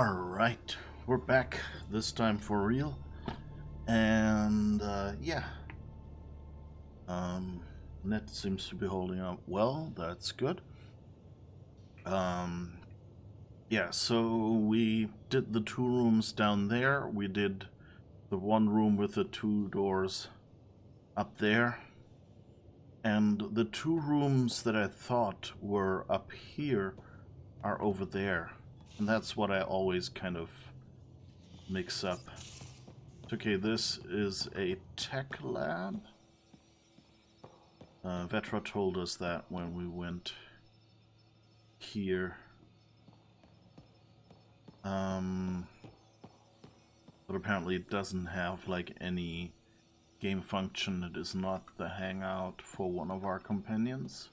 Alright, we're back, this time for real. And, yeah. Net seems to be holding up well, that's good. Yeah, so we did the 2 rooms down there. We did the 1 room with the 2 doors up there. And the 2 rooms that I thought were up here are over there. And that's what I always kind of mix up. Okay, this is a tech lab. Vetra told us that when we went here. But apparently it doesn't have like any game function. It is not the hangout for one of our companions.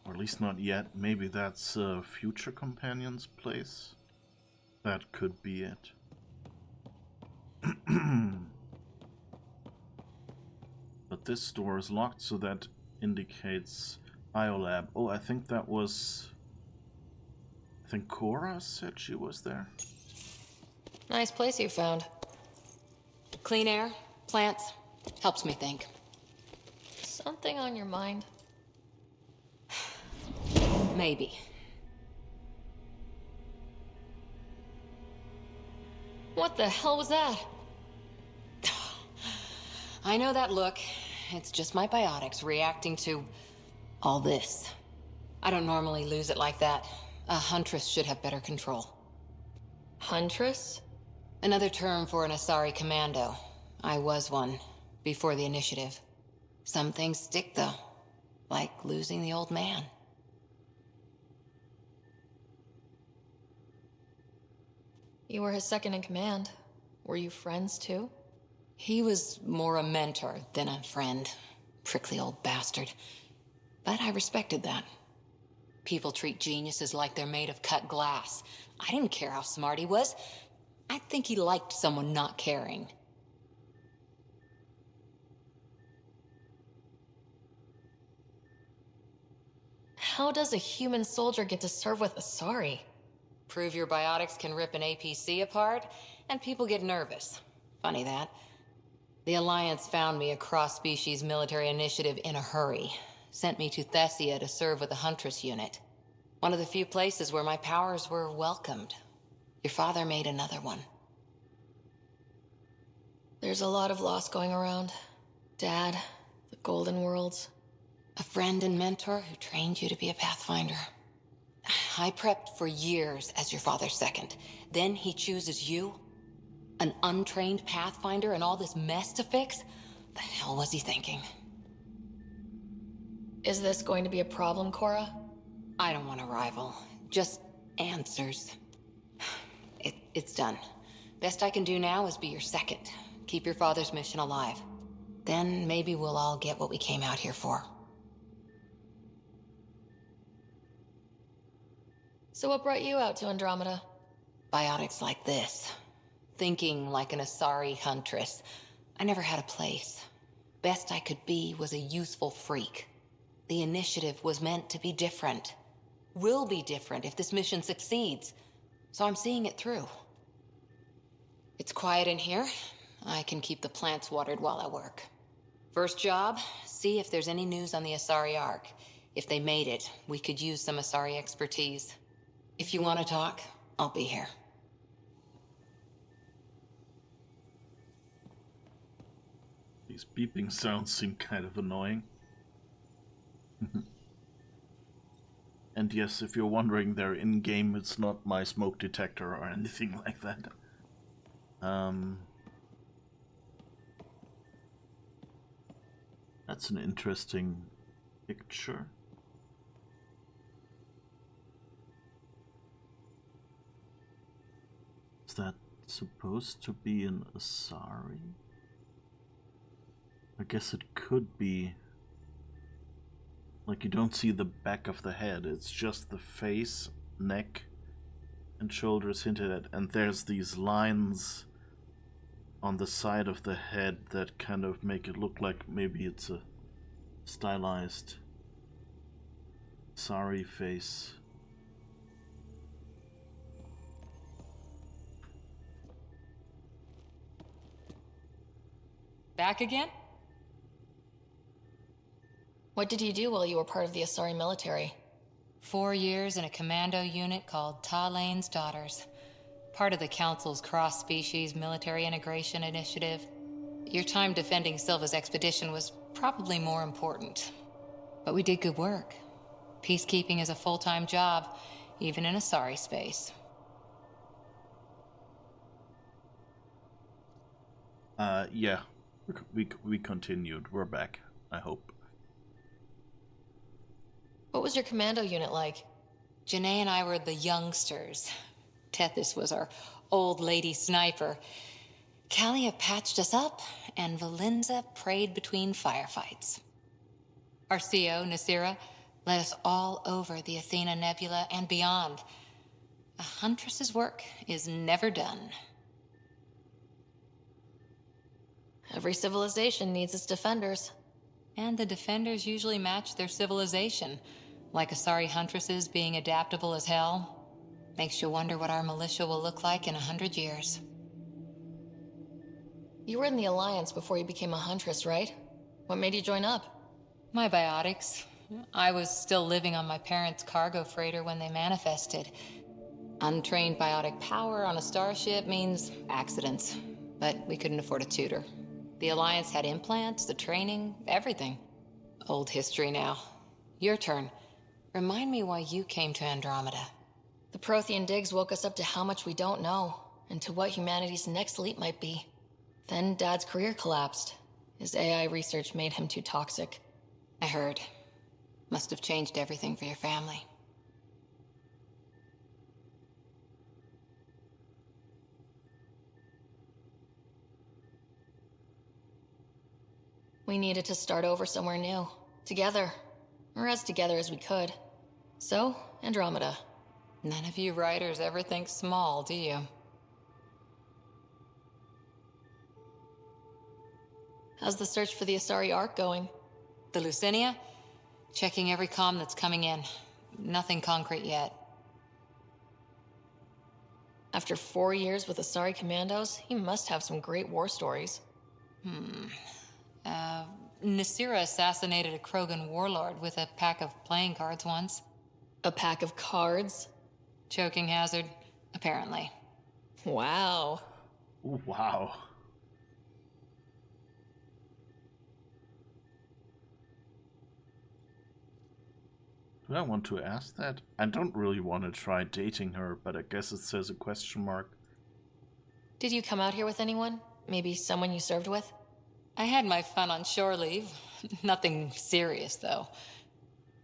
Or at least not yet. Maybe that's a future companion's place. That could be it. But this door is locked, so that indicates Biolab. Oh, I think that was... I think Cora said she was there. Nice place you found. Clean air, plants, helps me think. Something on your mind? Maybe. What the hell was that? I know that look. It's just my biotics reacting to all this. I don't normally lose it like that. A huntress should have better control. Huntress? Another term for an Asari commando. I was one, before the initiative. Some things stick, though. Like losing the old man. You were his second in command. Were you friends, too? He was more a mentor than a friend. Prickly old bastard. But I respected that. People treat geniuses like they're made of cut glass. I didn't care how smart he was. I think he liked someone not caring. How does a human soldier get to serve with Asari? Prove your biotics can rip an APC apart, and people get nervous. Funny that. The Alliance found me a cross-species military initiative in a hurry. Sent me to Thessia to serve with the Huntress unit. One of the few places where my powers were welcomed. Your father made another one. There's a lot of loss going around. Dad, the Golden Worlds. A friend and mentor who trained you to be a Pathfinder. I prepped for years as your father's second. Then he chooses you? An untrained Pathfinder and all this mess to fix? The hell was he thinking? Is this going to be a problem, Cora? I don't want a rival. Just answers. It's done. Best I can do now is be your second. Keep your father's mission alive. Then maybe we'll all get what we came out here for. So what brought you out to Andromeda? Biotics like this. Thinking like an Asari huntress. I never had a place. Best I could be was a useful freak. The initiative was meant to be different. Will be different if this mission succeeds. So I'm seeing it through. It's quiet in here. I can keep the plants watered while I work. First job, see if there's any news on the Asari Ark. If they made it, we could use some Asari expertise. If you want to talk, I'll be here. These beeping sounds seem kind of annoying. And yes, if you're wondering, they're in-game. It's not my smoke detector or anything like that. That's an interesting picture. Is that supposed to be an Asari? I guess it could be. Like, you don't see the back of the head, it's just the face, neck, and shoulders hinted at, and there's these lines on the side of the head that kind of make it look like maybe it's a stylized Sari face. Back again? What did you do while you were part of the Asari military? 4 years in a commando unit called Talane's Daughters. Part of the Council's cross-species military integration initiative. Your time defending Silva's expedition was probably more important. But we did good work. Peacekeeping is a full-time job, even in Asari space. Yeah. We continued. We're back, I hope. What was your commando unit like? Janae and I were the youngsters. Tethys was our old lady sniper. Kalia patched us up, and Valenza prayed between firefights. Our CO, Nasira, led us all over the Athena Nebula and beyond. A huntress's work is never done. Every civilization needs its defenders. And the defenders usually match their civilization, like Asari huntresses being adaptable as hell. Makes you wonder what our militia will look like in 100 years. You were in the Alliance before you became a huntress, right? What made you join up? My biotics. I was still living on my parents' cargo freighter when they manifested. Untrained biotic power on a starship means accidents, but we couldn't afford a tutor. The Alliance had implants, the training, everything. Old history now. Your turn. Remind me why you came to Andromeda. The Prothean digs woke us up to how much we don't know, and to what humanity's next leap might be. Then Dad's career collapsed. His AI research made him too toxic. I heard. Must have changed everything for your family. We needed to start over somewhere new. Together. Or as together as we could. So, Andromeda. None of you writers ever think small, do you? How's the search for the Asari Ark going? The Lucinia? Checking every comm that's coming in. Nothing concrete yet. After 4 years with Asari commandos, he must have some great war stories. Nasira assassinated a Krogan warlord with a pack of playing cards once. A pack of cards? Choking hazard, apparently. Wow. Wow. Do I want to ask that? I don't really want to try dating her, but I guess it says a question mark. Did you come out here with anyone? Maybe someone you served with? I had my fun on shore leave. Nothing serious, though.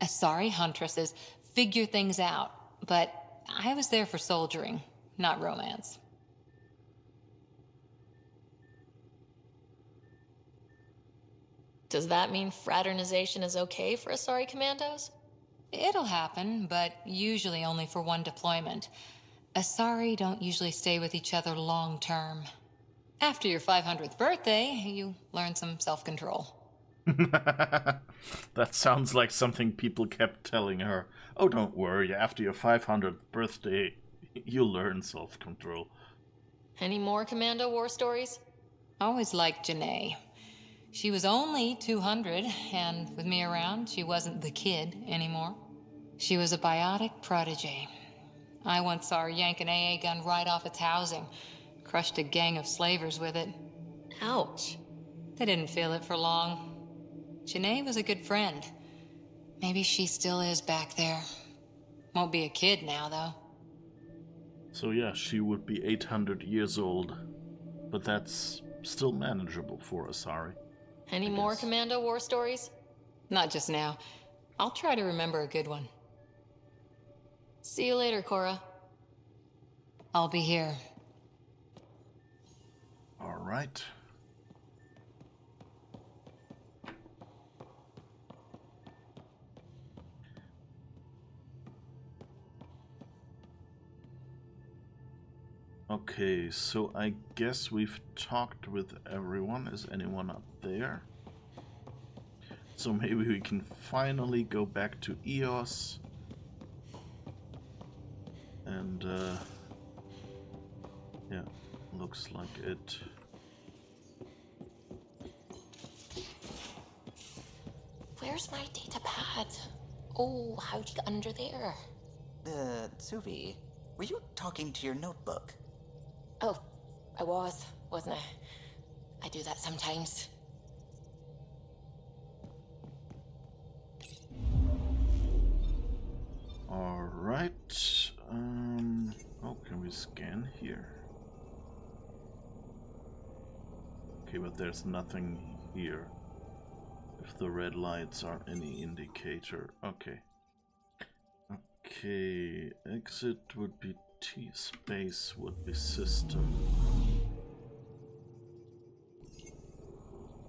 Asari huntresses figure things out, but I was there for soldiering, not romance. Does that mean fraternization is okay for Asari commandos? It'll happen, but usually only for one deployment. Asari don't usually stay with each other long term. After your 500th birthday, you learn some self-control. That sounds like something people kept telling her. Oh, don't worry, after your 500th birthday, you'll learn self-control. Any more commando war stories? Always liked Janae. She was only 200, and with me around, she wasn't the kid anymore. She was a biotic protege. I once saw her yank an AA gun right off its housing. Crushed a gang of slavers with it. Ouch. They didn't feel it for long. Janae was a good friend. Maybe she still is back there. Won't be a kid now, though. So yeah, she would be 800 years old. But that's still manageable for Asari. Any more commando war stories? Not just now. I'll try to remember a good one. See you later, Cora. I'll be here. All right. Okay, so I guess we've talked with everyone. Is anyone up there? So maybe we can finally go back to EOS. And, yeah, looks like it. where's my data pad? Oh, how'd you get under there? Suvi, were you talking to your notebook? Oh, I wasn't I? I do that sometimes. Alright. Oh, can we scan here? Okay, but there's nothing here. If the red lights are any indicator. Okay. Okay, exit would be T, space would be system.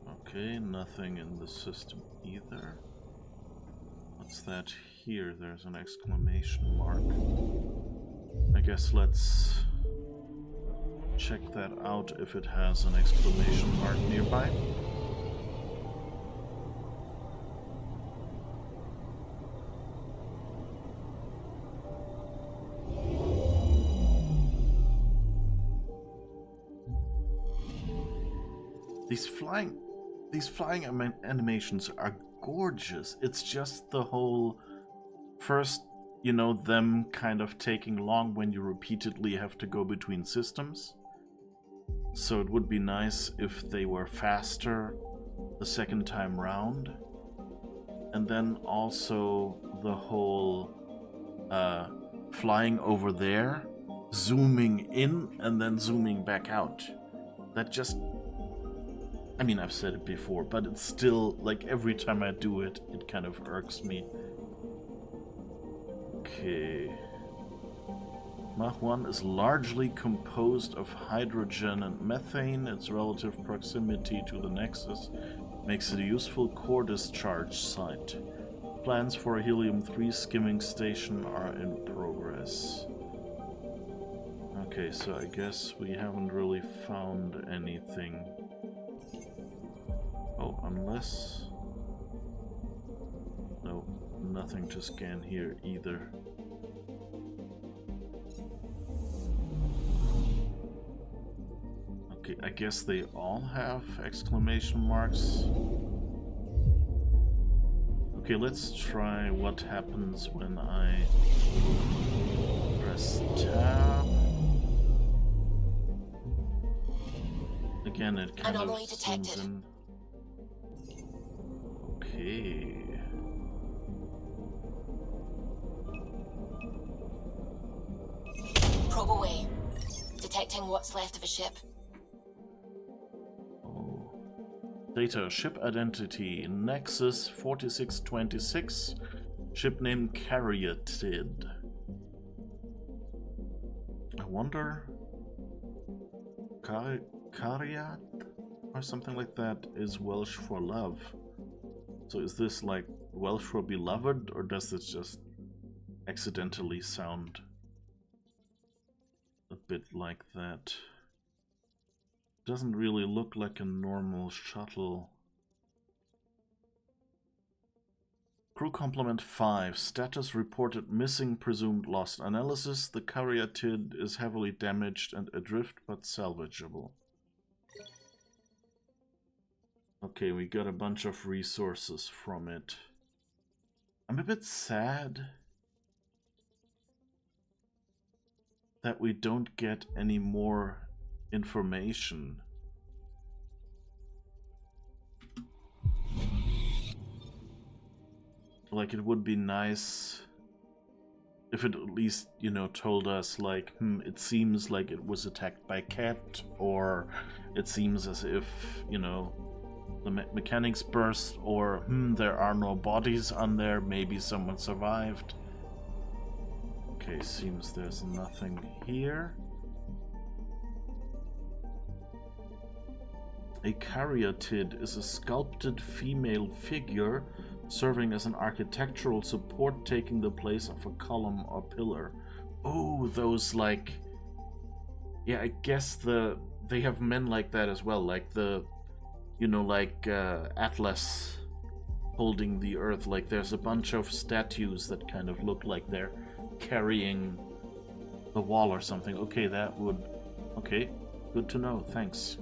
Okay, nothing in the system either. What's that here? There's an exclamation mark. I guess let's check that out if it has an exclamation mark nearby. These flying animations are gorgeous. It's just the whole first, you know, them kind of taking long when you repeatedly have to go between systems. So it would be nice if they were faster the second time round. And then also the whole flying over there, zooming in and then zooming back out. That just, I mean, I've said it before, but it's still, like, every time I do it, it kind of irks me. Okay. Mach 1 is largely composed of hydrogen and methane. Its relative proximity to the Nexus makes it a useful core discharge site. Plans for a helium-3 skimming station are in progress. Okay, so I guess we haven't really found anything. Oh, unless... No, nothing to scan here either. Okay, I guess they all have exclamation marks. Okay, let's try what happens when I press tab. Again, it kind of zooms in. Okay. Probe away. Detecting what's left of a ship. Oh. Data, ship identity, Nexus 4626, ship name Caryatid. I wonder... Caryat? Or something like that is Welsh for love. So is this like Welsh for beloved, or does this just accidentally sound a bit like that? Doesn't really look like a normal shuttle. Crew complement 5. Status reported missing, presumed lost. Analysis: the Caryatid is heavily damaged and adrift but salvageable. Okay, we got a bunch of resources from it. I'm a bit sad that we don't get any more information. Like, it would be nice if it at least, you know, told us, like, it seems like it was attacked by cat, or it seems as if, you know, the mechanics burst, or there are no bodies on there, maybe someone survived. Okay, seems there's nothing here. A Caryatid is a sculpted female figure serving as an architectural support, taking the place of a column or pillar. Oh, those, like... Yeah, I guess they have men like that as well, like the... You know, like Atlas holding the Earth. Like, there's a bunch of statues that kind of look like they're carrying the wall or something. Okay, that would... Okay, good to know, thanks.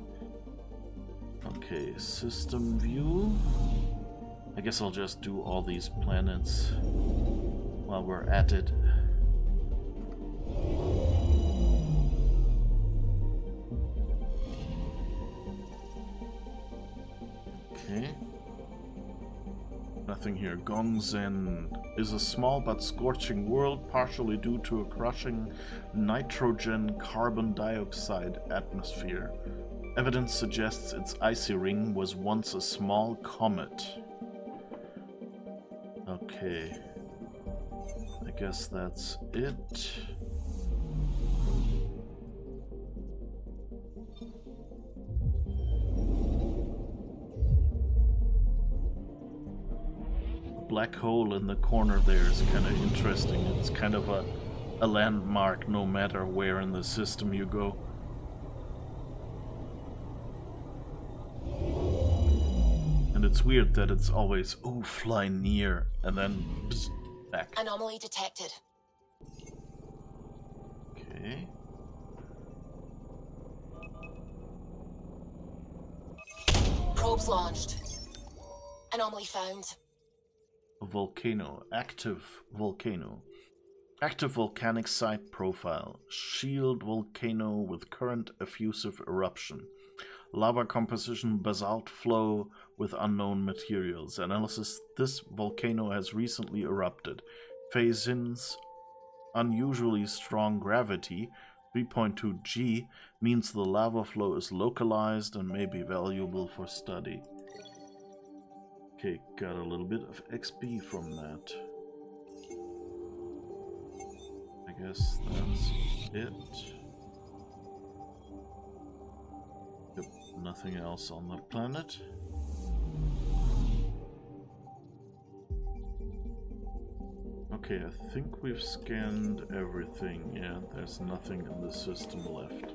Okay, system view. I guess I'll just do all these planets while we're at it. Okay. Nothing here. Gongzen is a small but scorching world, partially due to a crushing nitrogen carbon dioxide atmosphere. Evidence suggests its icy ring was once a small comet. Okay. I guess that's it. Black hole in the corner there is kind of interesting. It's kind of a landmark no matter where in the system you go. And it's weird that it's always, oh, fly near, and then psst, back. Anomaly detected. Okay. Probes launched. Anomaly found. A volcano. Active volcano. Active volcanic site profile. Shield volcano with current effusive eruption. Lava composition, basalt flow with unknown materials. Analysis: this volcano has recently erupted. Phase-ins: unusually strong gravity, 3.2 G, means the lava flow is localized and may be valuable for study. Okay, got a little bit of XP from that. I guess that's it. Yep, nothing else on the planet. Okay, I think we've scanned everything. Yeah, there's nothing in the system left.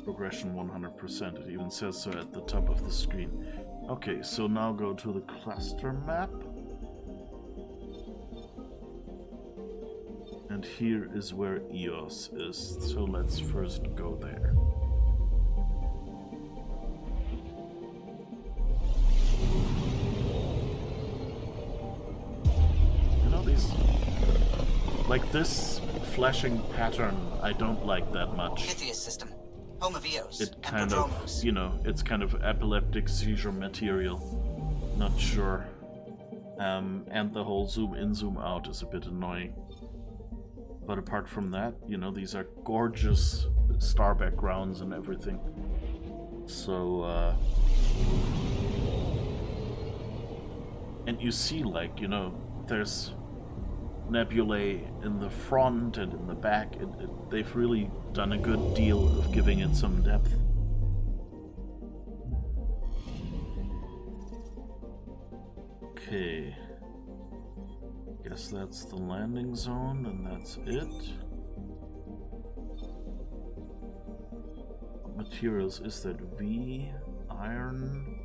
Progression 100%. It even says so at the top of the screen. Okay, so now go to the cluster map. And here is where EOS is, so let's first go there. You know, these... like this flashing pattern, I don't like that much. Pythias system. Home of Eos. It kind of, you know, it's kind of epileptic seizure material. Not sure. And the whole zoom in, zoom out is a bit annoying. But apart from that, you know, these are gorgeous star backgrounds and everything. So, and you see, like, you know, there's nebulae in the front and in the back. They've really done a good deal of giving it some depth. Okay. Guess that's the landing zone, and that's it. What materials is that? V? Iron?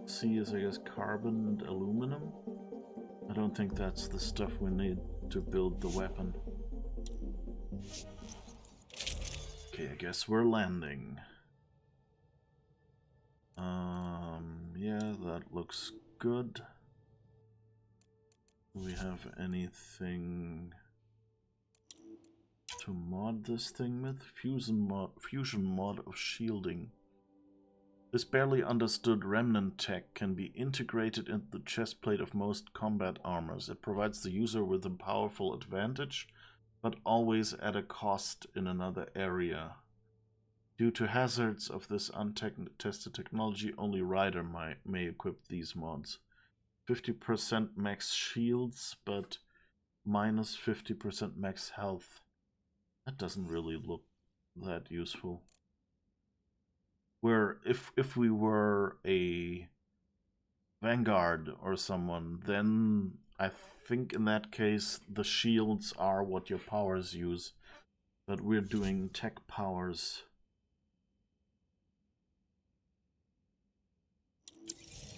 C is, I guess, carbon and aluminum? I don't think that's the stuff we need to build the weapon. Okay, I guess we're landing. Yeah, that looks good. Do we have anything to mod this thing with? Fusion mod of shielding. This barely understood remnant tech can be integrated into the chest plate of most combat armors. It provides the user with a powerful advantage, but always at a cost in another area. Due to hazards of this untested technology, only Ryder may equip these mods. 50% max shields, but minus 50% max health. That doesn't really look that useful. Where if we were a Vanguard or someone, then I think in that case the shields are what your powers use. But we're doing tech powers.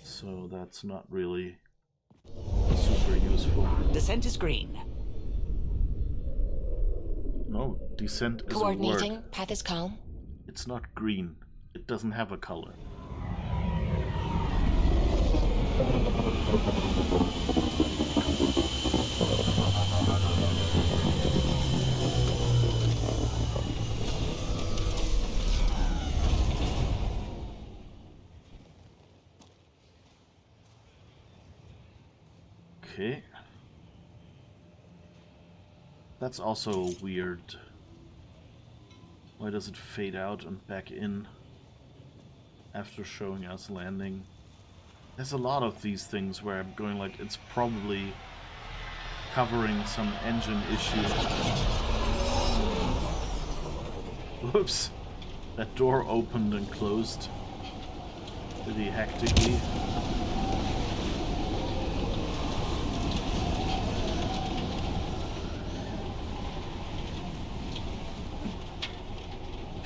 So that's not really super useful. Descent is green. No, descent is a word. Coordinating. Path is calm. It's not green. It doesn't have a color. Okay. That's also weird. Why does it fade out and back in after showing us landing? There's a lot of these things where I'm going like, it's probably covering some engine issue. Whoops! That door opened and closed pretty hectically.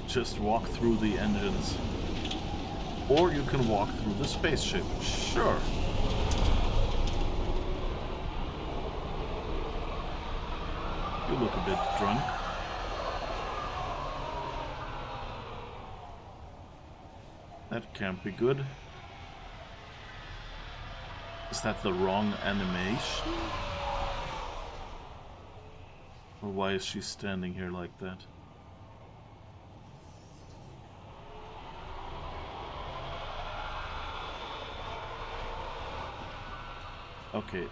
Just walk through the engines. Or you can walk through the spaceship. Sure. You look a bit drunk. That can't be good. Is that the wrong animation? Or why is she standing here like that? Okay,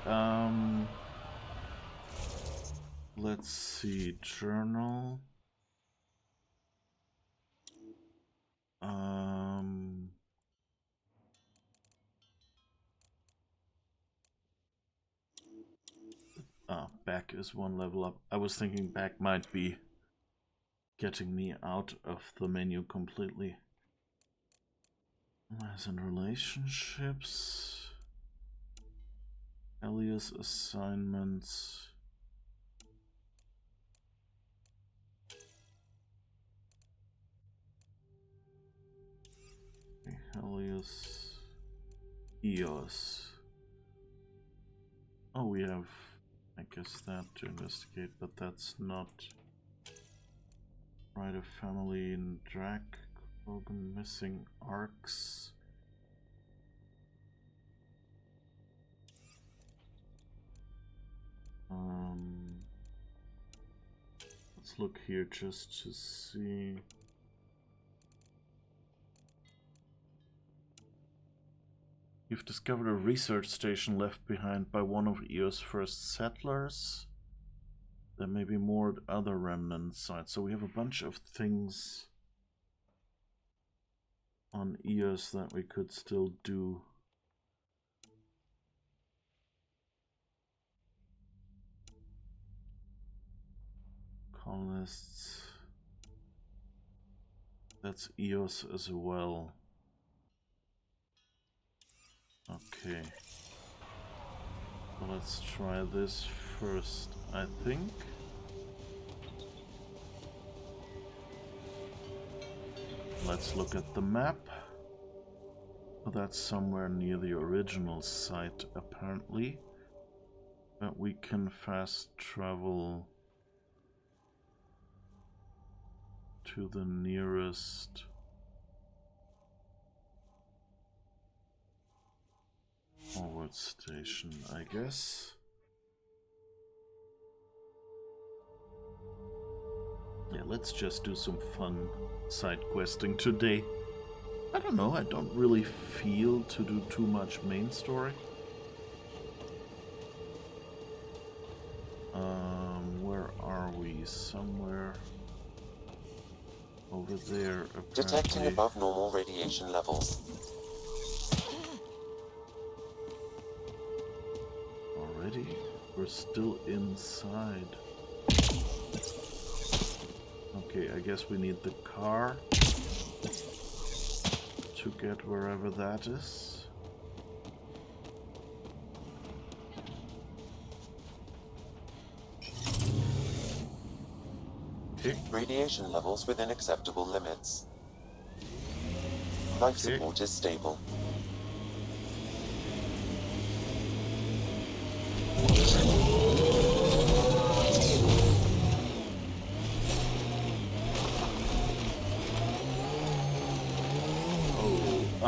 let's see, journal. Back is one level up. I was thinking back might be getting me out of the menu completely. As in relationships, alias assignments. Alias EOS. Oh, we have, I guess, that to investigate, but that's not. Ryder family and Drac, Krogan missing arcs. Let's look here just to see. You've discovered a research station left behind by one of EO's first settlers. There may be more other remnant sites. So we have a bunch of things on EOS that we could still do. Colonists. That's EOS as well. Okay. So let's try this first, I think. Let's look at the map. Oh, that's somewhere near the original site, apparently. But we can fast travel to the nearest forward station, I guess. Yeah, let's just do some fun side questing today. I don't know, I don't really feel to do too much main story. Where are we? Somewhere over there, apparently. Detecting above normal radiation levels. Already? We're still inside. Okay, I guess we need the car to get wherever that is. Okay. Radiation levels within acceptable limits. Life support is stable.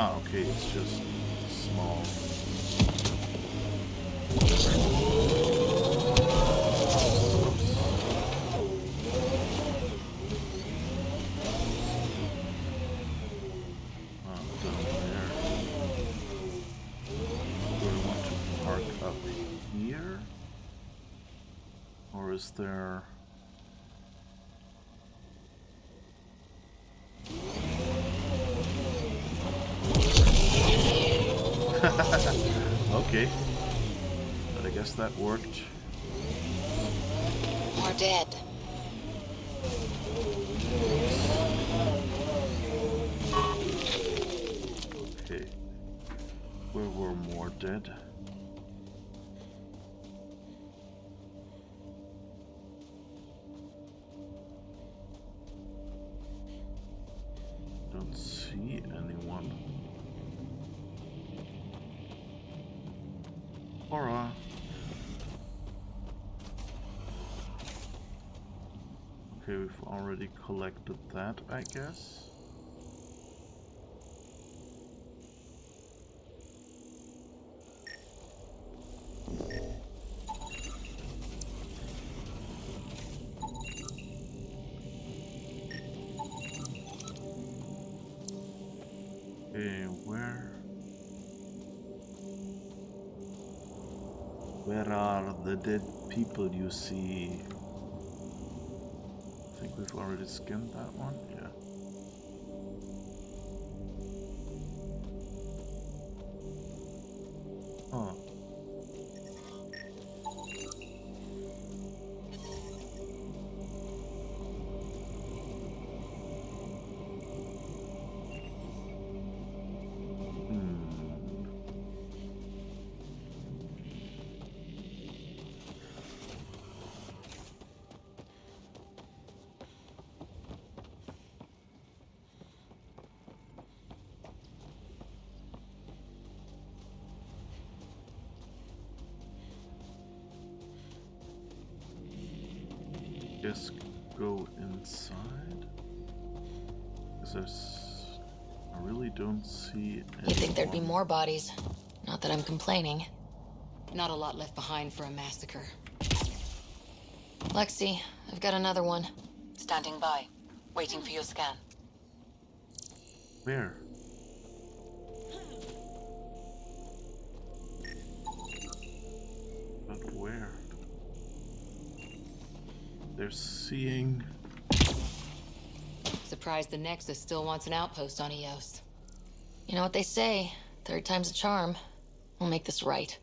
Ah, okay, it's just small. Down there. Do I want to park up here? Or is there... Okay. But I guess that worked. More dead. Okay. Where were more dead? Don't see anyone. Laura. Okay, we've already collected that, I guess. Okay, where are the dead people you see? I think we've already scanned that one, yeah. Oh. Just go inside. Because I really don't see anyone. You'd think there'd be more bodies. Not that I'm complaining. Not a lot left behind for a massacre. Lexi, I've got another one. Standing by. Waiting for your scan. Where? But where? They're seeing... Surprised the Nexus still wants an outpost on Eos. You know what they say, third time's a charm. We'll make this right.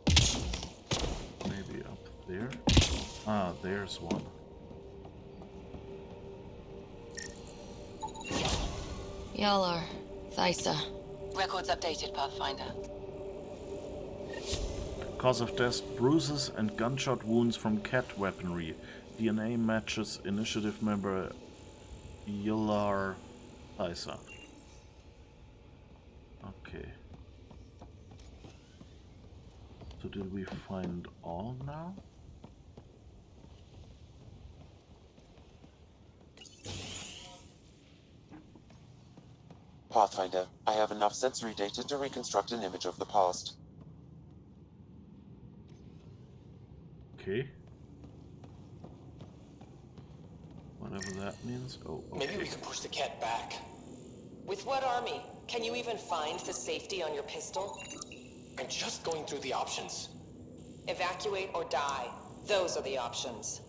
Maybe up there? Ah, there's one. Y'all are Thysa. Records updated, Pathfinder. Cause of death, bruises and gunshot wounds from cat weaponry. DNA matches initiative member Ylar Thysa. Okay. So did we find all now? Pathfinder, I have enough sensory data to reconstruct an image of the past. Okay. Whatever that means. Oh, okay. Maybe we can push the cat back. With what army? Can you even find the safety on your pistol? I'm just going through the options. Evacuate or die. Those are the options.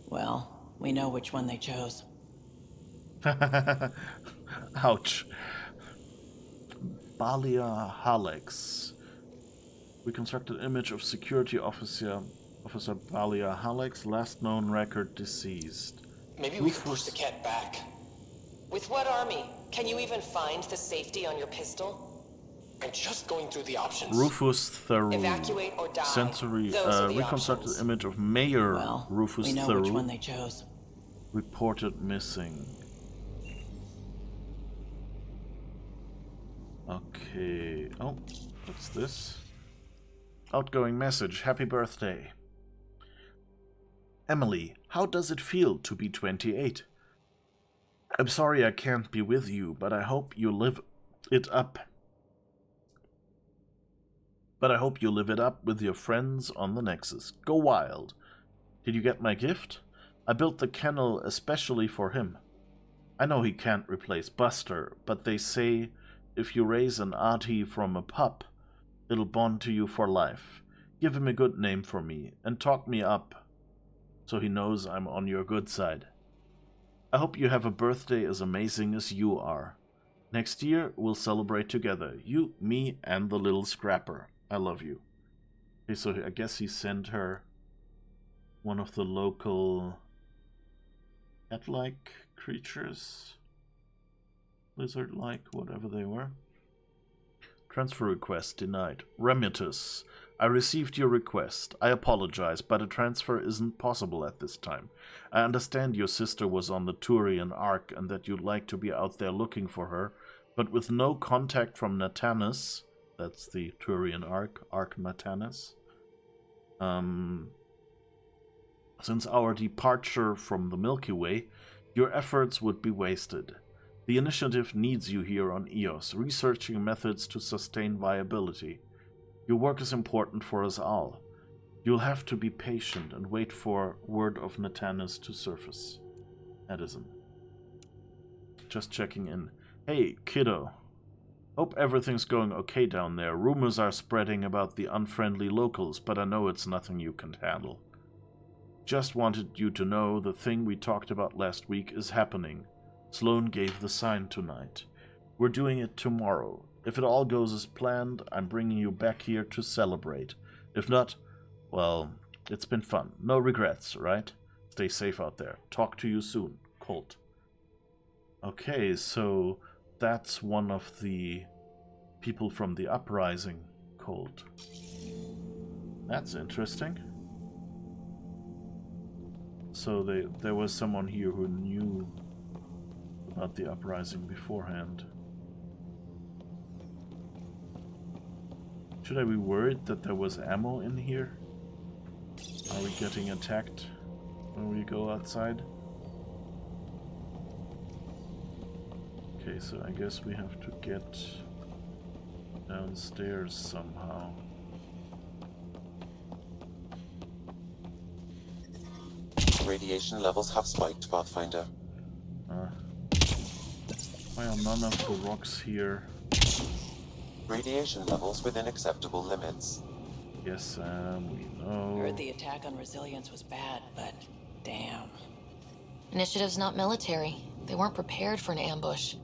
Well, we know which one they chose. Ouch. Balia Halex. Reconstructed image of security officer Balia Halex, last known record deceased. Maybe we can push the cat back. With what army? Can you even find the safety on your pistol? I'm just going through the options. Rufus Theroux. Evacuate or die. Sensory Those are the reconstructed options. image of Mayor Well, Rufus we know Theroux. which one they chose. Reported missing. Okay. Oh, what's this? Outgoing message. Happy birthday. Emily, how does it feel to be 28? I'm sorry I can't be with you, but I hope you live it up. But I hope you live it up with your friends on the Nexus. Go wild. Did you get my gift? I built the kennel especially for him. I know he can't replace Buster, but they say if you raise an Ahti from a pup, it'll bond to you for life. Give him a good name for me, and talk me up, so he knows I'm on your good side. I hope you have a birthday as amazing as you are. Next year, we'll celebrate together. You, me, and the little scrapper. I love you. Okay, so I guess he sent her one of the local cat-like creatures. Lizard-like, whatever they were. Transfer request denied. Remitus. I received your request. I apologize, but a transfer isn't possible at this time. I understand your sister was on the Turian Ark and that you'd like to be out there looking for her, but with no contact from Natanus, that's the Turian Ark, Ark Natanus, since our departure from the Milky Way, your efforts would be wasted. The initiative needs you here on Eos, researching methods to sustain viability. Your work is important for us all. You'll have to be patient and wait for word of Natanus to surface. Edison. Just checking in. Hey, kiddo. Hope everything's going okay down there. Rumors are spreading about the unfriendly locals, but I know it's nothing you can handle. Just wanted you to know the thing we talked about last week is happening. Sloan gave the sign tonight. We're doing it tomorrow. If it all goes as planned, I'm bringing you back here to celebrate. If not, well, it's been fun. No regrets, right? Stay safe out there. Talk to you soon. Colt. Okay, so that's one of the people from the Uprising, Colt. That's interesting. So there was someone here who knew about the Uprising beforehand. Should I be worried that there was ammo in here? Are we getting attacked when we go outside? Okay, so I guess we have to get downstairs somehow. Radiation levels have spiked, Pathfinder. Why are none of the rocks here? Radiation levels within acceptable limits. Yes, we know. Heard the attack on Resilience was bad, but damn. Initiative's not military. They weren't prepared for an ambush.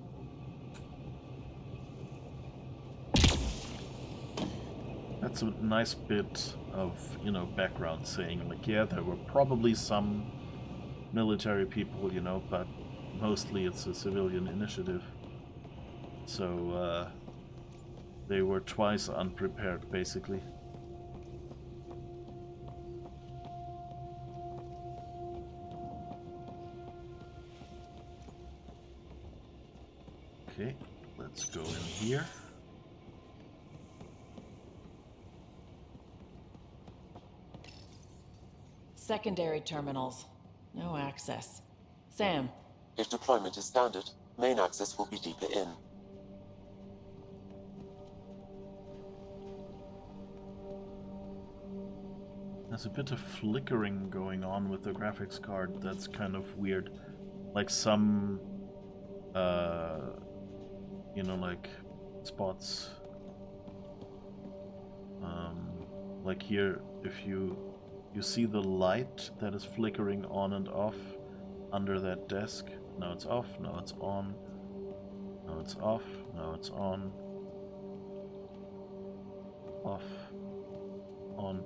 That's a nice bit of, background saying, like, yeah, there were probably some military people, but mostly it's a civilian initiative. So, they were twice unprepared, basically. Okay, let's go in here. Secondary terminals. No access. Sam. If deployment is standard, main access will be deeper in. There's a bit of flickering going on with the graphics card that's kind of weird. Like some, like spots. Like here, if you see the light that is flickering on and off under that desk. Now it's off, now it's on. Now it's off, now it's on. Off, on.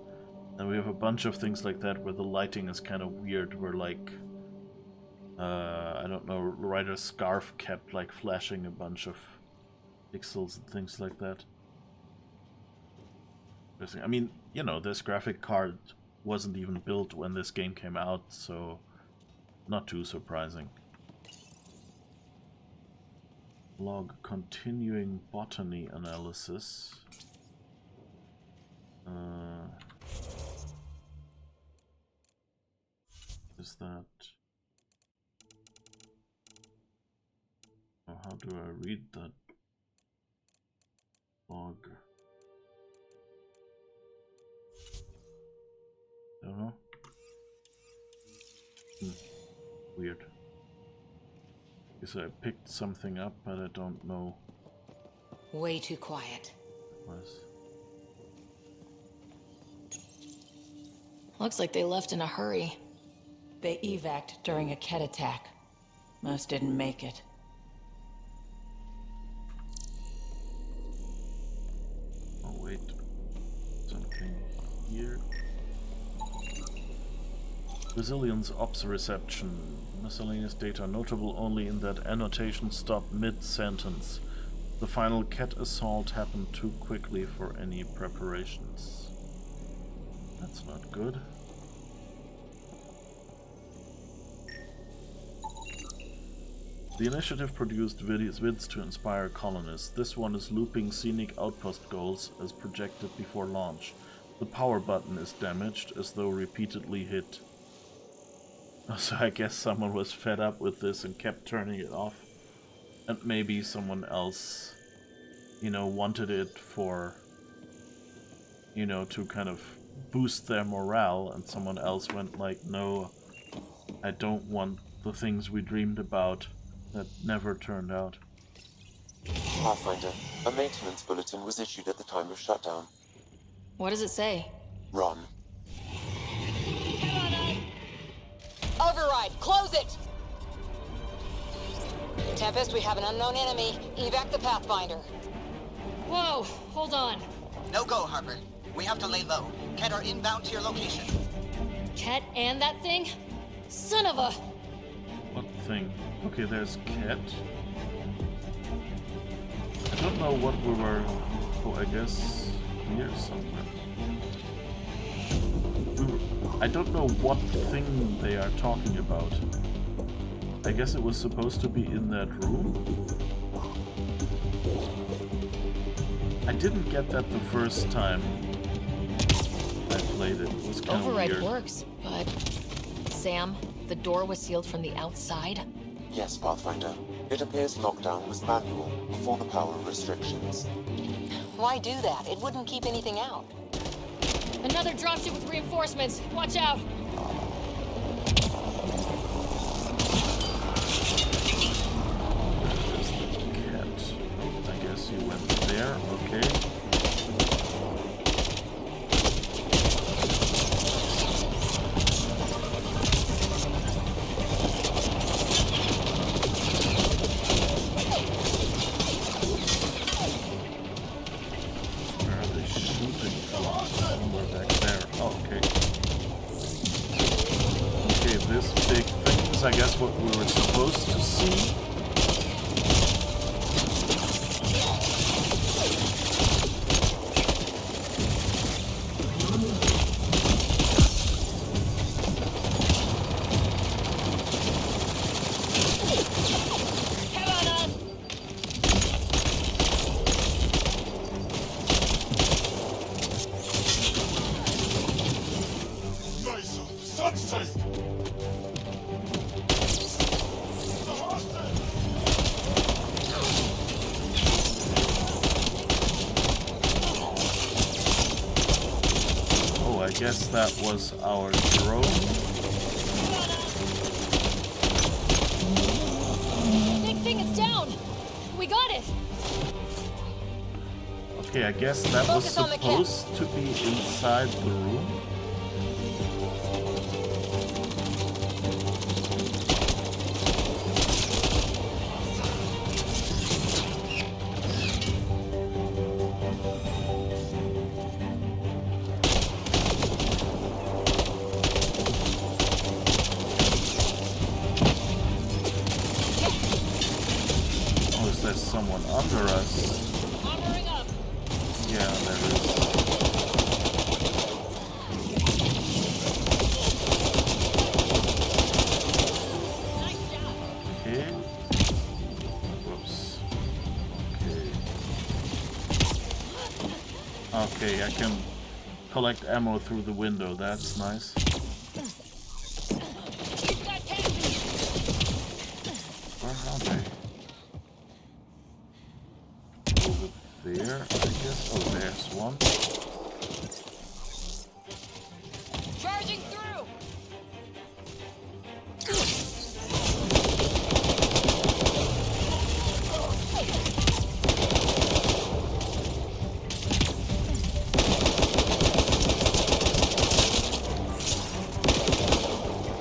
And we have a bunch of things like that where the lighting is kind of weird, where like, I don't know, Ryder's scarf kept like flashing a bunch of pixels and things like that. I mean, this graphic card wasn't even built when this game came out, so not too surprising. Log continuing botany analysis. Is that How do I read that log? Don't know. Weird. Guess I picked something up, but I don't know Way too quiet. what it was. Looks like they left in a hurry. They evac'd during a Ket attack. Most didn't make it. Oh wait, something here. Resilience ops reception. Miscellaneous data notable only in that annotation stopped mid-sentence. The final Ket assault happened too quickly for any preparations. That's not good. The initiative produced vids to inspire colonists. This one is looping scenic outpost goals as projected before launch. The power button is damaged as though repeatedly hit. So I guess someone was fed up with this and kept turning it off. And maybe someone else, you know, wanted it for, you know, to kind of boost their morale, and someone else went like, no, I don't want the things we dreamed about that never turned out. Pathfinder, a maintenance bulletin was issued at the time of shutdown. What does it say? Run. Override! Close it! Tempest, we have an unknown enemy. Evac the Pathfinder. Whoa, hold on. No go, Harper. We have to lay low. Ket are inbound to your location. Ket and that thing? Son of a... What thing? Okay, there's Ket. I don't know what we were... Oh, I guess here somewhere. I don't know what thing they are talking about. I guess it was supposed to be in that room. I didn't get that the first time I played it. It was kind of Override weird. works, but... Sam, the door was sealed from the outside? Yes, Pathfinder. It appears lockdown was manual before the power restrictions. Why do that? It wouldn't keep anything out. Another dropship with reinforcements! Watch out! There's the Ket. I guess you went there, okay. Where are they shooting from? Somewhere back there. Oh, okay. Okay, this big thing is, I guess, what we were supposed to see. I guess that was our drone. Big thing is down! We got it! Okay, I guess that was Focus on the Ket. supposed to be inside the room. Oh, is there someone under us? Armoring up! Yeah, there is. Nice job! Okay. Whoops. Okay. Okay, I can collect ammo through the window. That's nice. Keep that candy! Where are they? Oh, there's one. Charging through!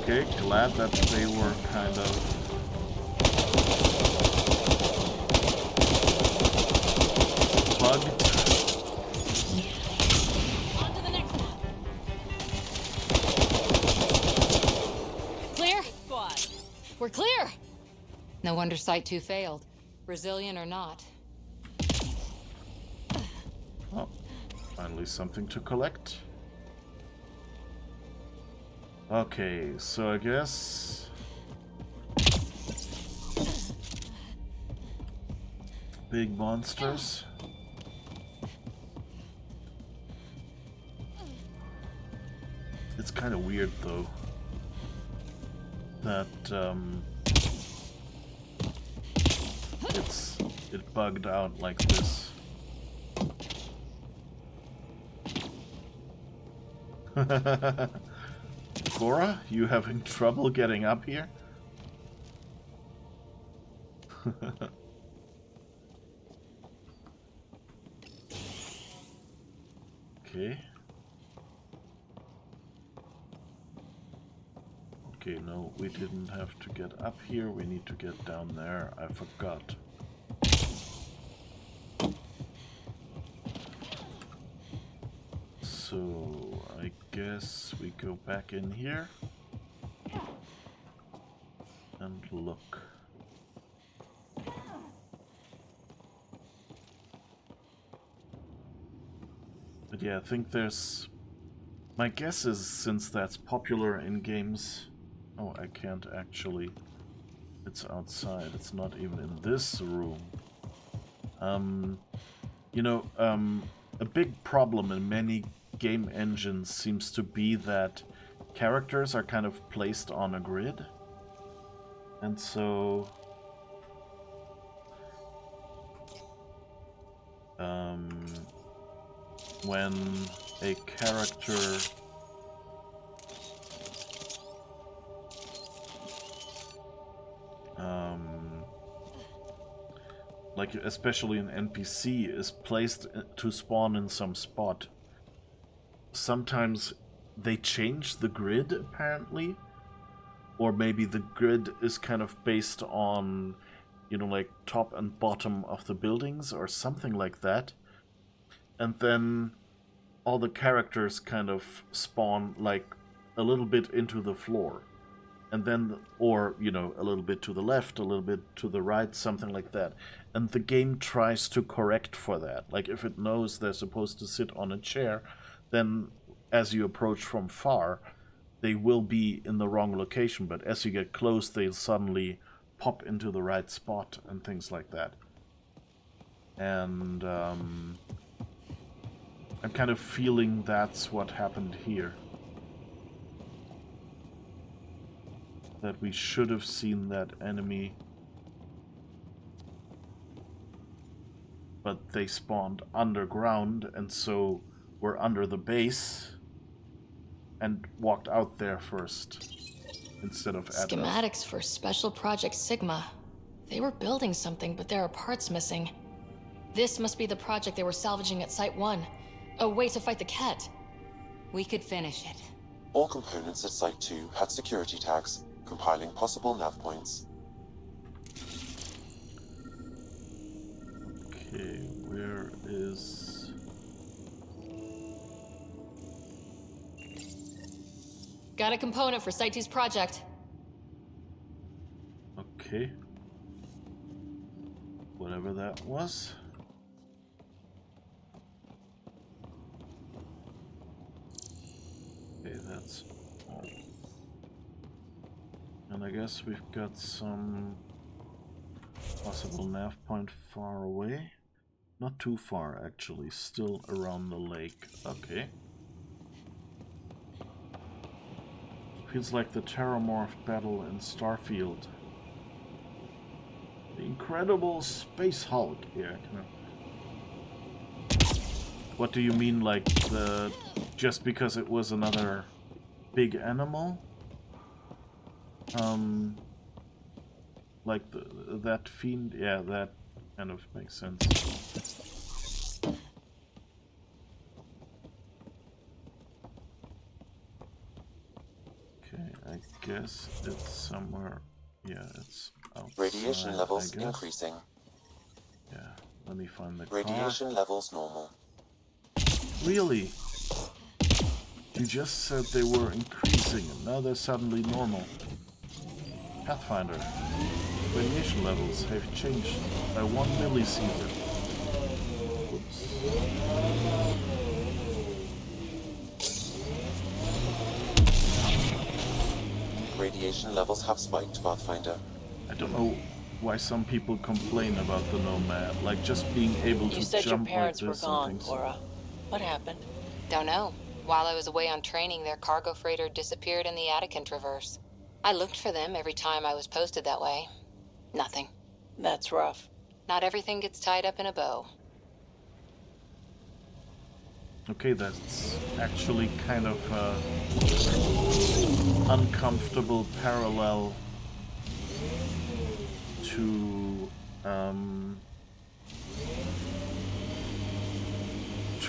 Okay, glad that they were kind of bugged. On to the next one. Clear? Squad. We're clear! No wonder Site 2 failed. Brazilian or not. Oh, finally something to collect. Okay, so I guess big monsters. It's kind of weird though that it bugged out like this. Cora, you having trouble getting up here? Okay. Okay, no, we didn't have to get up here. We need to get down there. I forgot. So, I guess we go back in here and look. But yeah, I think there's... My guess is, since that's popular in games... Oh, I can't actually... It's outside, it's not even in this room. You know, a big problem in many game engines seems to be that characters are kind of placed on a grid. And so... when a character like especially an NPC is placed to spawn in some spot, sometimes they change the grid apparently, or maybe the grid is kind of based on, you know, like top and bottom of the buildings or something like that. And then all the characters kind of spawn like a little bit into the floor. And then, or, you know, a little bit to the left, a little bit to the right, something like that. And the game tries to correct for that. Like if it knows they're supposed to sit on a chair, then as you approach from far, they will be in the wrong location. But as you get close, they'll suddenly pop into the right spot and things like that. And I'm kind of feeling that's what happened here. That we should have seen that enemy, but they spawned underground, and so we're under the base and walked out there first instead of at Schematics for Special Project Sigma. They were building something, but there are parts missing. This must be the project they were salvaging at Site 1. A way to fight the Ket. We could finish it. All components at Site 2 had security tags, compiling possible nav points. Okay, where is... Got a component for Site 2's project. Okay. Whatever that was. Okay, that's all. And I guess we've got some possible nav point far away. Not too far, actually. Still around the lake. Okay. Feels like the Terramorph battle in Starfield. The incredible Space Hulk. Yeah, kind of. What do you mean, like, the... just because it was another big animal? Like, that fiend? Yeah, that kind of makes sense. Okay, I guess it's somewhere... Yeah, it's outside, Radiation levels I guess. increasing. Yeah, let me find the Radiation levels normal. Really? You just said they were increasing and now they're suddenly normal. Pathfinder. Radiation levels have changed by 1 millisievert. Whoops. Radiation levels have spiked, Pathfinder. I don't know why some people complain about the Nomad, like just being able You to said your jump like parents were this and gone, things. Cora. What happened? Don't know. While I was away on training, their cargo freighter disappeared in the Attican Traverse. I looked for them every time I was posted that way. Nothing. That's rough. Not everything gets tied up in a bow. Okay, that's actually kind of uncomfortable parallel to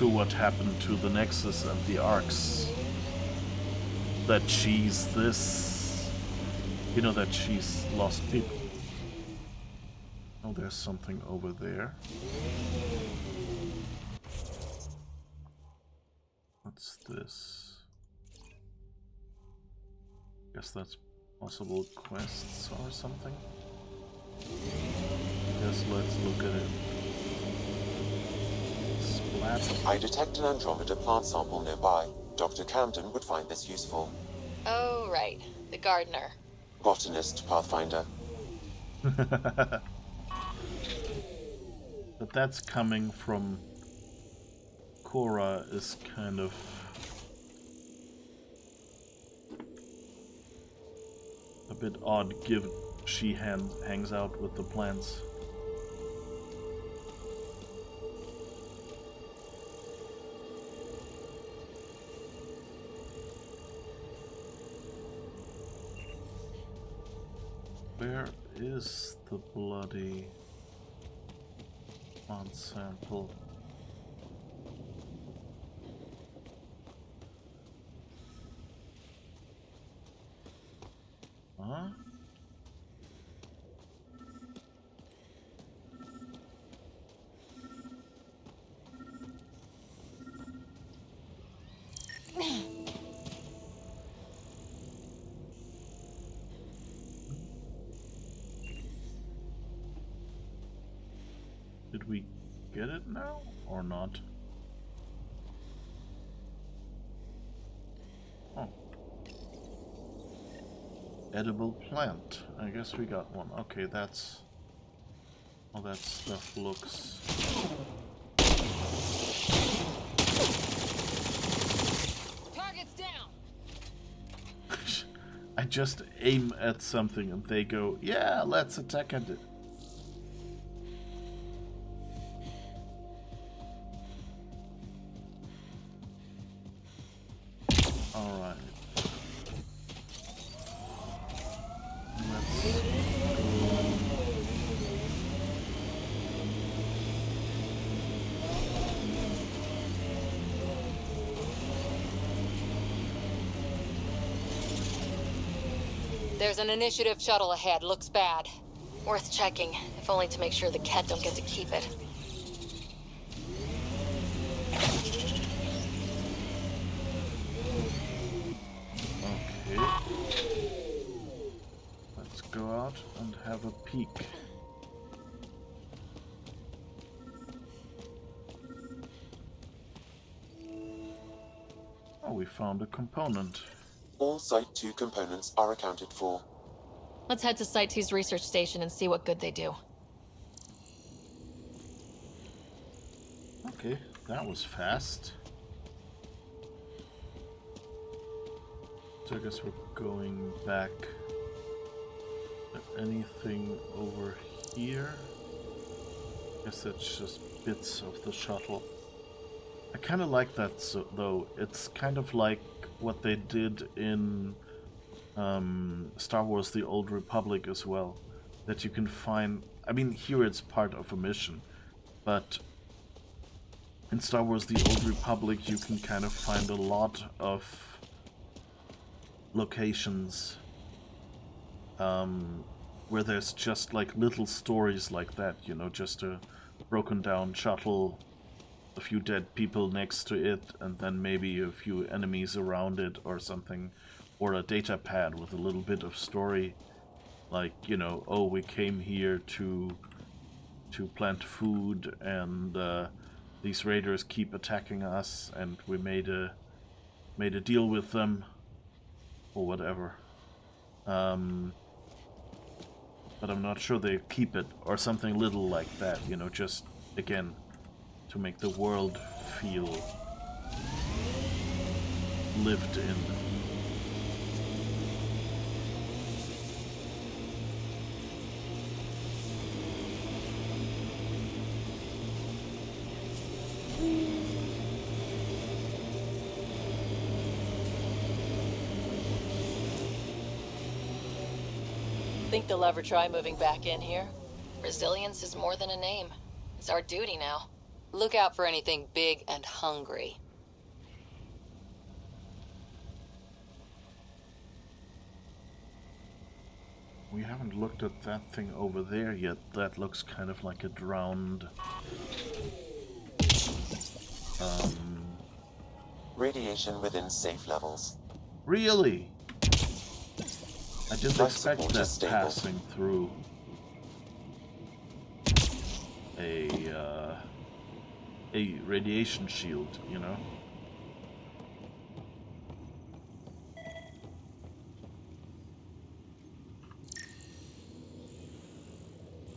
what happened to the Nexus and the Arcs. That she's this... You know, that she's lost people. Oh, there's something over there. What's this? Guess that's possible quests or something. Guess let's look at it. Splat. I detect an Andromeda plant sample nearby. Dr. Camden would find this useful. Oh, right. The gardener. Botanist, Pathfinder. But that's coming from Cora is kind of a bit odd given she hangs out with the plants. Where is the bloody plant sample? Huh? Did we get it now or not? Oh. Edible plant. I guess we got one. Okay, that's... All that stuff looks... Target's down! I just aim at something and they go, yeah, let's attack at it. Alright. Let's go. There's an initiative shuttle ahead. Looks bad. Worth checking, if only to make sure the Ket don't get to keep it. Okay. Let's go out and have a peek. Oh, we found a component. All Site 2 components are accounted for. Let's head to Site 2's research station and see what good they do. Okay, that was fast. So I guess we're going back. Anything over here? Guess that's just bits of the shuttle. I kind of like that, though. It's kind of like what they did in Star Wars: The Old Republic as well. That you can find... I mean, here it's part of a mission, but in Star Wars: The Old Republic you can kind of find a lot of locations where there's just like little stories like that, you know, just a broken down shuttle, a few dead people next to it, and then maybe a few enemies around it or something, or a data pad with a little bit of story, like, you know, oh, we came here to plant food, and these raiders keep attacking us, and we made a deal with them, or whatever. But I'm not sure they keep it, or something little like that, you know, just, again, to make the world feel lived in. Think they'll ever try moving back in here? Resilience is more than a name. It's our duty now. Look out for anything big and hungry. We haven't looked at that thing over there yet. That looks kind of like a drowned... Radiation within safe levels. Really? I didn't Life expect support is that stable. passing through a radiation shield, you know?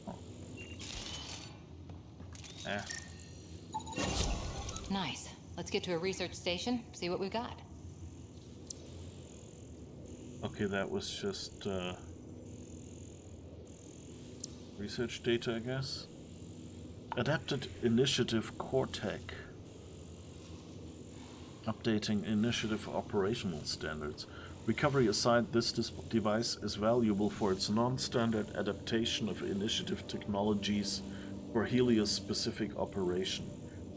Oh. Eh. Nice. Let's get to a research station, see what we've got. Okay, that was just research data, I guess. Adapted Initiative Core Tech. Updating Initiative operational standards. Recovery aside, this device is valuable for its non-standard adaptation of Initiative technologies for Helios-specific operation.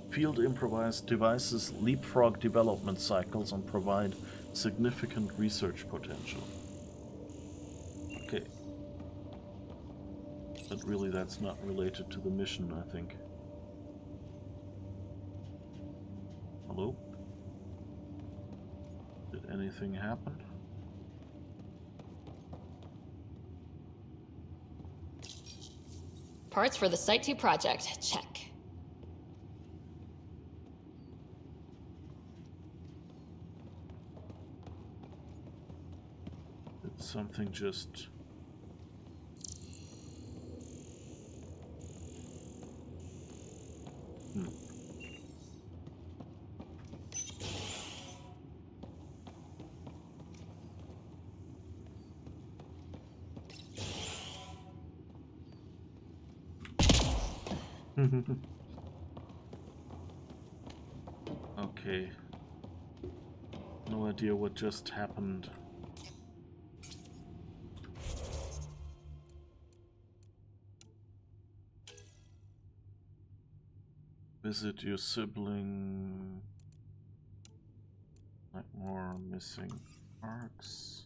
Field improvised devices leapfrog development cycles and provide significant research potential. Okay. But really that's not related to the mission, I think. Hello? Did anything happen? Parts for the Site 2 project. Check. Did something just... Okay. No idea what just happened. Visit your sibling. Like more missing arcs.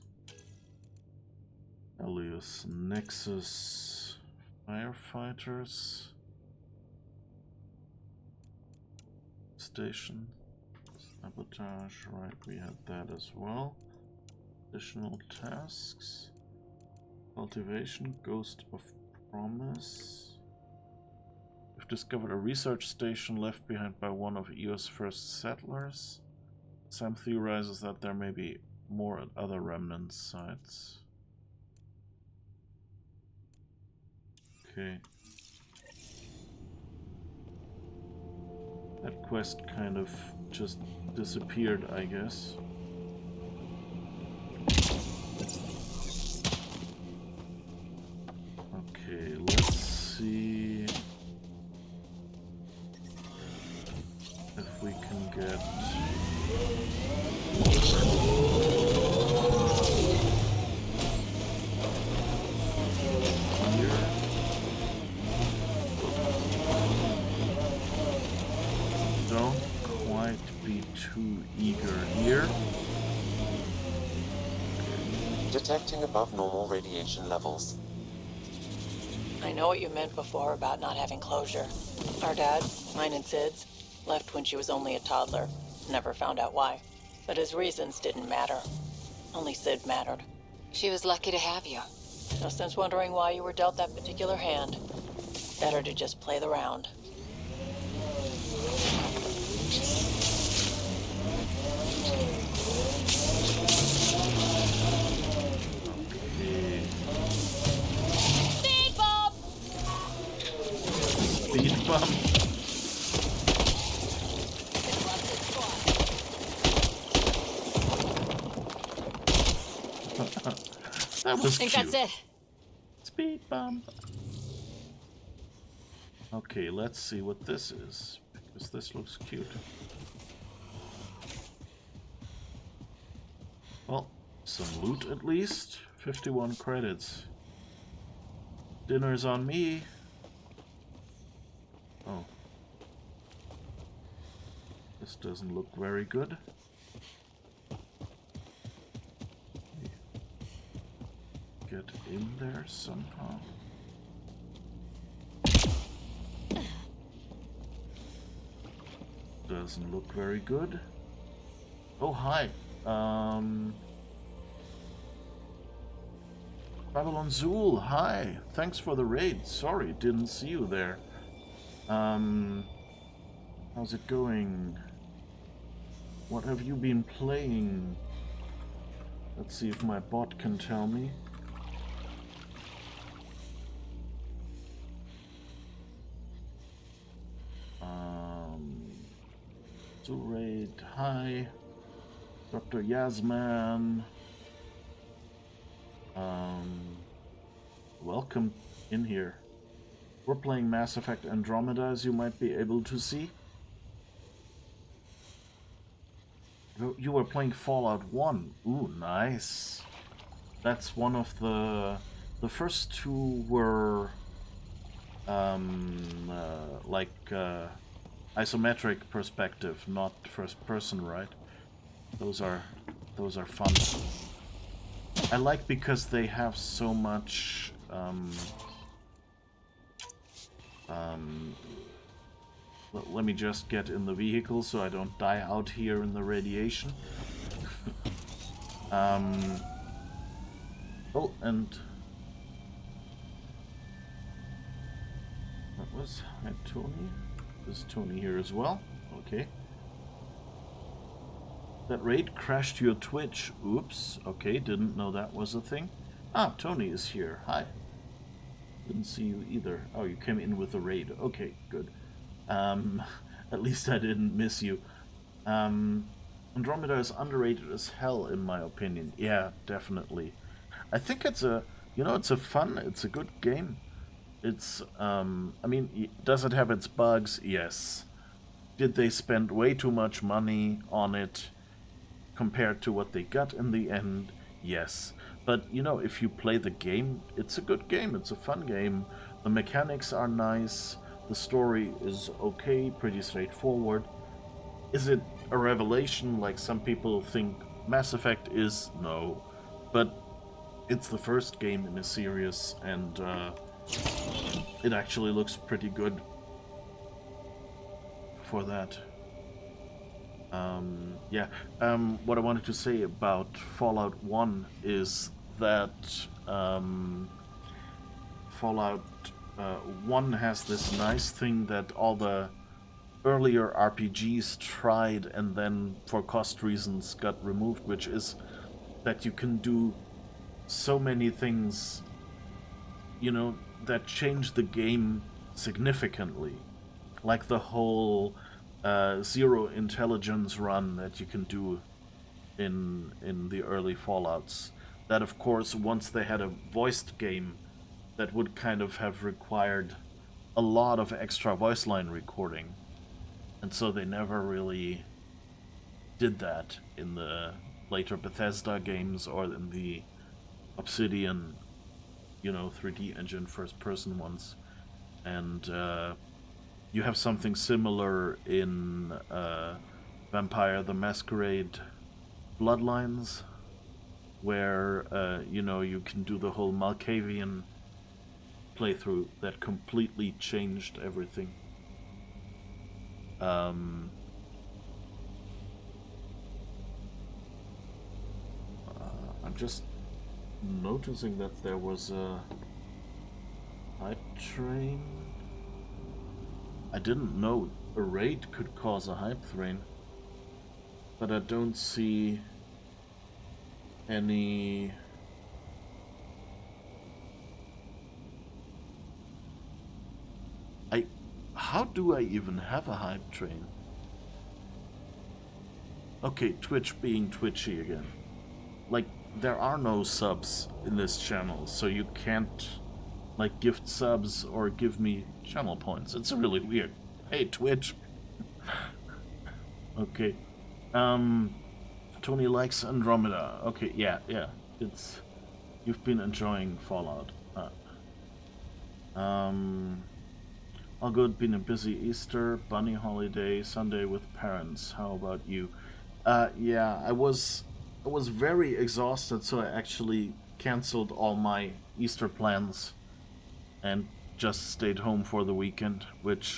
Helios Nexus firefighters. Station. Sabotage, right, we had that as well. Additional tasks. Cultivation, Ghost of Promise. We've discovered a research station left behind by one of EO's first settlers. Sam theorizes that there may be more at other remnant sites. Okay. That quest kind of just disappeared, I guess. Okay, let's see if we can get here. Don't quite be too eager here. Detecting above normal radiation levels. I know what you meant before about not having closure. Our dad, mine and Sid's, left when she was only a toddler. Never found out why. But his reasons didn't matter. Only Sid mattered. She was lucky to have you. No sense wondering why you were dealt that particular hand. Better to just play the round. Okay. Speed bump! Speed bump. That was I think cute. that's it. Speed bump. Okay, let's see what this is, because this looks cute. Well, some loot at least. 51 credits. Dinner's on me. Oh. This doesn't look very good. Get in there somehow. Doesn't look very good. Oh, hi. Babylon Zool, hi. Thanks for the raid. Sorry, didn't see you there. How's it going? What have you been playing? Let's see if my bot can tell me. Raid, hi. Dr. Yasman. Welcome in here. We're playing Mass Effect Andromeda, as you might be able to see. You were playing Fallout 1. Ooh, nice. That's one of the first two were isometric perspective, not first person, right? Those are fun. I like because they have so much let me just get in the vehicle so I don't die out here in the radiation. Oh, and that was hi Tony. Is Tony here as well? Okay. That raid crashed your Twitch. Oops. Okay, didn't know that was a thing. Ah, Tony is here. Hi. Didn't see you either. Oh, you came in with the raid. Okay, good. At least I didn't miss you. Andromeda is underrated as hell, in my opinion. Yeah, definitely. I think it's a good game. It's, I mean, does it have its bugs? Yes. Did they spend way too much money on it compared to what they got in the end? Yes. But, you know, if you play the game, it's a good game. It's a fun game. The mechanics are nice. The story is okay, pretty straightforward. Is it a revelation like some people think Mass Effect is? No. But it's the first game in a series, and it actually looks pretty good for that. What I wanted to say about Fallout 1 is that Fallout 1 has this nice thing that all the earlier RPGs tried and then for cost reasons got removed, which is that you can do so many things, you know, that change the game significantly. Like the whole zero intelligence run that you can do in the early Fallouts. That, of course, once they had a voiced game, that would kind of have required a lot of extra voice line recording. And so they never really did that in the later Bethesda games or in the Obsidian, 3D engine first-person ones. And you have something similar in Vampire the Masquerade Bloodlines, where, you can do the whole Malkavian playthrough that completely changed everything. I'm just noticing that there was a hype train. I didn't know a raid could cause a hype train, but I don't see any. How do I even have a hype train? Okay, Twitch being twitchy again. Like, there are no subs in this channel, so you can't, gift subs or give me channel points. It's really weird. Hey, Twitch. Okay. Tony likes Andromeda. Okay, yeah. You've been enjoying Fallout. All good, been a busy Easter, bunny holiday, Sunday with parents. How about you? Yeah, I was very exhausted, so I actually canceled all my Easter plans and just stayed home for the weekend, which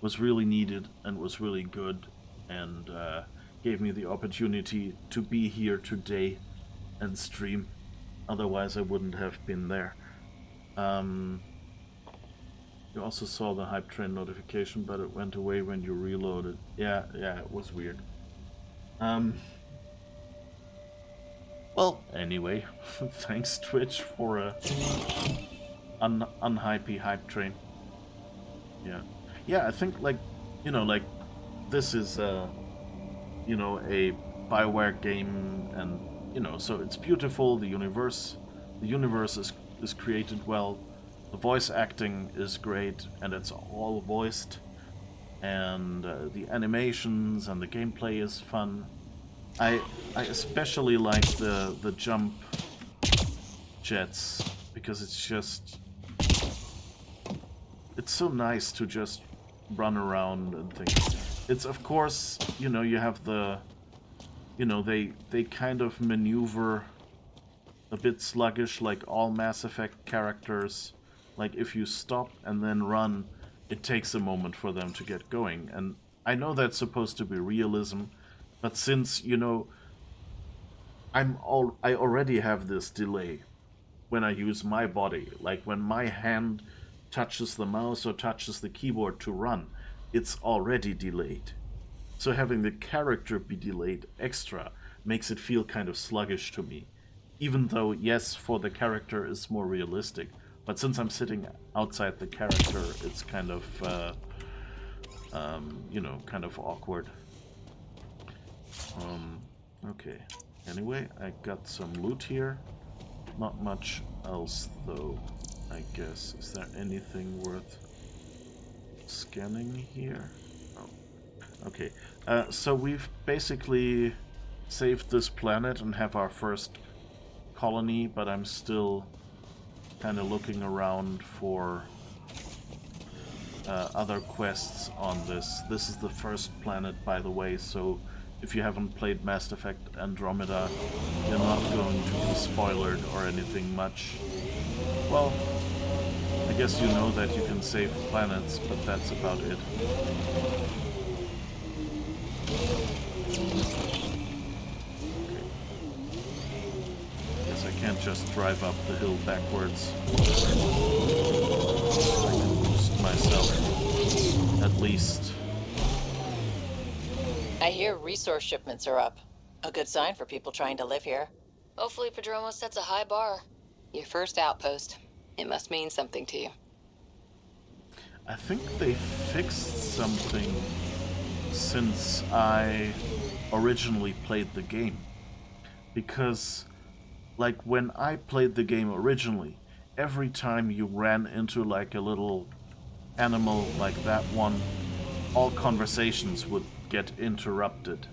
was really needed and was really good, and gave me the opportunity to be here today and stream. Otherwise I wouldn't have been there. You also saw the hype train notification, but it went away when you reloaded. Yeah, it was weird. Well, anyway, thanks Twitch for a unhypey hype train. Yeah, I think this is a BioWare game, and so it's beautiful. The universe is created well. The voice acting is great, and it's all voiced, and the animations and the gameplay is fun. I especially like the jump jets, because it's so nice to just run around and things. It's, of course, you have the, they kind of maneuver a bit sluggish, like all Mass Effect characters. Like, if you stop and then run, it takes a moment for them to get going. And I know that's supposed to be realism, but since, I already have this delay when I use my body. Like, when my hand touches the mouse or touches the keyboard to run, it's already delayed. So having the character be delayed extra makes it feel kind of sluggish to me. Even though, yes, for the character it's more realistic. But since I'm sitting outside the character, it's kind of, kind of awkward. Okay. Anyway, I got some loot here. Not much else, though, I guess. Is there anything worth scanning here? Oh. Okay. So we've basically saved this planet and have our first colony, but I'm still kind of looking around for other quests on this. This is the first planet, by the way, so if you haven't played Mass Effect Andromeda, you're not going to be spoiled or anything much. Well, I guess you know that you can save planets, but that's about it. I can't just drive up the hill backwards. I can boost myself, at least. I hear resource shipments are up. A good sign for people trying to live here. Hopefully Padromo sets a high bar. Your first outpost. It must mean something to you. I think they fixed something since I originally played the game. Because, like, when I played the game originally, every time you ran into, like, a little animal like that one, all conversations would get interrupted.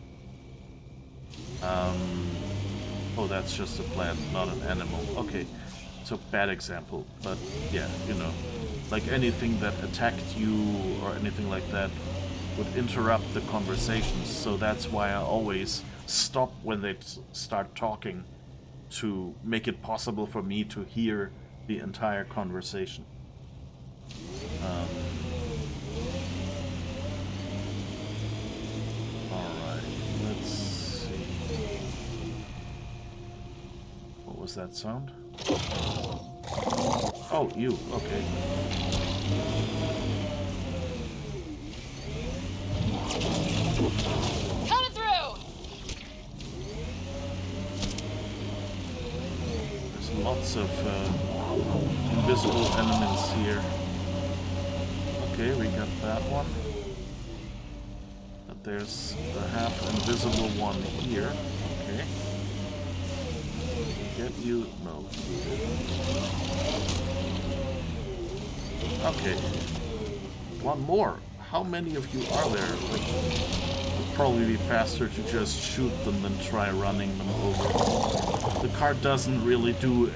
Oh, that's just a plant, not an animal. Okay, so bad example, but yeah, you know, like anything that attacked you or anything like that would interrupt the conversations. So that's why I always stop when they start talking to make it possible for me to hear the entire conversation. Alright, let's see. What was that sound? Oh, you, okay. Cut it through! There's lots of invisible enemies here. Okay, we got that one. But there's a half invisible one here. Okay. Get you? No. Okay. One more. How many of you are there? Like, it'd probably be faster to just shoot them than try running them over. The car doesn't really do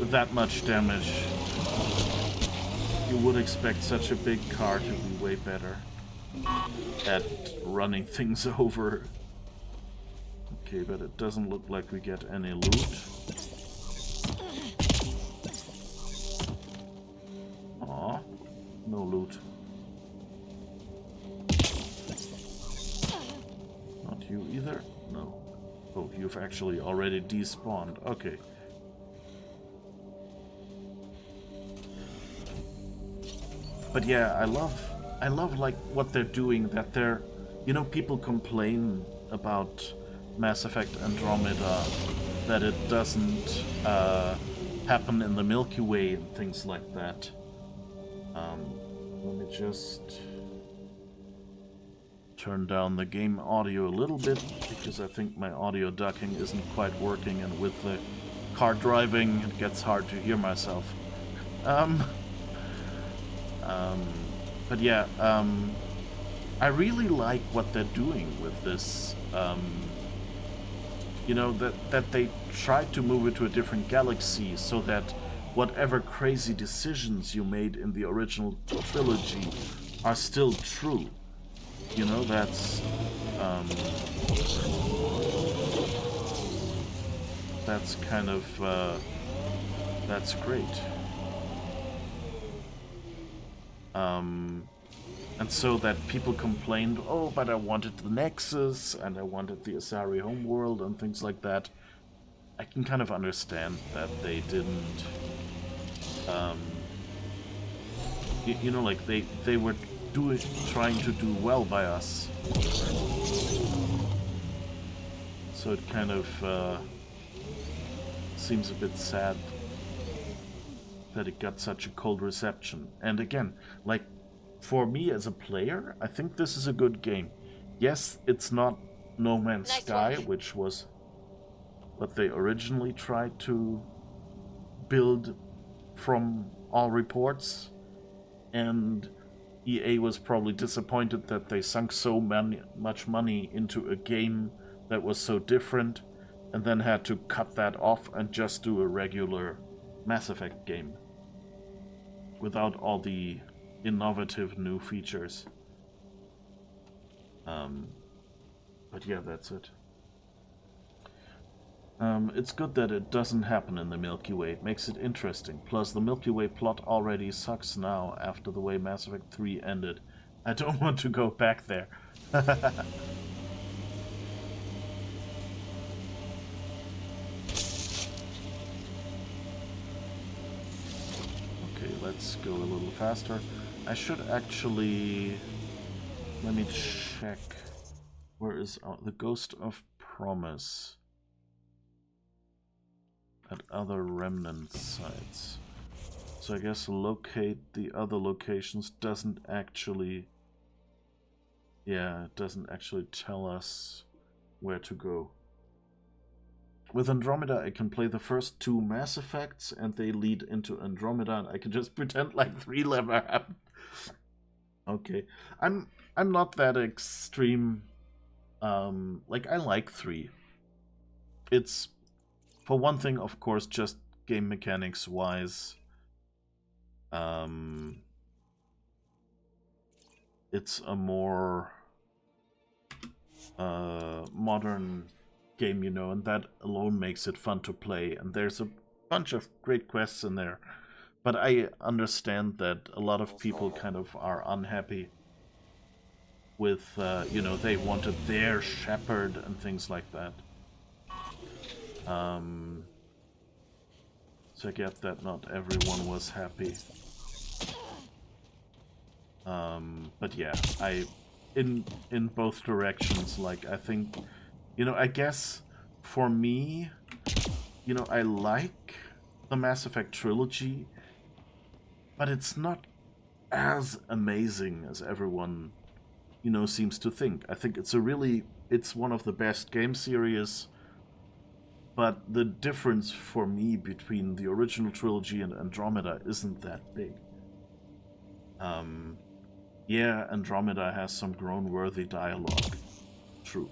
that much damage. You would expect such a big car to be way better at running things over. Okay, but it doesn't look like we get any loot. Aw, no loot. Not you either? No. Oh, you've actually already despawned. Okay. But yeah, I love like what they're doing, that they're, you know, people complain about Mass Effect Andromeda that it doesn't happen in the Milky Way and things like that. Let me just turn down the game audio a little bit, because I think my audio ducking isn't quite working, and with the car driving it gets hard to hear myself. But yeah, I really like what they're doing with this. You know, that they tried to move it to a different galaxy so that whatever crazy decisions you made in the original trilogy are still true. You know, that's kind of that's great. And so that people complained, oh, but I wanted the Nexus, and I wanted the Asari homeworld, and things like that. I can kind of understand that they didn't, you know, like they were trying to do well by us. So it kind of seems a bit sad that it got such a cold reception. And again, like, for me as a player, I think this is a good game. Yes, it's not No Man's Sky, which was what they originally tried to build from all reports, and EA was probably disappointed that they sunk so much money into a game that was so different, and then had to cut that off and just do a regular Mass Effect game without all the innovative new features. But yeah, that's it. It's good that it doesn't happen in the Milky Way. It makes it interesting. Plus, the Milky Way plot already sucks now after the way Mass Effect 3 ended. I don't want to go back there. Okay, let's go a little faster. I should actually... Let me check. Where is the Ghost of Promise? At other remnant sites. So I guess locate the other locations doesn't actually... Yeah, it doesn't actually tell us where to go. With Andromeda, I can play the first 2 Mass Effects, and they lead into Andromeda, and I can just pretend like 3 never happened. Okay, I'm not that extreme Like, I like 3. It's, for one thing, of course, just game mechanics wise, it's a more modern game, you know, and that alone makes it fun to play. And there's a bunch of great quests in there. But I understand that a lot of people kind of are unhappy with, you know, they wanted their shepherd and things like that. So I get that not everyone was happy. But yeah, in both directions, like, I think, you know, I guess for me, you know, I like the Mass Effect trilogy, but it's not as amazing as everyone, you know, seems to think. I think it's one of the best game series, but the difference for me between the original trilogy and Andromeda isn't that big. Yeah, Andromeda has some groan-worthy dialogue. True.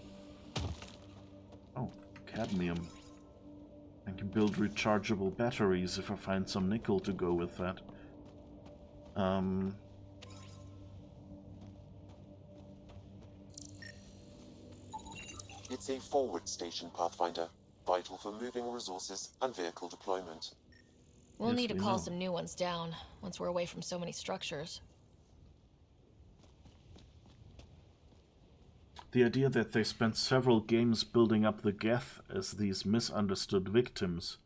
Oh, cadmium. I can build rechargeable batteries if I find some nickel to go with that. It's a forward station, Pathfinder. Vital for moving resources and vehicle deployment. We'll Yes, need to we call know. some new ones down once we're away from so many structures. The idea that they spent several games building up the Geth as these misunderstood victims,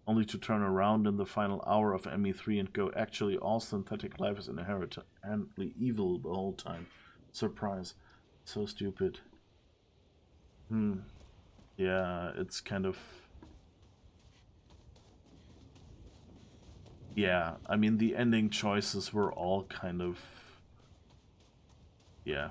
only to turn around in the final hour of ME3 and go, actually all synthetic life is inherently evil the whole time. Surprise. So stupid. Yeah, it's kind of... Yeah, I mean, the ending choices were all kind of... Yeah.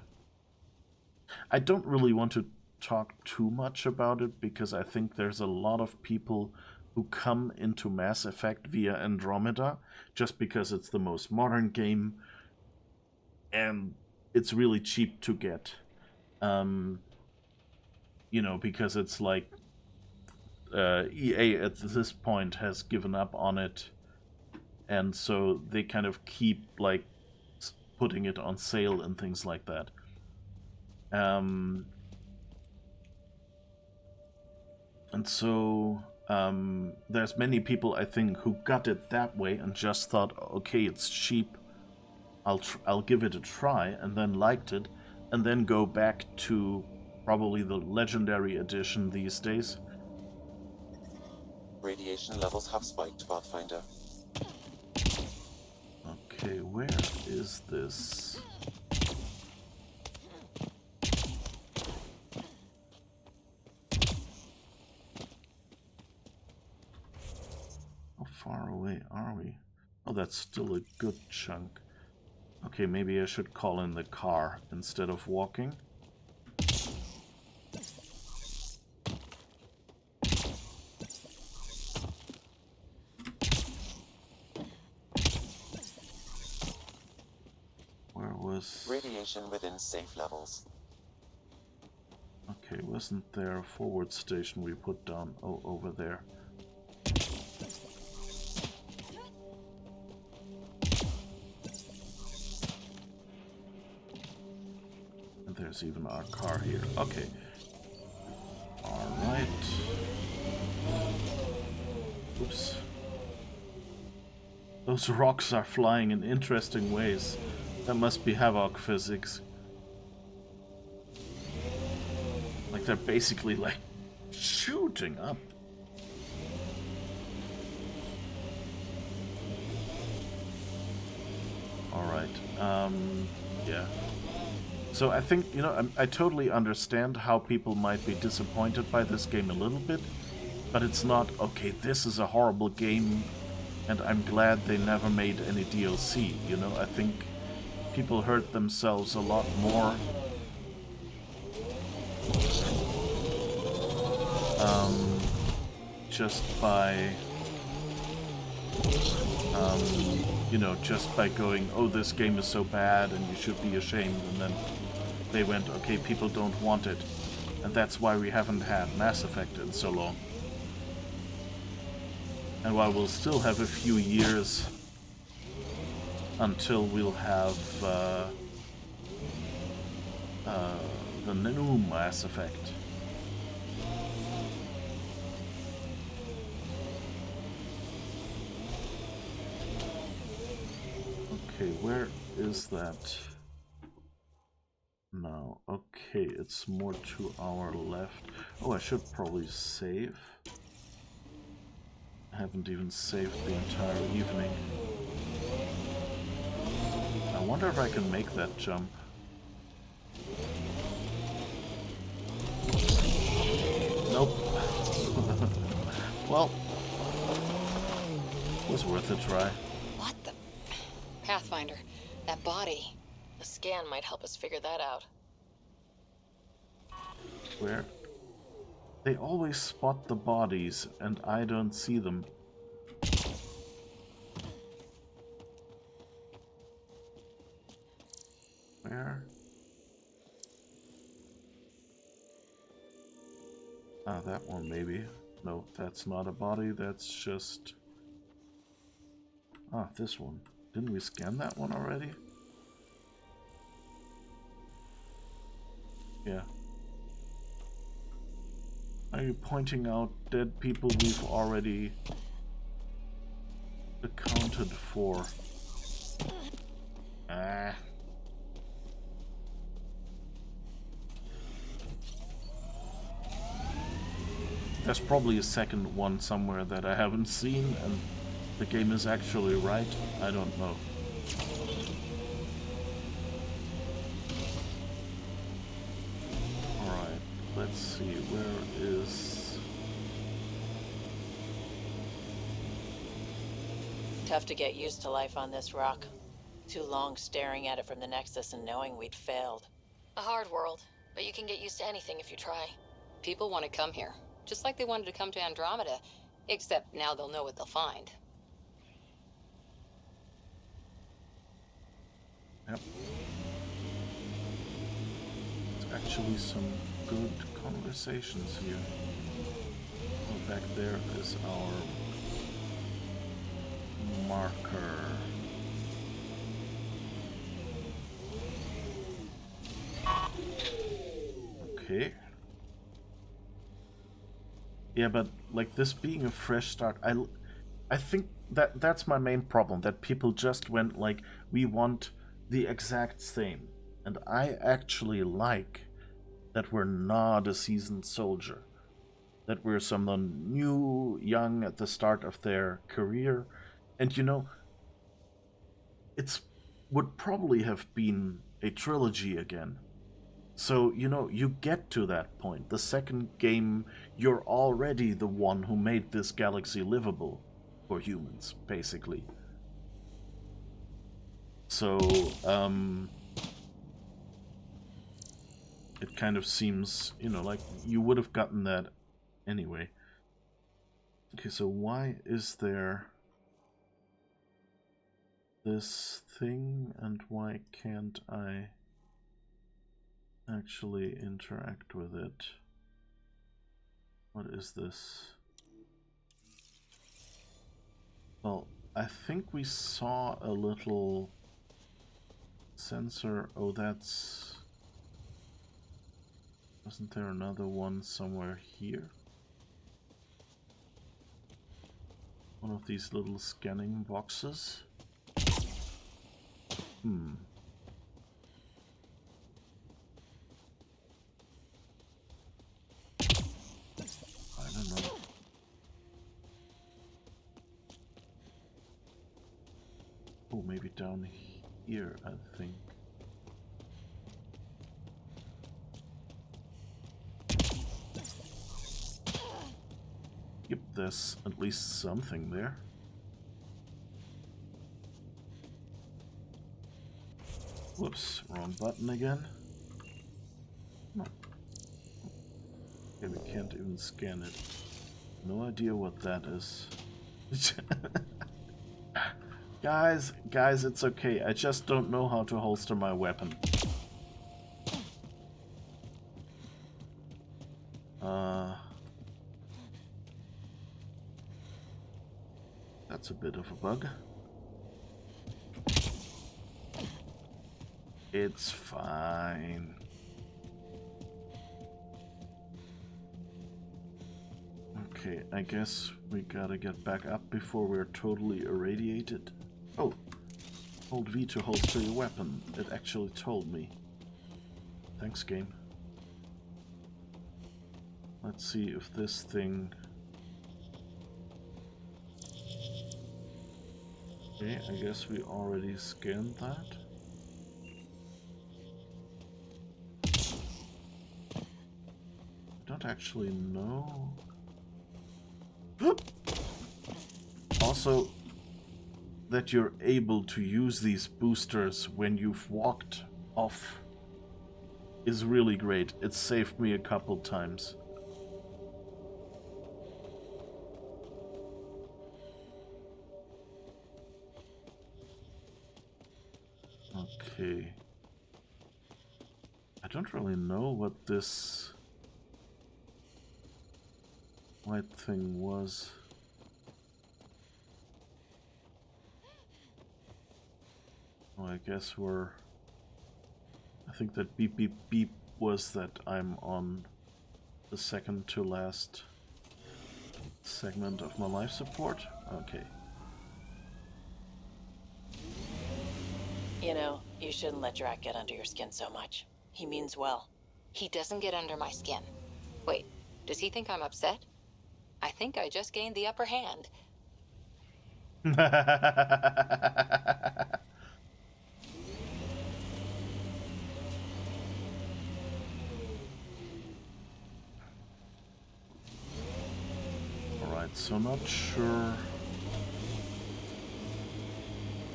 I don't really want to talk too much about it, because I think there's a lot of people who come into Mass Effect via Andromeda just because it's the most modern game and it's really cheap to get. You know, because it's like EA at this point has given up on it, and so they kind of keep like putting it on sale and things like that. And so there's many people, I think, who got it that way and just thought, okay, it's cheap, I'll give it a try, and then liked it, and then go back to probably the Legendary Edition these days. Radiation levels have spiked, Pathfinder. Okay, where is this? How far away are we? Oh, that's still a good chunk. Okay, maybe I should call in the car instead of walking. Where was... Radiation within safe levels. Okay, wasn't there a forward station we put down? Oh, over there. And there's even our car here. Okay. Alright. Oops. Those rocks are flying in interesting ways. That must be Havoc physics. Like they're basically like shooting up. Alright, yeah. So I think, you know, I totally understand how people might be disappointed by this game a little bit, but it's not, okay, this is a horrible game, and I'm glad they never made any DLC, you know? I think people hurt themselves a lot more just by, you know, just by going, oh, this game is so bad and you should be ashamed, and then they went, okay, people don't want it. And that's why we haven't had Mass Effect in so long. And while we'll still have a few years until we'll have the new Mass Effect. Okay, where is that now? Okay, it's more to our left. Oh, I should probably save. I haven't even saved the entire evening. I wonder if I can make that jump. Nope. Well, was worth a try. What the? Pathfinder, that body. A scan might help us figure that out. Where? They always spot the bodies, and I don't see them. Where? Ah, that one maybe. No, that's not a body, that's just... Ah, this one. Didn't we scan that one already? Yeah. Are you pointing out dead people we've already accounted for? Ah. There's probably a second one somewhere that I haven't seen, and the game is actually right. I don't know. Alright, let's see, where is... Tough to get used to life on this rock. Too long staring at it from the Nexus and knowing we'd failed. A hard world, but you can get used to anything if you try. People want to come here, just like they wanted to come to Andromeda, except now they'll know what they'll find. Yep. There's actually some good conversations here. Oh, back there is our marker. Okay. Yeah, but like this being a fresh start, I think that's my main problem, that people just went like, we want the exact same. And I actually like that we're not a seasoned soldier. That we're someone new, young at the start of their career. And you know, it's would probably have been a trilogy again. So, you know, you get to that point. The second game, you're already the one who made this galaxy livable for humans, basically. So, it kind of seems, you know, like you would have gotten that anyway. Okay, so why is there this thing, and why can't I actually interact with it? What is this? Well, I think we saw a little sensor. Oh, that's... Wasn't there another one somewhere here? One of these little scanning boxes? I don't know. Oh, maybe down here, I think. Yep, there's at least something there. Whoops, wrong button again. No. Okay, we can't even scan it. No idea what that is. Guys, it's okay. I just don't know how to holster my weapon. That's a bit of a bug. It's fine. Okay, I guess we gotta get back up before we're totally irradiated. Oh, hold V to holster your weapon. It actually told me. Thanks, game. Let's see if this thing... Okay, I guess we already scanned that. I don't actually know. Also, that you're able to use these boosters when you've walked off is really great. It saved me a couple times. Okay. I don't really know what this white thing was. Oh, I guess we're... I think that beep beep beep was that I'm on the second to last segment of my life support. Okay. You know, you shouldn't let Drac get under your skin so much. He means well. He doesn't get under my skin. Wait, does he think I'm upset? I think I just gained the upper hand. Alright, so not sure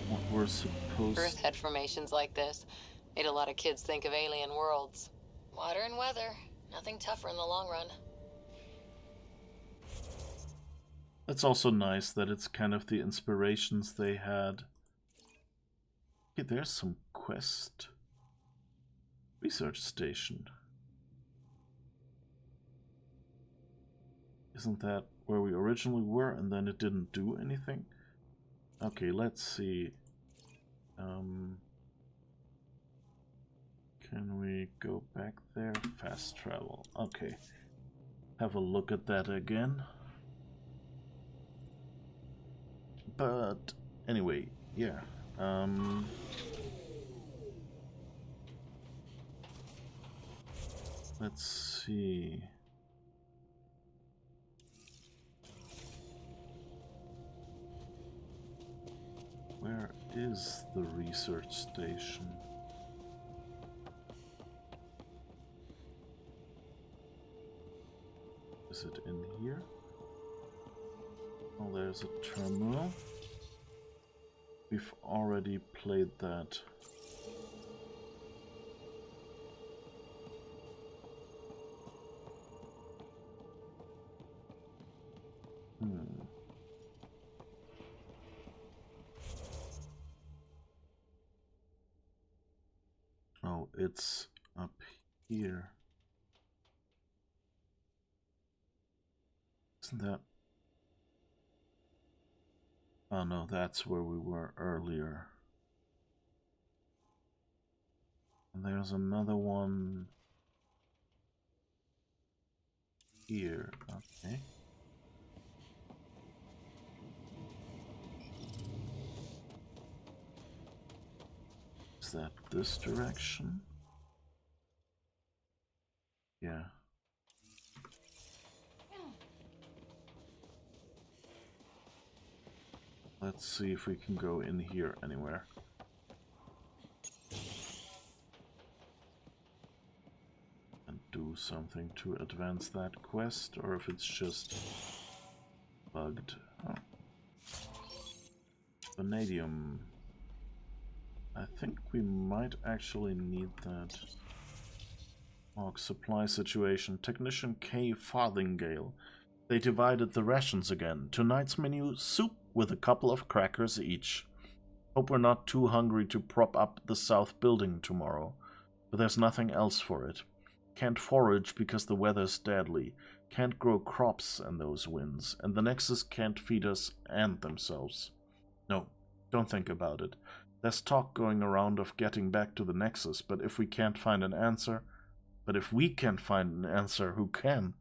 what we're supposed... Earth had formations like this. Made a lot of kids think of alien worlds. Water and weather. Nothing tougher in the long run. It's also nice that it's kind of the inspirations they had. Okay, there's some quest. Research station. Isn't that where we originally were and then it didn't do anything? Okay, let's see. Can we go back there? Fast travel. Okay. Have a look at that again. But anyway, yeah. Let's see. Where is the research station? Is it in here? Oh, there's a terminal. We've already played that. Oh, it's up here. Isn't that... Oh no, that's where we were earlier. And there's another one here. Okay. Is that this direction? Yeah. Let's see if we can go in here anywhere. And do something to advance that quest, or if it's just bugged. Oh. Vanadium. I think we might actually need that. Log supply situation. Technician K. Farthingale. They divided the rations again. Tonight's menu, soup with a couple of crackers each. Hope we're not too hungry to prop up the south building tomorrow, but there's nothing else for it. can't forage because the weather's deadly, can't grow crops in those winds, and the Nexus can't feed us and themselves. No, don't think about it. There's talk going around of getting back to the Nexus, but if we can't find an answer, who can?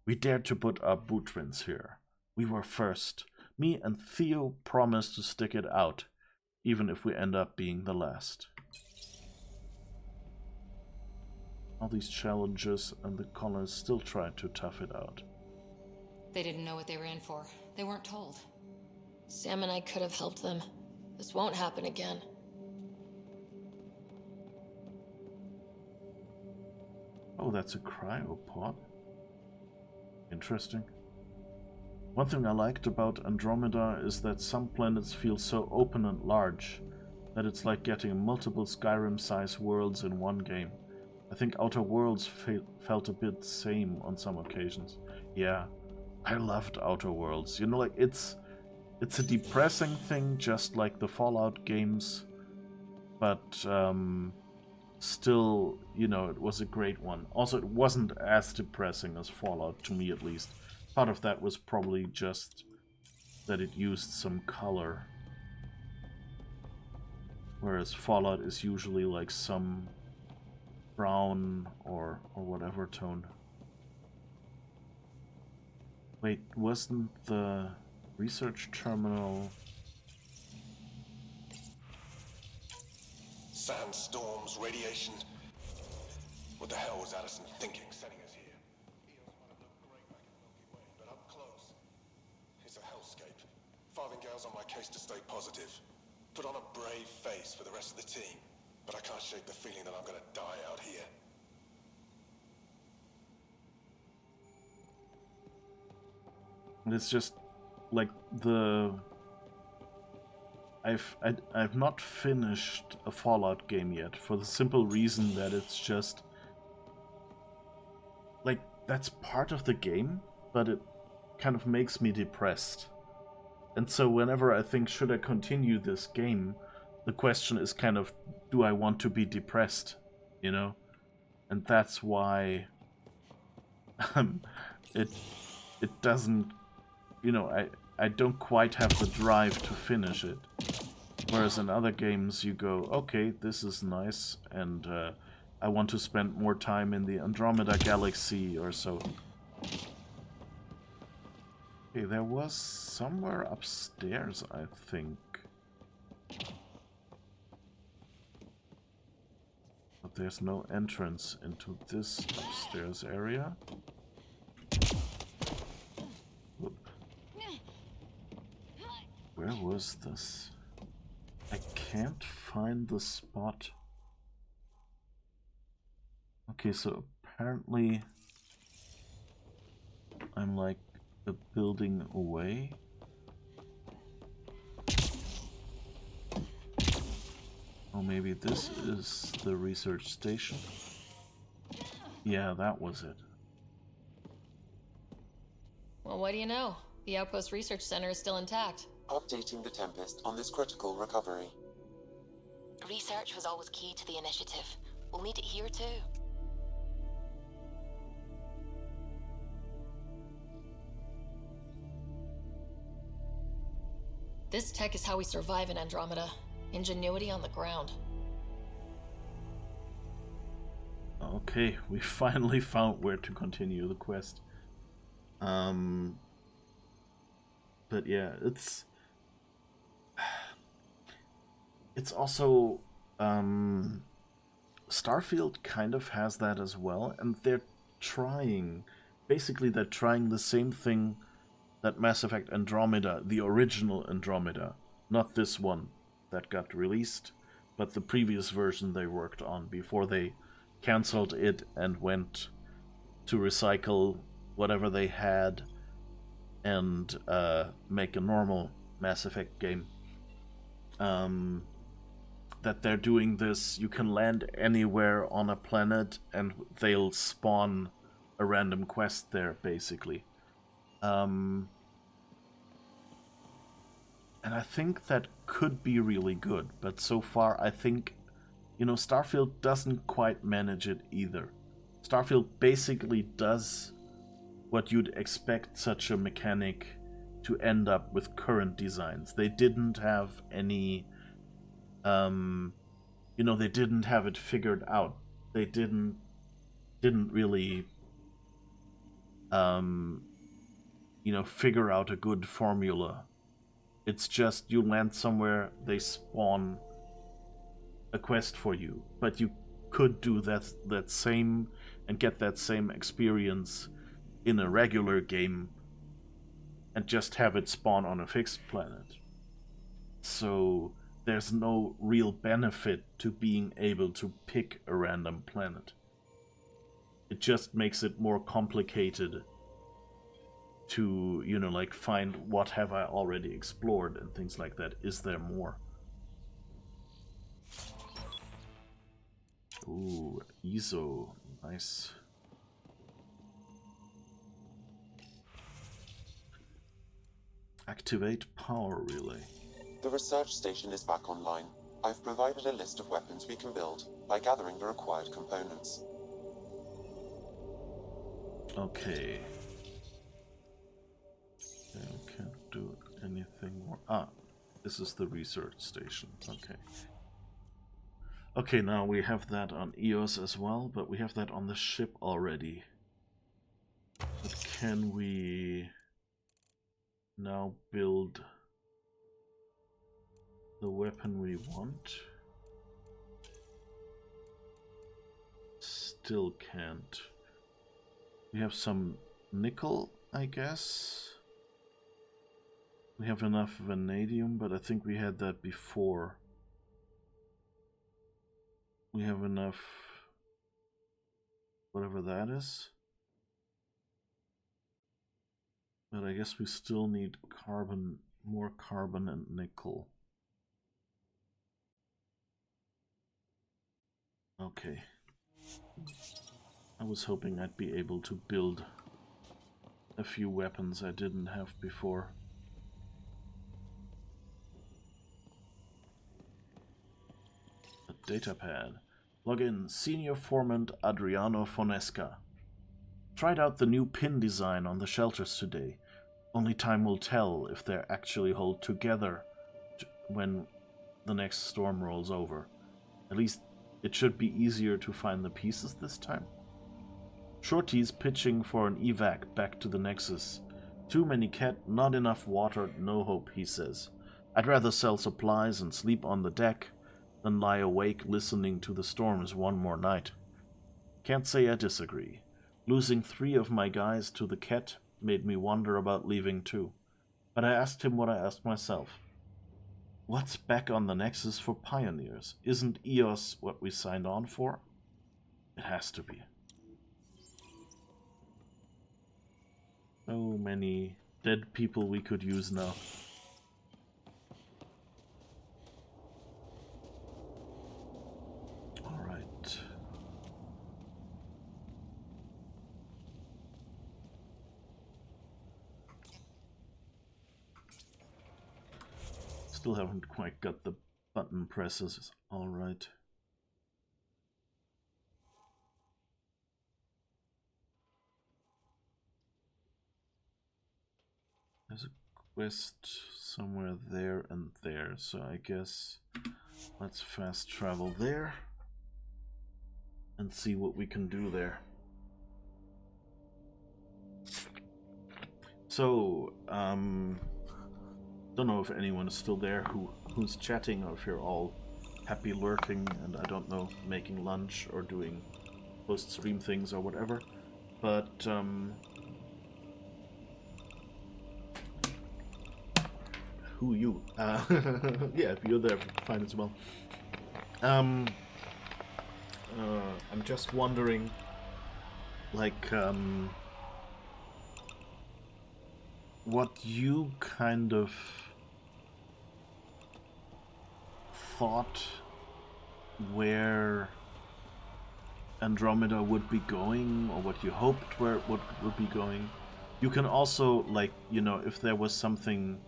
We dared to put our boot prints here. We were first. Me and Theo promised to stick it out, even if we end up being the last. All these challenges, and the colonists still tried to tough it out. They didn't know what they were in for. They weren't told. Sam and I could have helped them. This won't happen again. Oh, that's a cryopod. Interesting. One thing I liked about Andromeda is that some planets feel so open and large that it's like getting multiple Skyrim-sized worlds in one game. I think Outer Worlds felt a bit same on some occasions. Yeah, I loved Outer Worlds. You know, like it's a depressing thing, just like the Fallout games, but still, you know, it was a great one. Also, it wasn't as depressing as Fallout, to me at least. Part of that was probably just that it used some color, whereas Fallout is usually like some brown or whatever tone. Wait, wasn't the research terminal... Sandstorms, radiation. What the hell was Addison thinking sending us here? Eos might have looked great back in the Milky Way, but up close, it's a hellscape. Farthingale's on my case to stay positive. Put on a brave face for the rest of the team, but I can't shake the feeling that I'm gonna die out here. And it's just like I've not finished a Fallout game yet, for the simple reason that it's just like that's part of the game, but it kind of makes me depressed. And so whenever I think, should I continue this game, the question is kind of, do I want to be depressed, you know? And that's why it doesn't, you know, I don't quite have the drive to finish it. Whereas in other games you go, okay, this is nice, and I want to spend more time in the Andromeda galaxy or so. Okay, there was somewhere upstairs, I think. But there's no entrance into this upstairs area. Whoop. Where was this? I can't find the spot. Okay, so apparently I'm like a building away. Oh, maybe this is the research station. Yeah, that was it. Well, what do you know? The Outpost Research Center is still intact. Updating the Tempest on this critical recovery. Research was always key to the initiative. We'll need it here too. This tech is how we survive in Andromeda. Ingenuity on the ground. Okay, we finally found where to continue the quest. But yeah, it's also Starfield kind of has that as well, and they're trying the same thing that Mass Effect Andromeda, the original Andromeda, not this one that got released, but the previous version they worked on before they cancelled it and went to recycle whatever they had and make a normal Mass Effect game. That they're doing this, you can land anywhere on a planet and they'll spawn a random quest there, basically. And I think that could be really good, but so far I think, you know, Starfield doesn't quite manage it either. Starfield basically does what you'd expect such a mechanic to end up with current designs. They didn't have any, they didn't have it figured out. They didn't really, figure out a good formula. It's just you land somewhere, they spawn a quest for you, but you could do that same and get that same experience in a regular game and just have it spawn on a fixed planet. So there's no real benefit to being able to pick a random planet. It just makes it more complicated to, find what have I already explored and things like that. Is there more? Ooh, ISO. Nice. Activate power relay. The research station is back online. I've provided a list of weapons we can build by gathering the required components. Okay. I can't do anything more. Ah, this is the research station. Okay. Okay, now we have that on EOS as well, but we have that on the ship already. But can we now build the weapon we want? Still can't. We have some nickel, I guess. We have enough vanadium, but I think we had that before. We have enough, whatever that is. But I guess we still need carbon, more carbon and nickel. Okay. I was hoping I'd be able to build a few weapons I didn't have before. A datapad. Login Senior Foreman Adriano Fonesca. Tried out the new pin design on the shelters today. Only time will tell if they actually hold together when the next storm rolls over. At least it should be easier to find the pieces this time. Shorty's pitching for an evac back to the Nexus. Too many cat, not enough water, no hope, he says. I'd rather sell supplies and sleep on the deck than lie awake listening to the storms one more night. Can't say I disagree. Losing 3 of my guys to the cat made me wonder about leaving too. But I asked him what I asked myself. What's back on the Nexus for pioneers? Isn't EOS what we signed on for? It has to be. So many dead people we could use now. Alright. Still haven't quite got the button presses alright. There's a quest somewhere there and there, so I guess let's fast travel there and see what we can do there. So, don't know if anyone is still there who's chatting, or if you're all happy lurking and, I don't know, making lunch or doing post-stream things or whatever, but who you? Yeah, if you're there, fine as well. I'm just wondering, like, what you kind of thought where Andromeda would be going, or what you hoped where it would be going. You can also, like, if there was something,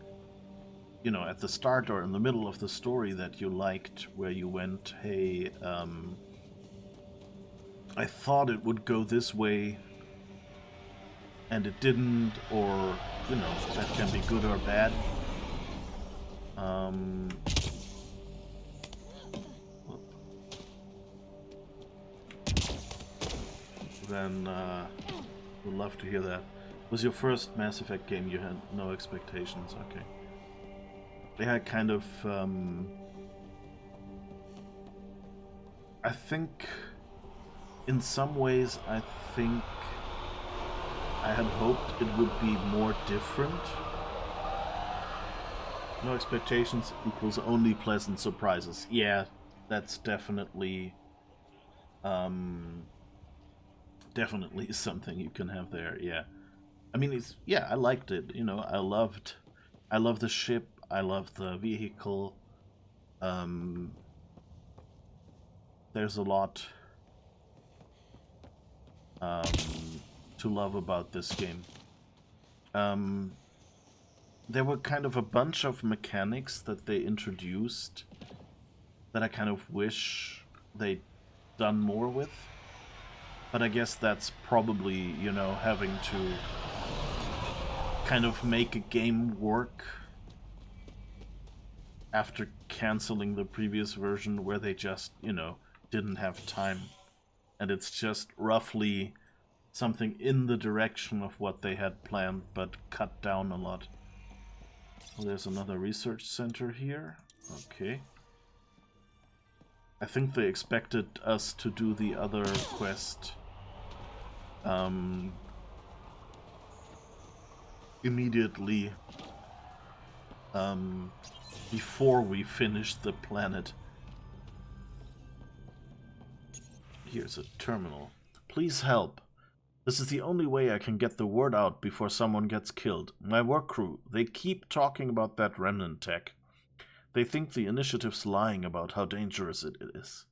at the start or in the middle of the story that you liked, where you went, hey, I thought it would go this way, and it didn't, or, you know, that can be good or bad. Then, would love to hear that. Was your first Mass Effect game you had no expectations? Okay. They had kind of, I think, in some ways, I think I had hoped it would be more different. No expectations equals only pleasant surprises. Yeah, that's definitely, definitely something you can have there. Yeah, I mean, it's, yeah, I liked it. You know, I loved the ship. I loved the vehicle. There's a lot to love about this game. There were kind of a bunch of mechanics that they introduced that I kind of wish they'd done more with. But I guess that's probably, you know, having to kind of make a game work after canceling the previous version where they just, you know, didn't have time. And it's just roughly something in the direction of what they had planned, but cut down a lot. Oh, there's another research center here. Okay. I think they expected us to do the other quest immediately before we finish the planet. Here's a terminal. Please help. This is the only way I can get the word out before someone gets killed. My work crew, they keep talking about that remnant tech. They think the initiative's lying about how dangerous it is.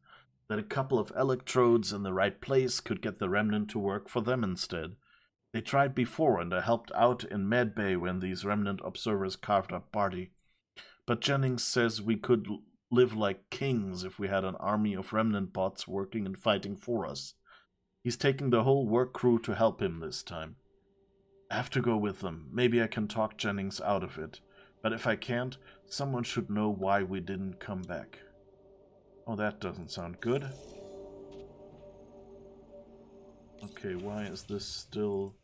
That a couple of electrodes in the right place could get the remnant to work for them instead. They tried before, and I helped out in Med Bay when these remnant observers carved up Barty. But Jennings says we could live like kings if we had an army of remnant bots working and fighting for us. He's taking the whole work crew to help him this time. I have to go with them. Maybe I can talk Jennings out of it. But if I can't, someone should know why we didn't come back. Oh, that doesn't sound good. Okay, why is this still...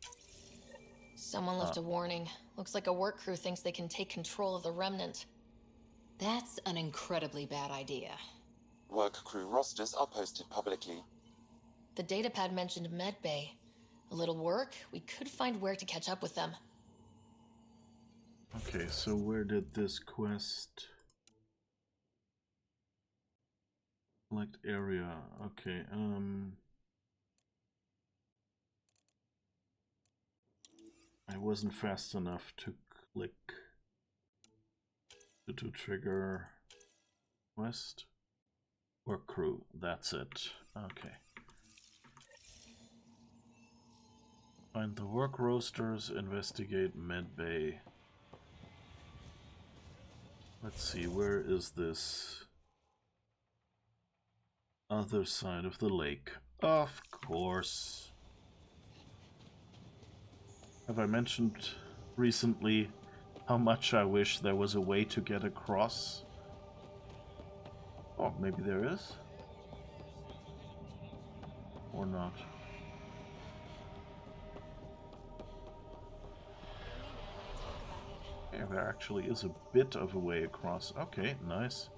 Someone left a warning. Looks like a work crew thinks they can take control of the remnant. That's an incredibly bad idea. Work crew rosters are posted publicly. The datapad mentioned Medbay. A little work, we could find where to catch up with them. Okay, so where did this quest... Select area. Okay, I wasn't fast enough to click to trigger quest. Work crew, that's it. Okay. Find the work roasters, investigate Medbay. Let's see, where is this? Other side of the lake. Of course. Have I mentioned recently how much I wish there was a way to get across? Oh, maybe there is? Or not. Yeah, there actually is a bit of a way across. Okay, nice.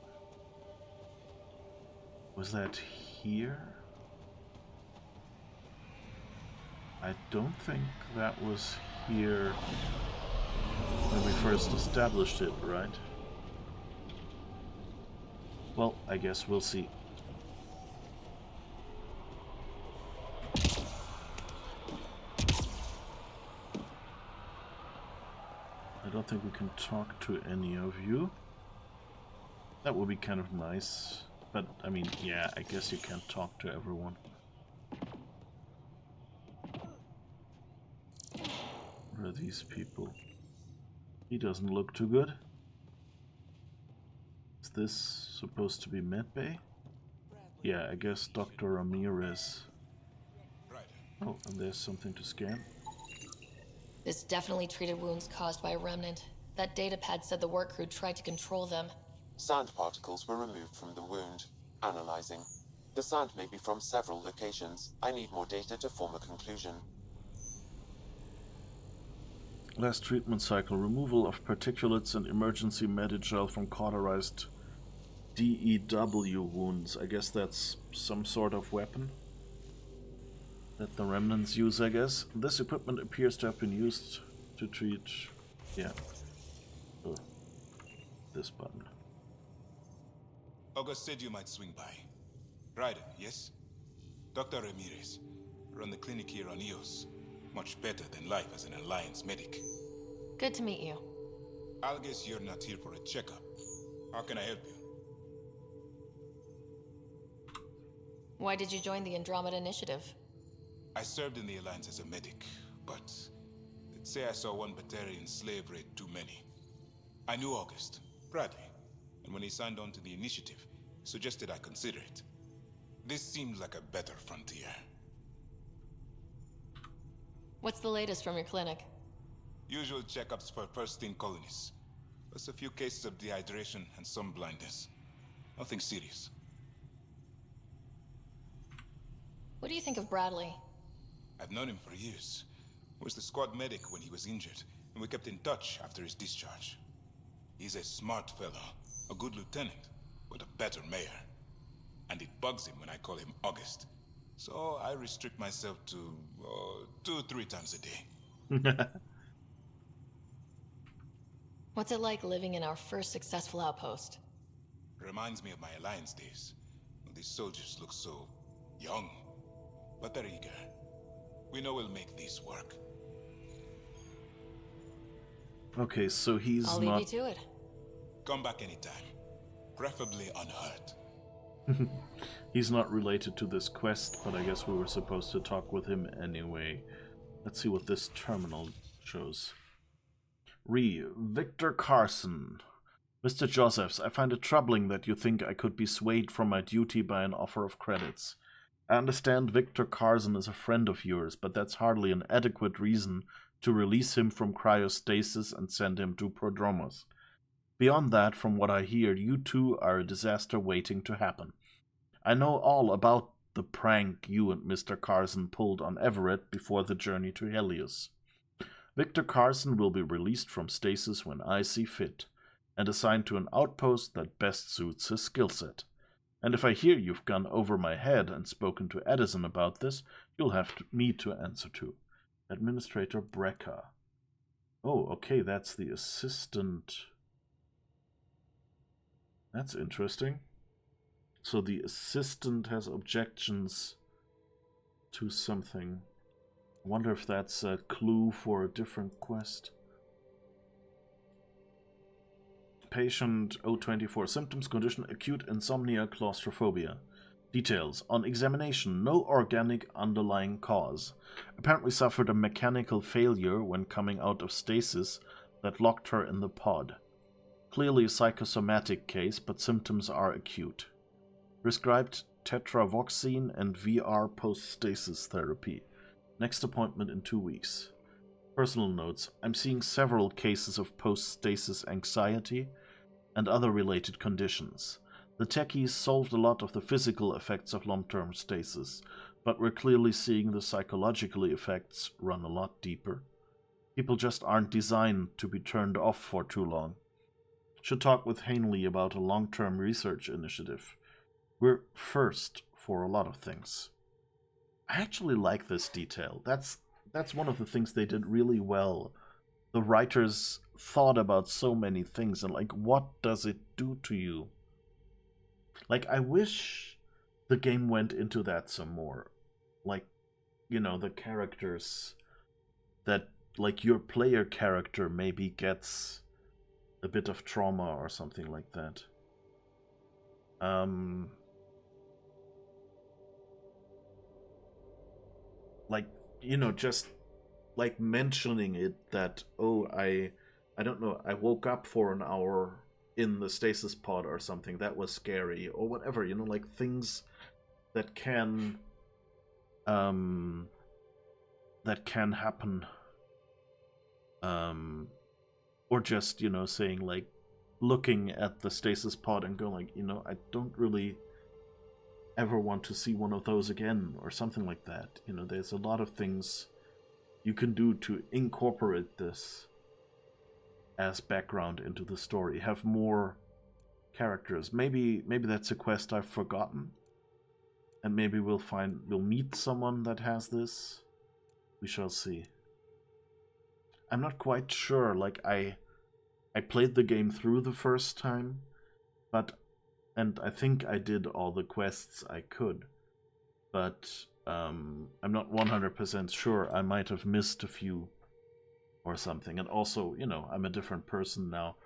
Was that here? I don't think that was here when we first established it, right? Well, I guess we'll see. I don't think we can talk to any of you. That would be kind of nice. But, I mean, yeah, I guess you can't talk to everyone. What are these people? He doesn't look too good. Is this supposed to be Medbay? Yeah, I guess Dr. Ramirez Oh, and there's something to scan. This definitely treated wounds caused by a remnant. That datapad said the work crew tried to control them. Sand particles were removed from the wound. Analyzing. The sand may be from several locations. I need more data to form a conclusion. Last treatment cycle. Removal of particulates and emergency medigel from cauterized DEW wounds. I guess that's some sort of weapon that the remnants use, I guess. This equipment appears to have been used to treat... yeah. This button. August said you might swing by. Ryder, yes? Dr. Ramirez. Run the clinic here on EOS. Much better than life as an Alliance medic. Good to meet you. I'll guess you're not here for a checkup. How can I help you? Why did you join the Andromeda Initiative? I served in the Alliance as a medic, but they'd say I saw one Batarian slave raid too many. I knew August, Bradley, and when he signed on to the initiative, he suggested I consider it. This seemed like a better frontier. What's the latest from your clinic? Usual checkups for first-in colonists. Plus a few cases of dehydration and some blindness. Nothing serious. What do you think of Bradley? I've known him for years. Was the squad medic when he was injured, and we kept in touch after his discharge. He's a smart fellow, a good lieutenant, but a better mayor. And it bugs him when I call him August. So I restrict myself to 2-3 times a day. What's it like living in our first successful outpost? Reminds me of my Alliance days. These soldiers look so young, but they're eager. We know we'll make these work. Okay, so he's I'll not... leave you to it. Come back anytime. Preferably unhurt. He's not related to this quest, but I guess we were supposed to talk with him anyway. Let's see what this terminal shows. Victor Carson. Mr. Josephs, I find it troubling that you think I could be swayed from my duty by an offer of credits. I understand Victor Carson is a friend of yours, but that's hardly an adequate reason to release him from cryostasis and send him to Prodromos. Beyond that, from what I hear, you two are a disaster waiting to happen. I know all about the prank you and Mr. Carson pulled on Everett before the journey to Helios. Victor Carson will be released from stasis when I see fit, and assigned to an outpost that best suits his skill set. And if I hear you've gone over my head and spoken to Edison about this, you'll have me to answer to. Administrator Brecker. Oh, okay, that's the assistant. That's interesting. So the assistant has objections to something. I wonder if that's a clue for a different quest. Patient 024. Symptoms, condition, acute insomnia, claustrophobia. Details. On examination, no organic underlying cause. Apparently suffered a mechanical failure when coming out of stasis that locked her in the pod. Clearly a psychosomatic case, but symptoms are acute. Prescribed tetravoxine and VR post-stasis therapy. Next appointment in 2 weeks. Personal notes. I'm seeing several cases of post-stasis anxiety and other related conditions. The techies solved a lot of the physical effects of long-term stasis, but we're clearly seeing the psychological effects run a lot deeper. People just aren't designed to be turned off for too long. Should talk with Hanley about a long-term research initiative. We're first for a lot of things. I actually like this detail. That's one of the things they did really well. The writers thought about so many things and like, what does it do to you? Like, I wish the game went into that some more. Like, you know, the characters that, like, your player character maybe gets a bit of trauma or something like that. Like, you know, just like mentioning it that, oh, I don't know, I woke up for an hour in the stasis pod or something, that was scary, or whatever, you know, like things that can that can happen. Or just, saying like, looking at the stasis pod and going like, I don't really ever want to see one of those again, or something like that. There's a lot of things you can do to incorporate this as background into the story. Have more characters. Maybe that's a quest I've forgotten. And maybe we'll meet someone that has this. We shall see. I'm not quite sure. Like, I played the game through the first time, and I think I did all the quests I could, but I'm not 100% sure. I might have missed a few or something. And also, I'm a different person now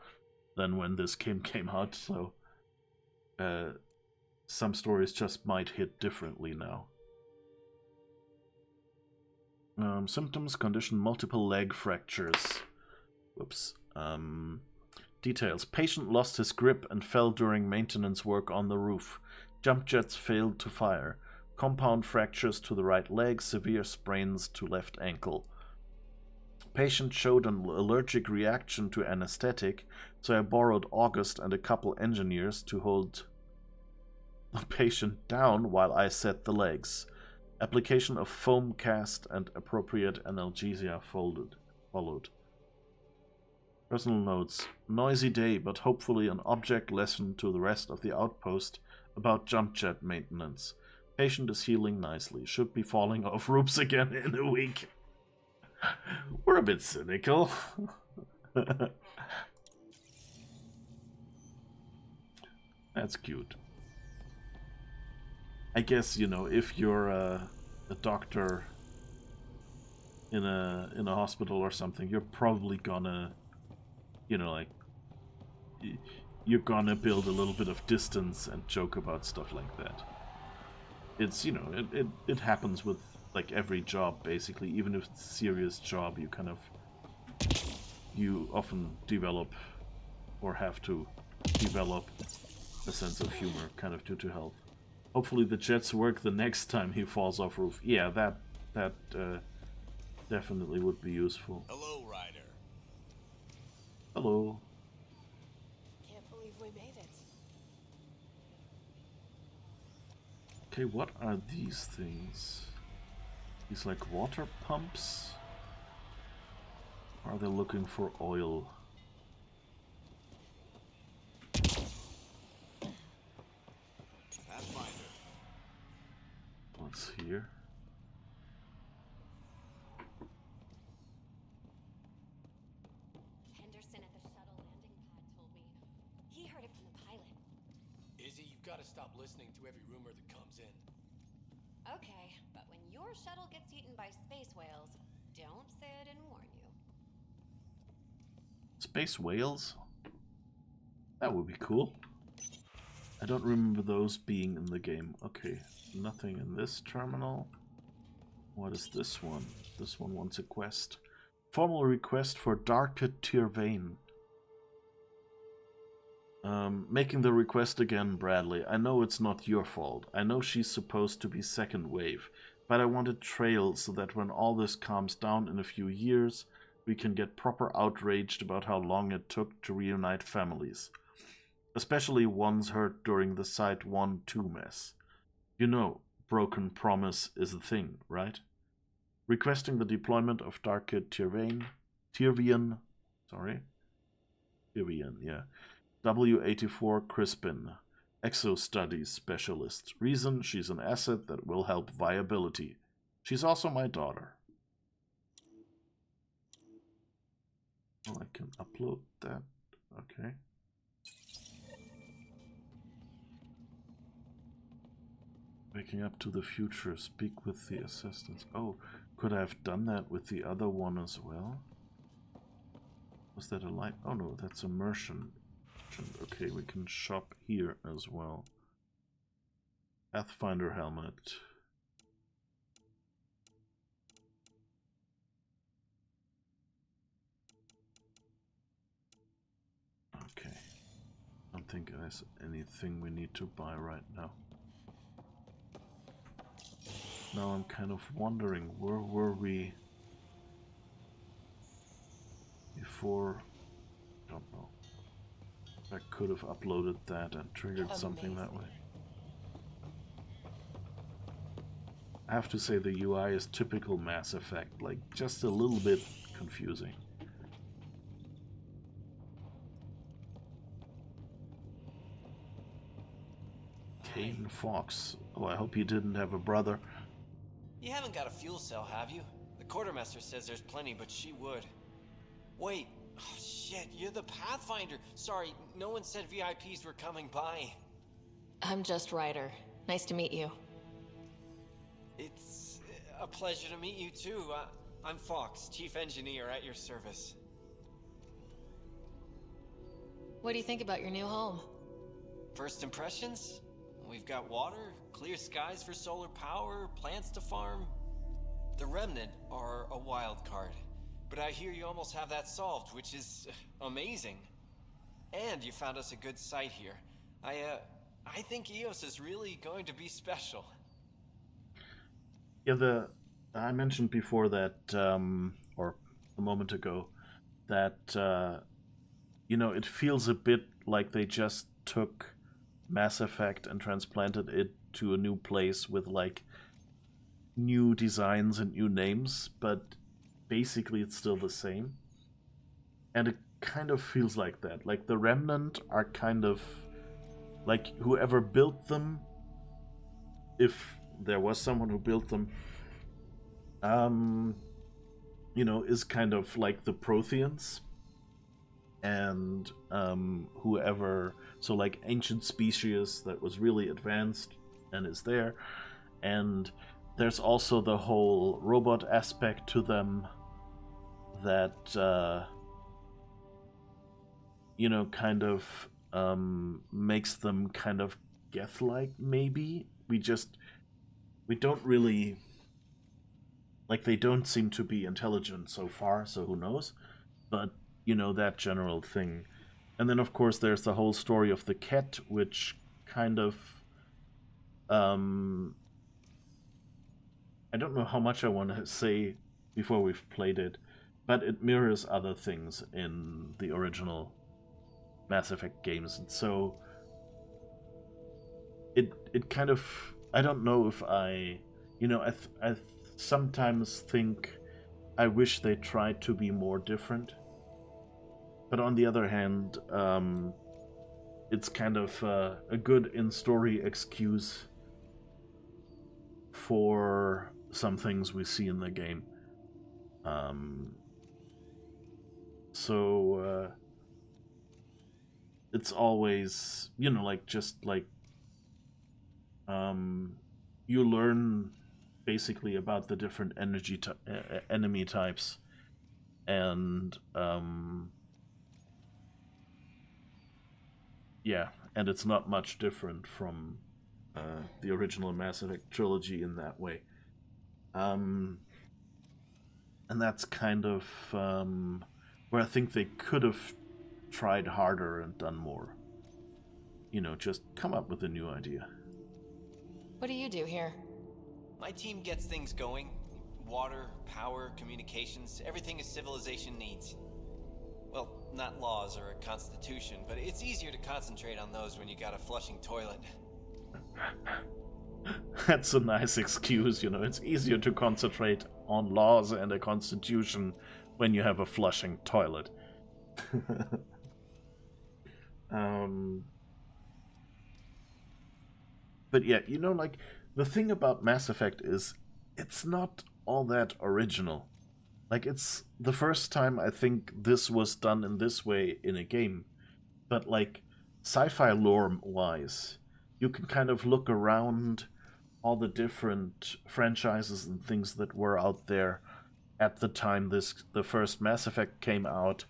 than when this game came out, so some stories just might hit differently now. Symptoms: condition, multiple leg fractures. Whoops. Details: patient lost his grip and fell during maintenance work on the roof. Jump jets failed to fire. Compound fractures to the right leg, severe sprains to left ankle. Patient showed an allergic reaction to anesthetic, so I borrowed August and a couple engineers to hold the patient down while I set the legs. Application of foam cast and appropriate analgesia followed. Personal notes: noisy day, but hopefully an object lesson to the rest of the outpost about jump jet maintenance. Patient is healing nicely. Should be falling off roofs again in a week. We're a bit cynical. That's cute. I guess, if you're a doctor in a hospital or something, you're probably gonna, you're gonna build a little bit of distance and joke about stuff like that. It's, it happens with like every job, basically. Even if it's a serious job, you often develop or have to develop a sense of humor, kind of due to health. Hopefully the jets work the next time he falls off roof. Yeah, that definitely would be useful. Hello, Ryder. Hello. Can't believe we made it. Okay, what are these things? These like water pumps? Or are they looking for oil? Pathfinder. What's here? Henderson at the shuttle landing pad told me. He heard it from the pilot. Izzy, you've got to stop listening to every rumor that comes in. Okay, but when your shuttle gets eaten by space whales, don't say I didn't warn you. Space whales? That would be cool. I don't remember those being in the game. Okay, nothing in this terminal. What is this one? This one wants a quest. Formal request for Darker Tirvain. Making the request again, Bradley. I know it's not your fault. I know she's supposed to be second wave, but I wanted trail so that when all this calms down in a few years, we can get proper outraged about how long it took to reunite families. Especially ones hurt during the Site 1-2 mess. Broken promise is a thing, right? Requesting the deployment of Darker Tirvain, yeah. W84 Crispin, Exo Studies Specialist. Reason: she's an asset that will help viability. She's also my daughter. Oh, I can upload that. Okay. Waking up to the future. Speak with the assistants. Oh, could I have done that with the other one as well? Was that a light? Oh no, that's immersion. Okay, we can shop here as well. Pathfinder helmet. Okay. I don't think there's anything we need to buy right now. Now I'm kind of wondering, where were we before. I don't know. I could have uploaded that and triggered something that way. I have to say the UI is typical Mass Effect, like just a little bit confusing. Kane Fox. Oh, I hope you didn't have a brother. You haven't got a fuel cell, have you? The quartermaster says there's plenty, but she would. Wait. Oh, shit, you're the Pathfinder. Sorry, no one said VIPs were coming by. I'm just Ryder. Nice to meet you. It's a pleasure to meet you, too. I'm Fox, Chief Engineer at your service. What do you think about your new home? First impressions? We've got water, clear skies for solar power, plants to farm. The Remnant are a wild card. But I hear you almost have that solved, which is amazing. And you found us a good site here. I think EOS is really going to be special. Yeah, I mentioned before that, or a moment ago, that, it feels a bit like they just took Mass Effect and transplanted it to a new place with, like, new designs and new names, but basically it's still the same. And it kind of feels like that. Like, the Remnant are kind of, like, whoever built them, if there was someone who built them, is kind of like the Protheans. And whoever, so like ancient species that was really advanced and is there. And there's also the whole robot aspect to them that, kind of makes them kind of Geth-like, maybe. We don't really, like, they don't seem to be intelligent so far, so who knows? But, that general thing. And then, of course, there's the whole story of the cat, which kind of, I don't know how much I want to say before we've played it, but it mirrors other things in the original Mass Effect games. And so it kind of, I don't know if I sometimes think I wish they tried to be more different. But on the other hand, it's kind of a good in-story excuse for some things we see in the game. So it's always, you learn basically about the different enemy types, and and it's not much different from the original Mass Effect trilogy in that way. And that's kind of where I think they could have tried harder and done more. Just come up with a new idea. What do you do here? My team gets things going. Water, power, communications, everything a civilization needs. Well, not laws or a constitution, but it's easier to concentrate on those when you got a flushing toilet. That's a nice excuse, It's easier to concentrate on laws and a constitution when you have a flushing toilet. But yeah, the thing about Mass Effect is it's not all that original. Like, it's the first time I think this was done in this way in a game. But, like, sci-fi lore-wise, you can kind of look around all the different franchises and things that were out there at the time the first Mass Effect came out,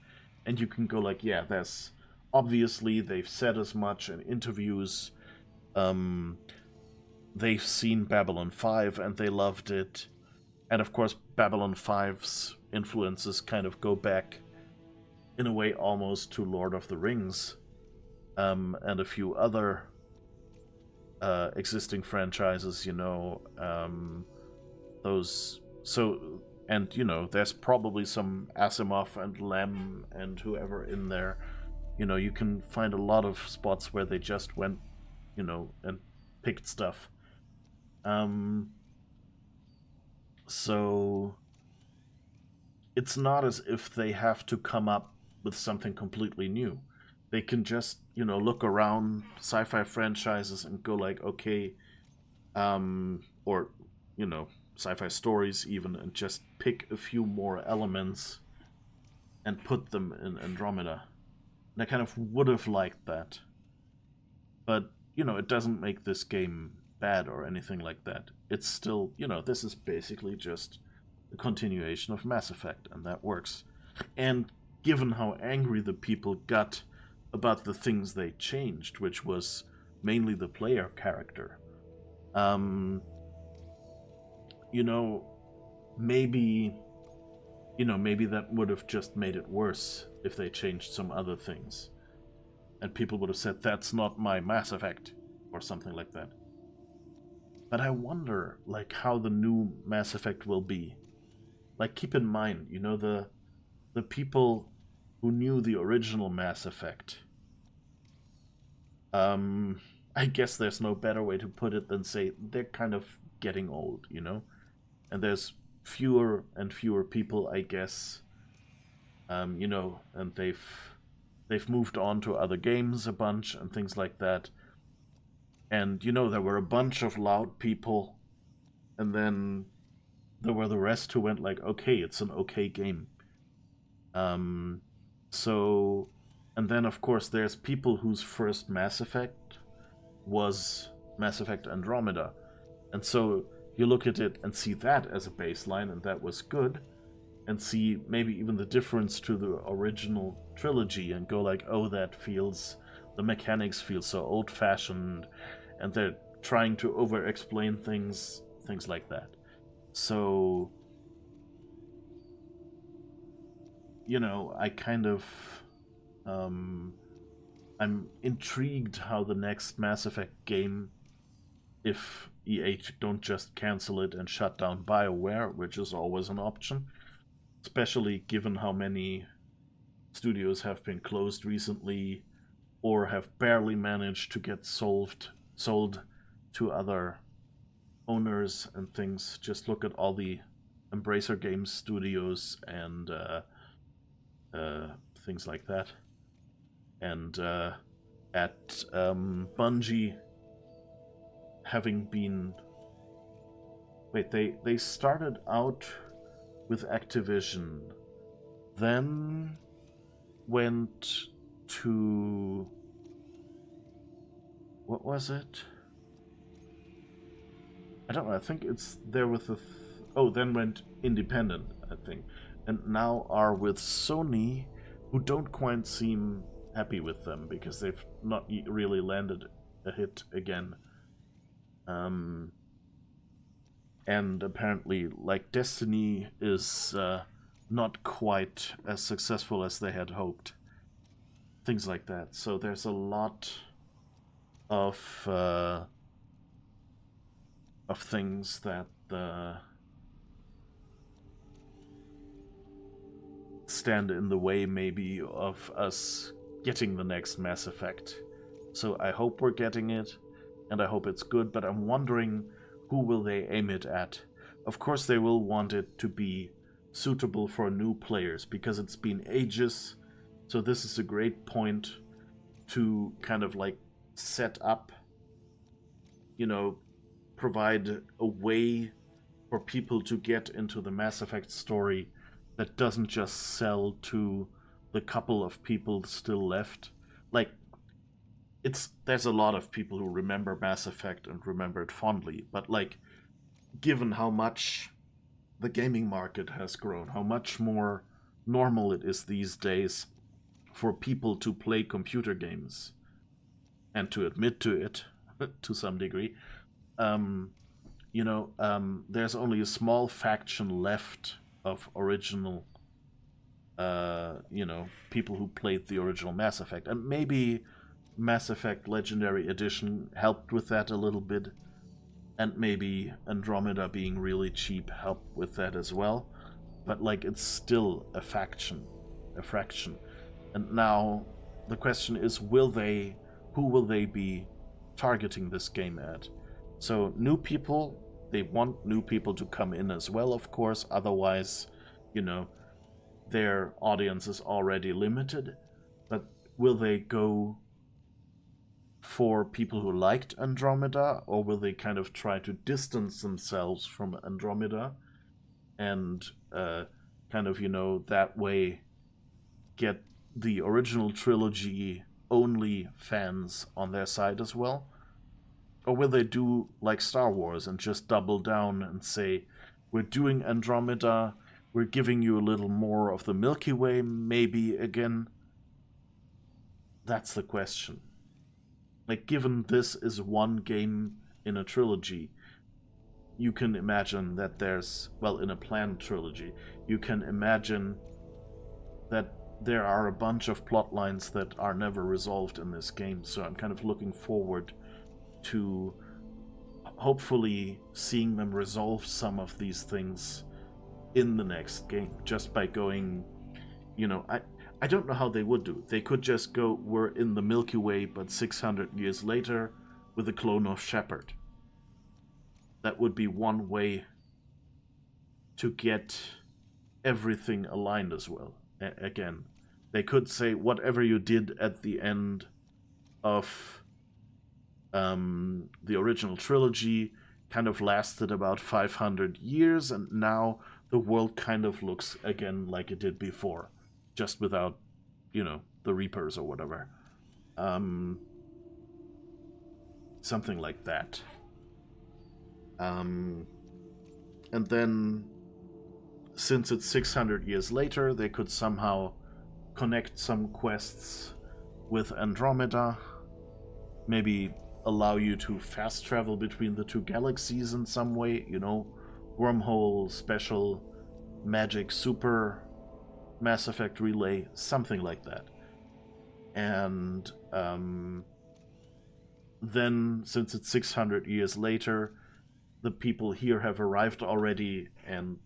and you can go like, yeah, there's obviously they've said as much in interviews. They've seen Babylon 5 and they loved it. And of course, Babylon 5's influences kind of go back, in a way, almost to Lord of the Rings, and a few other existing franchises, those. So And, you know, there's probably some Asimov and Lem and whoever in there. You know, you can find a lot of spots where they just went, you know, and picked stuff. So it's not as if they have to come up with something completely new. They can just, you know, look around sci-fi franchises and go like, okay, or, you know, sci-fi stories even, and just pick a few more elements and put them in Andromeda. And I kind of would have liked that. But, you know, it doesn't make this game bad or anything like that. It's still, you know, this is basically just a continuation of Mass Effect, and that works. And given how angry the people got about the things they changed, which was mainly the player character, you know, maybe that would have just made it worse if they changed some other things. And people would have said, that's not my Mass Effect, or something like that. But I wonder, like, how the new Mass Effect will be. Like, keep in mind, you know, the people who knew the original Mass Effect. I guess there's no better way to put it than say they're kind of getting old, you know? And there's fewer and fewer people, I guess, you know, and they've moved on to other games a bunch and things like that. And, you know, there were a bunch of loud people, and then there were the rest who went like, okay, it's an okay game. So, and then of course there's people whose first Mass Effect was Mass Effect Andromeda. And so you look at it and see that as a baseline, and that was good, and see maybe even the difference to the original trilogy and go like, oh, the mechanics feel so old-fashioned, and they're trying to over-explain things like that. So, you know, I kind of, I'm intrigued how the next Mass Effect game, if EA don't just cancel it and shut down BioWare, which is always an option, especially given how many studios have been closed recently or have barely managed to get sold to other owners and things. Just look at all the Embracer Games studios and things like that. And at Bungie having been... Wait, they started out with Activision, then went to... What was it? I don't know, I think it's there with the... then went independent, I think. And now are with Sony, who don't quite seem happy with them, because they've not really landed a hit again. And apparently, like, Destiny is not quite as successful as they had hoped. Things like that. So there's a lot of things that stand in the way, maybe, of us getting the next Mass Effect. So I hope we're getting it, and I hope it's good, but I'm wondering, who will they aim it at? Of course they will want it to be suitable for new players, because it's been ages, so this is a great point to kind of like set up, you know, provide a way for people to get into the Mass Effect story that doesn't just sell to the couple of people still left. Like, there's a lot of people who remember Mass Effect and remember it fondly, but like, given how much the gaming market has grown, how much more normal it is these days for people to play computer games and to admit to it to some degree, there's only a small faction left of original people who played the original Mass Effect, and maybe Mass Effect Legendary Edition helped with that a little bit, and maybe Andromeda being really cheap helped with that as well. but like it's still a fraction. And now the question is, who will they be targeting this game at? So new people, they want new people to come in as well, of course, otherwise, their audience is already limited. But will they go for people who liked Andromeda, or will they kind of try to distance themselves from Andromeda and that way get the original trilogy only fans on their side as well? Or will they do like Star Wars and just double down and say, we're doing Andromeda, we're giving you a little more of the Milky Way, maybe again? That's the question. Like, given this is one game in a trilogy, you can imagine that in a planned trilogy, you can imagine that there are a bunch of plot lines that are never resolved in this game. So I'm kind of looking forward to hopefully seeing them resolve some of these things in the next game, just by going, I don't know how they would do it. They could just go, we're in the Milky Way, but 600 years later with a clone of Shepard. That would be one way to get everything aligned as well. Again, they could say whatever you did at the end of the original trilogy kind of lasted about 500 years, and now the world kind of looks again like it did before, just without, the Reapers or whatever. Something like that. And then, since it's 600 years later, they could somehow connect some quests with Andromeda, maybe allow you to fast travel between the two galaxies in some way, wormhole, special, magic, super, Mass Effect relay, something like that. And then, since it's 600 years later, the people here have arrived already, and,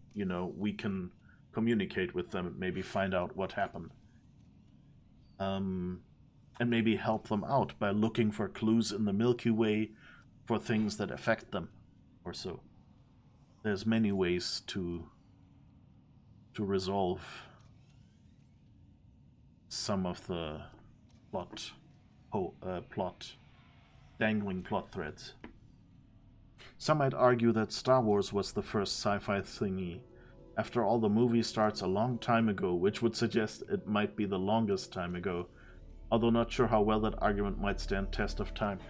we can communicate with them and maybe find out what happened. And maybe help them out by looking for clues in the Milky Way for things that affect them, or so. There's many ways to resolve some of the dangling plot threads. Some might argue that Star Wars was the first sci-fi thingy. After all, the movie starts a long time ago, which would suggest it might be the longest time ago. Although not sure how well that argument might stand test of time.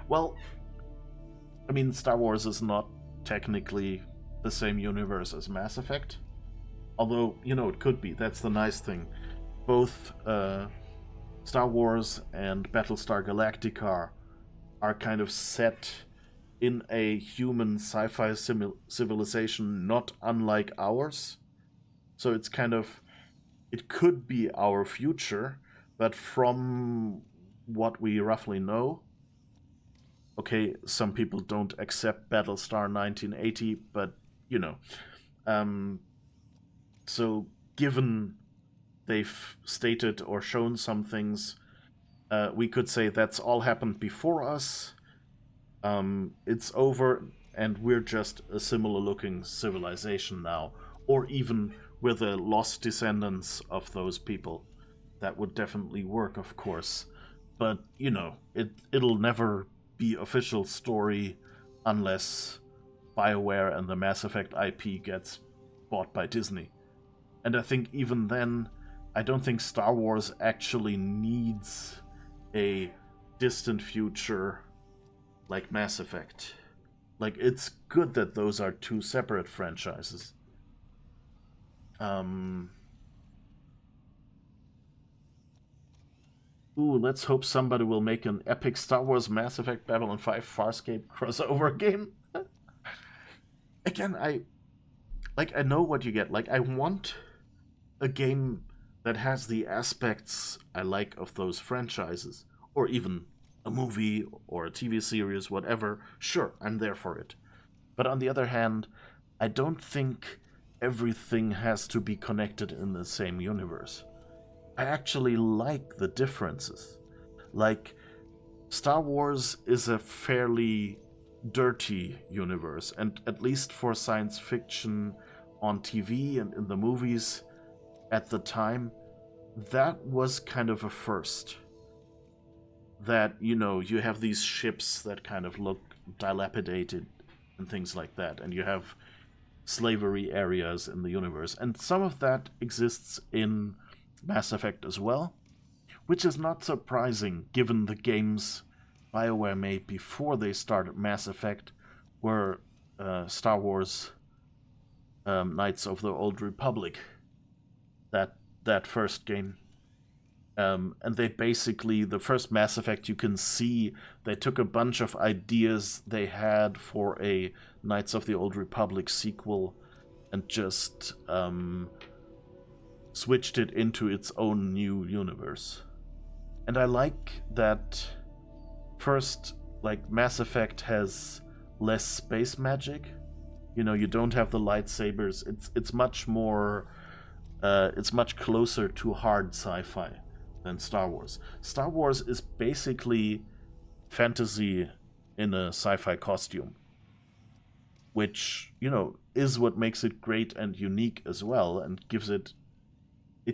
Well, I mean, Star Wars is not technically the same universe as Mass Effect. Although, it could be. That's the nice thing. Both Star Wars and Battlestar Galactica are kind of set in a human sci-fi civilization not unlike ours. So it's kind of... It could be our future, but from what we roughly know... Okay, some people don't accept Battlestar 1980, but, so, given they've stated or shown some things, we could say that's all happened before us. It's over, and we're just a similar-looking civilization now. Or even we're the lost descendants of those people. That would definitely work, of course. But, it'll never be official story unless BioWare and the Mass Effect IP gets bought by Disney. And I think even then, I don't think Star Wars actually needs a distant future like Mass Effect. Like, it's good that those are two separate franchises. Ooh, let's hope somebody will make an epic Star Wars Mass Effect Babylon 5 Farscape crossover game. Again, I know what you get. Like, I want a game that has the aspects I like of those franchises. Or even a movie or a TV series, whatever. Sure, I'm there for it. But on the other hand, I don't think everything has to be connected in the same universe. I actually like the differences. Like, Star Wars is a fairly dirty universe, and at least for science fiction on TV and in the movies at the time, that was kind of a first. That, you know, you have these ships that kind of look dilapidated and things like that, and you have slavery areas in the universe, and some of that exists in Mass Effect as well, which is not surprising given the games BioWare made before they started Mass Effect were Star Wars Knights of the Old Republic, that first game. And they basically, the first Mass Effect, you can see they took a bunch of ideas they had for a Knights of the Old Republic sequel and just switched it into its own new universe. And I like that first, like, Mass Effect has less space magic. You know, you don't have the lightsabers. It's much more, it's much closer to hard sci-fi than Star Wars. Star Wars is basically fantasy in a sci-fi costume, which, you know, is what makes it great and unique as well, and gives it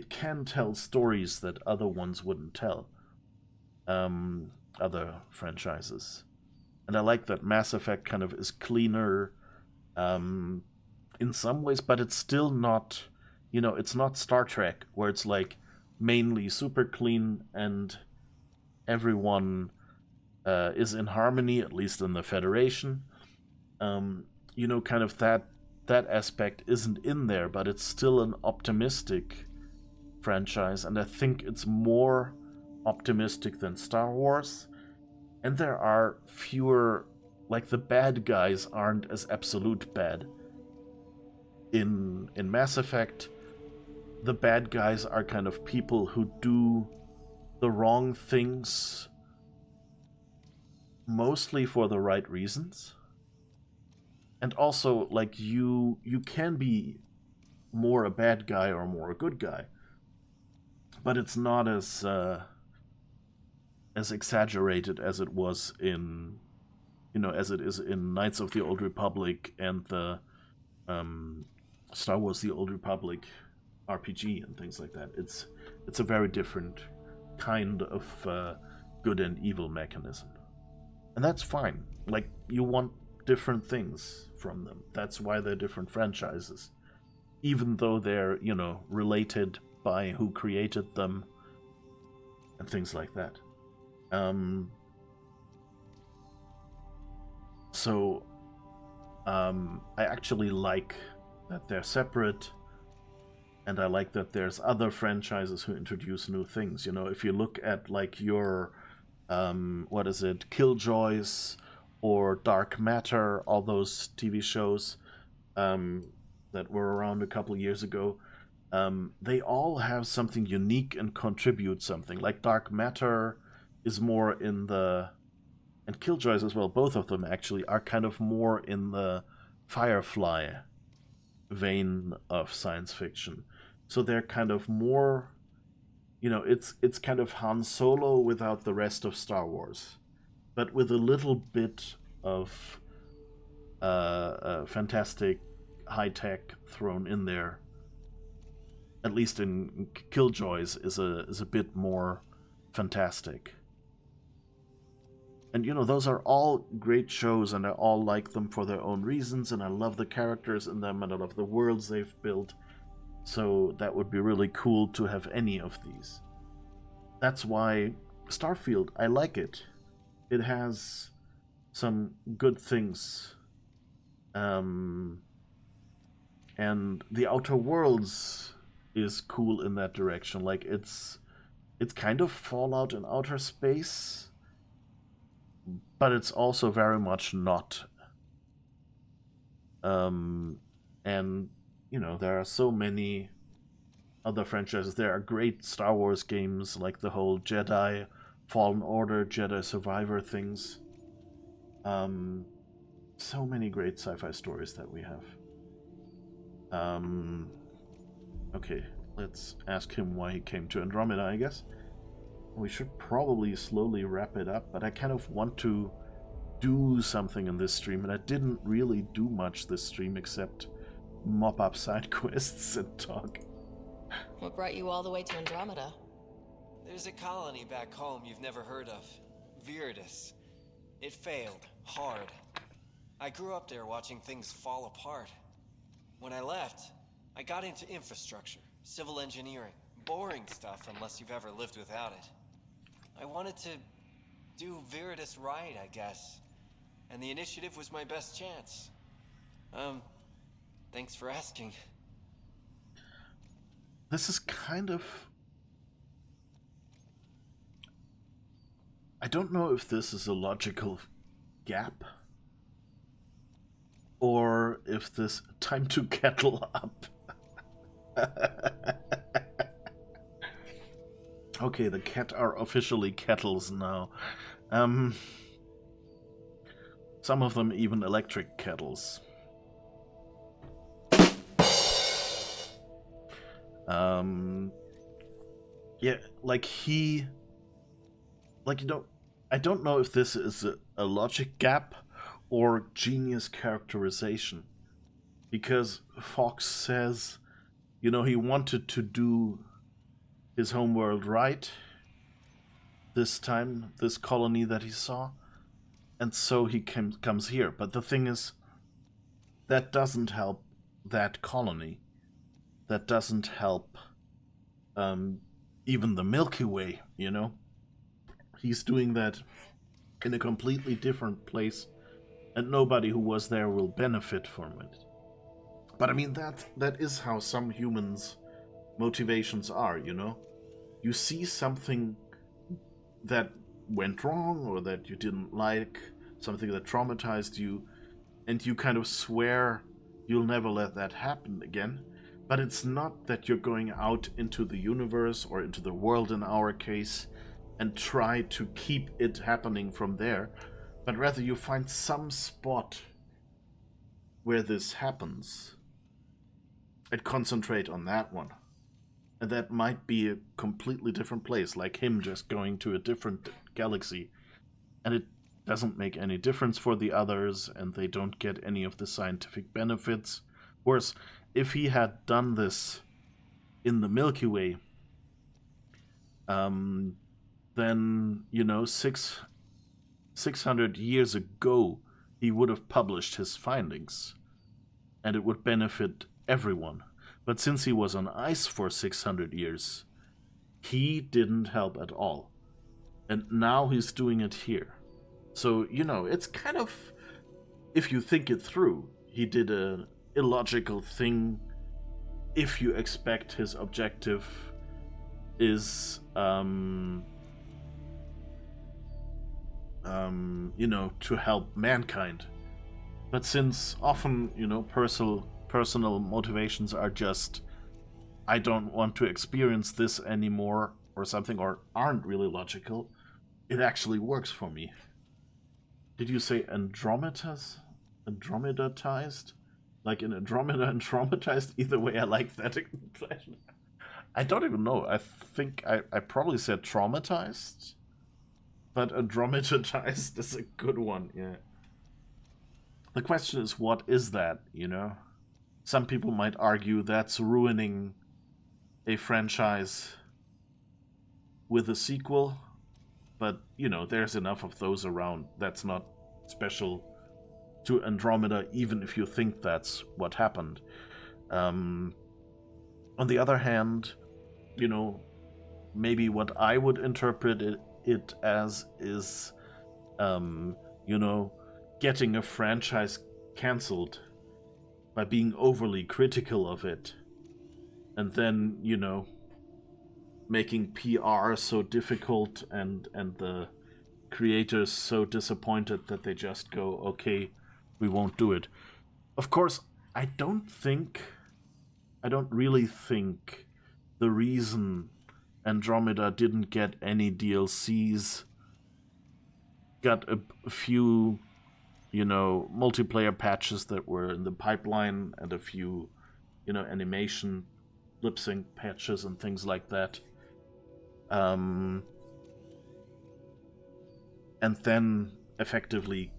can tell stories that other ones wouldn't tell, other franchises. And I like that Mass Effect kind of is cleaner in some ways, but it's still not, you know, it's not Star Trek, where it's like mainly super clean and everyone is in harmony, at least in the Federation. You know, kind of that aspect isn't in there, but it's still an optimistic franchise, and I think it's more optimistic than Star Wars. And there are fewer, like, the bad guys aren't as absolute bad. In Mass Effect, the bad guys are kind of people who do the wrong things mostly for the right reasons. And also, like, you can be more a bad guy or more a good guy, but it's not as exaggerated as it was in, you know, as it is in Knights of the Old Republic and the Star Wars: The Old Republic RPG and things like that. It's a very different kind of good and evil mechanism, and that's fine. Like, you want different things from them. That's why they're different franchises, even though they're, you know, related by who created them and things like that. So I actually like that they're separate, and I like that there's other franchises who introduce new things. You know, if you look at, like, your what is it, Killjoys or Dark Matter, all those TV shows that were around a couple years ago, they all have something unique and contribute something. Like, Dark Matter is more in the, and Killjoys as well, both of them actually are kind of more in the Firefly vein of science fiction. So they're kind of more, you know, it's kind of Han Solo without the rest of Star Wars, but with a little bit of fantastic high tech thrown in there. At least in Killjoys is a bit more fantastic. And, you know, those are all great shows, and I all like them for their own reasons, and I love the characters in them, and I love the worlds they've built. So that would be really cool to have any of these. That's why Starfield, I like it. It has some good things. And the Outer Worlds is cool in that direction. Like, it's kind of Fallout in outer space, but it's also very much not. And, you know, there are so many other franchises. There are great Star Wars games, like the whole Jedi Fallen Order, Jedi Survivor things. So many great sci-fi stories that we have. Okay, let's ask him why he came to Andromeda, I guess. We should probably slowly wrap it up, but I kind of want to do something in this stream, and I didn't really do much this stream except mop up side quests and talk. What brought you all the way to Andromeda? There's a colony back home you've never heard of. Viridis. It failed. Hard. I grew up there watching things fall apart. When I left, I got into infrastructure, civil engineering. Boring stuff unless you've ever lived without it. I wanted to do Viridis right, I guess. And the initiative was my best chance. Thanks for asking. This is kind of... I don't know if this is a logical gap. Or if this... Time to kettle up. Okay, the cat are officially kettles now. Some of them even electric kettles. Yeah, like he... Like, you know, I don't know if this is a logic gap or genius characterization. Because Fox says, you know, he wanted to do his homeworld right this time, this colony that he saw, and so he comes here. But the thing is, that doesn't help that colony. That doesn't help even the Milky Way, you know? He's doing that in a completely different place, and nobody who was there will benefit from it. But I mean, that is how some humans' motivations are, you know? You see something that went wrong or that you didn't like, something that traumatized you, and you kind of swear you'll never let that happen again. But it's not that you're going out into the universe or into the world in our case and try to keep it happening from there, but rather you find some spot where this happens and concentrate on that one. And that might be a completely different place, like him just going to a different galaxy. And it doesn't make any difference for the others, and they don't get any of the scientific benefits. Whereas, if he had done this in the Milky Way, then, you know, 600 years ago, he would have published his findings, and it would benefit everyone. But since he was on ice for 600 years, he didn't help at all. And now he's doing it here. So, you know, it's kind of, if you think it through, he did an illogical thing if you expect his objective is, you know, to help mankind. But since often, you know, personal motivations are just, I don't want to experience this anymore or something, or aren't really logical, it actually works for me. Did you say Andromedatized? Like in Andromeda and traumatized? Either way, I like that expression. I don't even know. I think I probably said traumatized, but Andromedatized is a good one, yeah. The question is, what is that, you know? Some people might argue that's ruining a franchise with a sequel, but, you know, there's enough of those around. That's not special to Andromeda, even if you think that's what happened. On the other hand, you know, maybe what I would interpret it as is, you know, getting a franchise cancelled by being overly critical of it, and then, you know, making PR so difficult and the creators so disappointed that they just go, okay, we won't do it. Of course, I don't really think the reason Andromeda didn't get any DLCs, got a few, you know, multiplayer patches that were in the pipeline and a few animation, lip sync patches and things like that. And then effectively,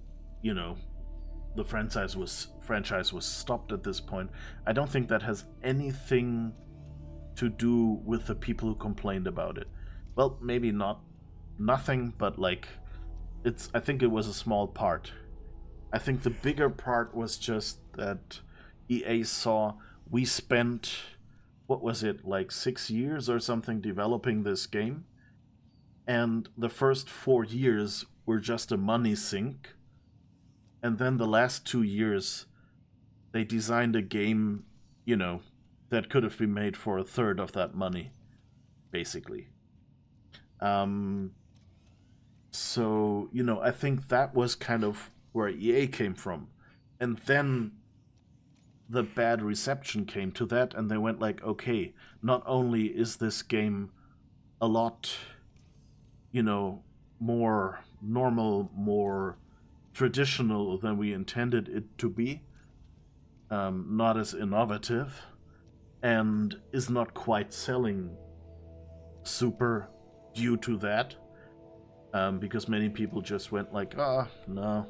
the franchise was stopped at this point. I don't think that has anything to do with the people who complained about it. Well, maybe nothing, but I think it was a small part. I think the bigger part was just that EA saw we spent, what was it, 6 years or something developing this game, and the first 4 years were just a money sink, and then the last 2 years they designed a game, that could have been made for a third of that money, basically. So, I think that was kind of where EA came from. And then the bad reception came to that, and they went okay, not only is this game a lot, more normal, more traditional than we intended it to be, not as innovative, and is not quite selling super due to that, because many people just went no,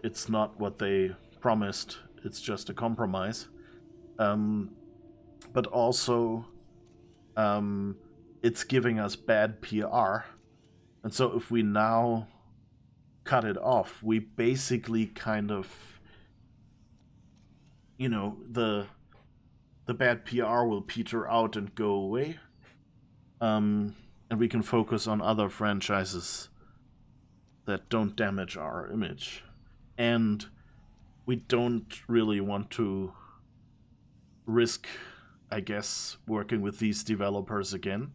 it's not what they promised, it's just a compromise. But also, it's giving us bad PR, and so if we now cut it off, we basically kind of, the bad PR will peter out and go away, and we can focus on other franchises that don't damage our image. And we don't really want to risk, I guess, working with these developers again,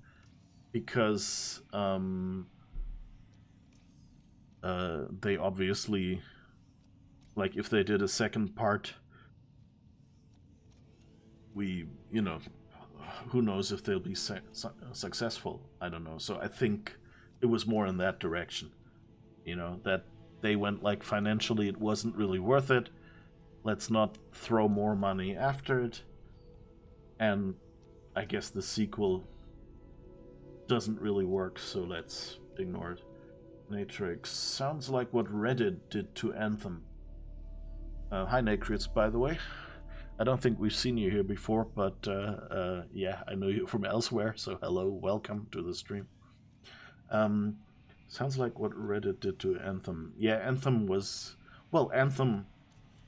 because they obviously, if they did a second part, we, who knows if they'll be successful. I don't know. So I think it was more in that direction, that they went financially it wasn't really worth it. Let's not throw more money after it. And I guess the sequel doesn't really work, so let's ignore it. Natrix sounds like what Reddit did to Anthem. Hi Natrix, by the way. I don't think we've seen you here before, but yeah, I know you from elsewhere, so hello, welcome to the stream. Sounds like what Reddit did to Anthem. Yeah, Anthem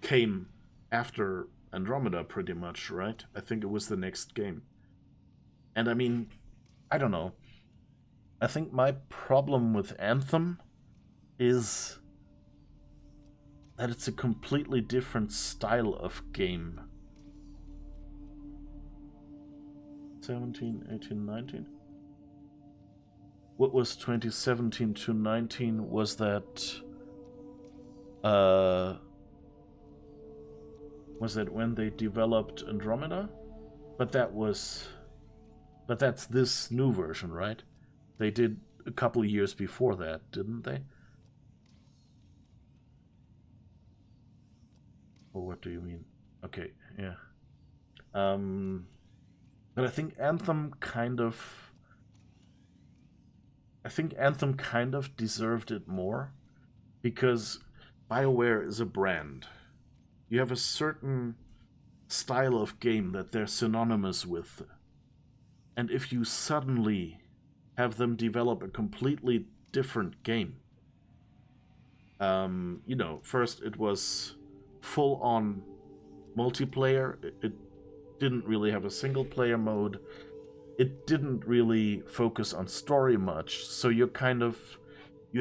came after Andromeda pretty much, right? I think it was the next game. And I mean, I don't know. I think my problem with Anthem is that it's a completely different style of game. 17, 18, 19? What was 2017 to 19? Was that when they developed Andromeda? But that's this new version, right? They did a couple of years before that, didn't they? Or what do you mean? Okay, yeah. But I think Anthem kind of deserved it more, because BioWare is a brand. You have a certain style of game that they're synonymous with. And if you suddenly have them develop a completely different game, first it was full-on multiplayer. It didn't really have a single-player mode. It didn't really focus on story much. So you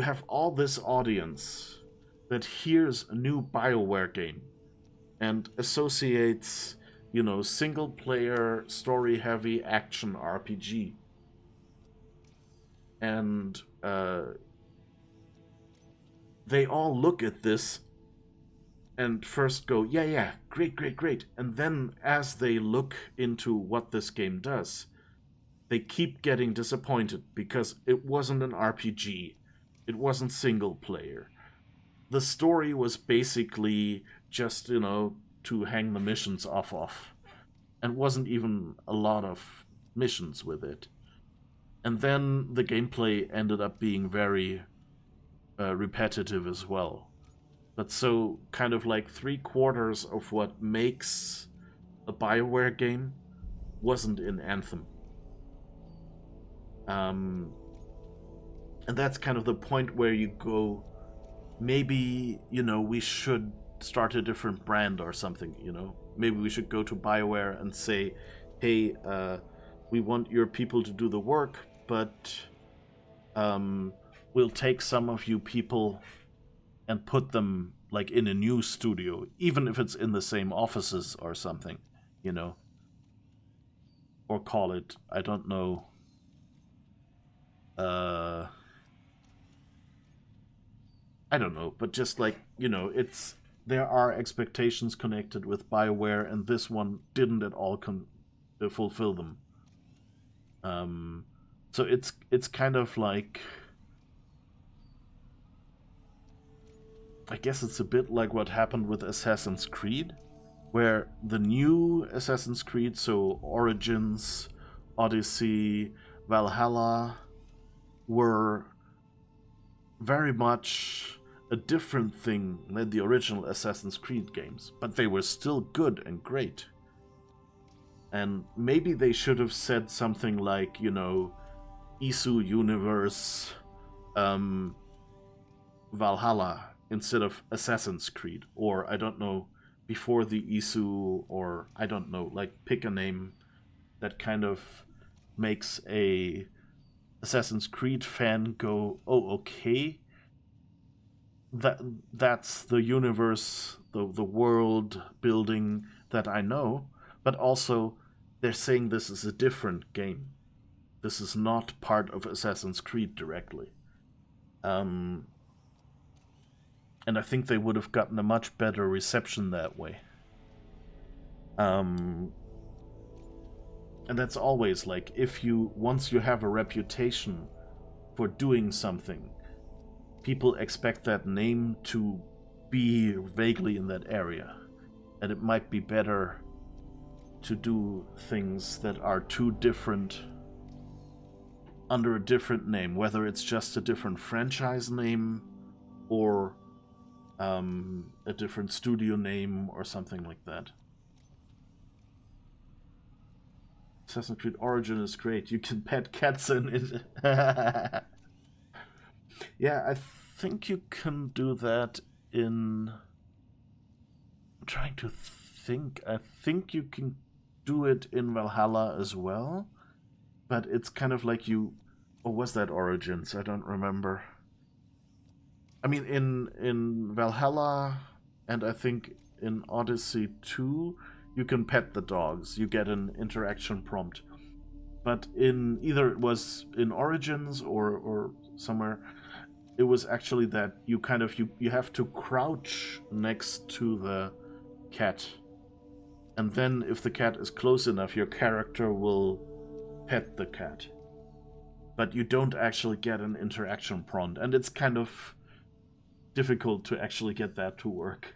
have all this audience that hears a new BioWare game and associates, single-player, story-heavy action RPG. And they all look at this and first go, yeah, great. And then as they look into what this game does, they keep getting disappointed because it wasn't an RPG. It wasn't single player. The story was basically just, to hang the missions off of. And wasn't even a lot of missions with it. And then the gameplay ended up being very repetitive as well. But so kind of like 3/4 of what makes a BioWare game wasn't in Anthem. And that's kind of the point where you go, maybe, we should start a different brand or something, Maybe we should go to BioWare and say, hey, we want your people to do the work, but we'll take some of you people and put them like in a new studio, even if it's in the same offices or something, or call it, I don't know, I don't know, but just like, there are expectations connected with BioWare, and this one didn't at all fulfill them. So it's kind of like, I guess it's a bit like what happened with Assassin's Creed, where the new Assassin's Creed, so Origins, Odyssey, Valhalla, were very much a different thing than the original Assassin's Creed games, but they were still good and great. And maybe they should have said something like, Isu Universe, Valhalla, instead of Assassin's Creed, or I don't know, before the Isu, or I don't know, like pick a name that kind of makes a Assassin's Creed fan go, oh, okay, that's the universe, the world building that I know, but also they're saying this is a different game. This is not part of Assassin's Creed directly. And I think they would have gotten a much better reception that way. And that's always like, once you have a reputation for doing something, people expect that name to be vaguely in that area. And it might be better to do things that are too different under a different name, whether it's just a different franchise name or a different studio name or something like that. Assassin's Creed Origin is great. You can pet cats in it. Yeah, I think you can do that in... I'm trying to think. I think you can do it in Valhalla as well. But it's kind of like you... Or was that Origins? I don't remember. I mean, in Valhalla, and I think in Odyssey 2, you can pet the dogs. You get an interaction prompt. But in either it was in Origins or somewhere, it was actually that you kind of you have to crouch next to the cat. And then if the cat is close enough, your character will pet the cat. But you don't actually get an interaction prompt, and it's kind of difficult to actually get that to work.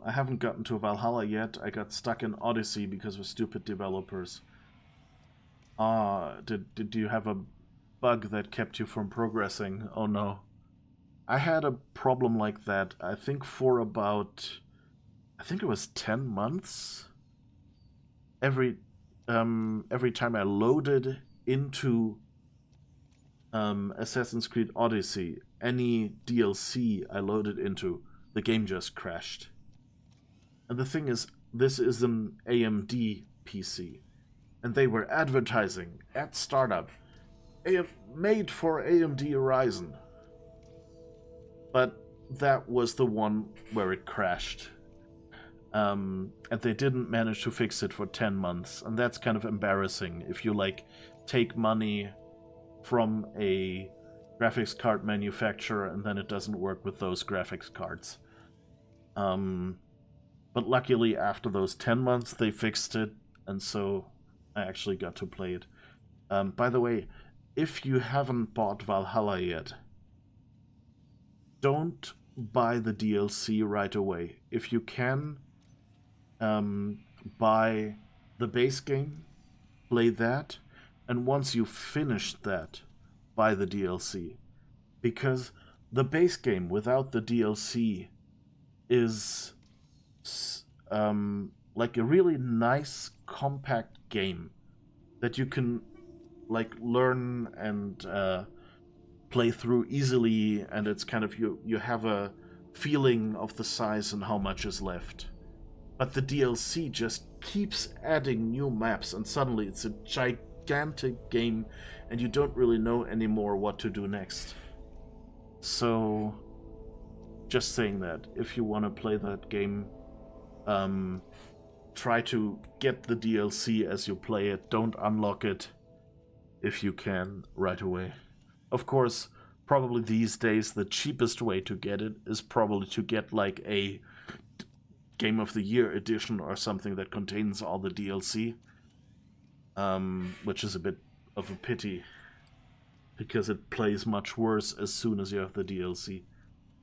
I haven't gotten to Valhalla yet. I got stuck in Odyssey because of stupid developers. Did you have a bug that kept you from progressing? Oh no. I had a problem like that, I think for about... I think it was 10 months? Every time I loaded into Assassin's Creed Odyssey, any DLC I loaded into, the game just crashed. And the thing is, this is an AMD PC. And they were advertising at startup, made for AMD Ryzen. But that was the one where it crashed. And they didn't manage to fix it for 10 months. And that's kind of embarrassing if you, like, take money from a graphics card manufacturer and then it doesn't work with those graphics cards. But luckily, after those 10 months, they fixed it, and so I actually got to play it. By the way, if you haven't bought Valhalla yet, don't buy the DLC right away. If you can, buy the base game, play that, and once you've finished that, buy the DLC. Because the base game without the DLC is like a really nice, compact game that you can like learn and play through easily, and it's kind of you have a feeling of the size and how much is left. But the DLC just keeps adding new maps, and suddenly it's a gigantic game, and you don't really know anymore what to do next. So, just saying that, if you want to play that game, try to get the DLC as you play it. Don't unlock it if you can right away. Of course, probably these days the cheapest way to get it is probably to get like a Game of the Year edition or something that contains all the DLC, which is a bit of a pity because it plays much worse as soon as you have the DLC.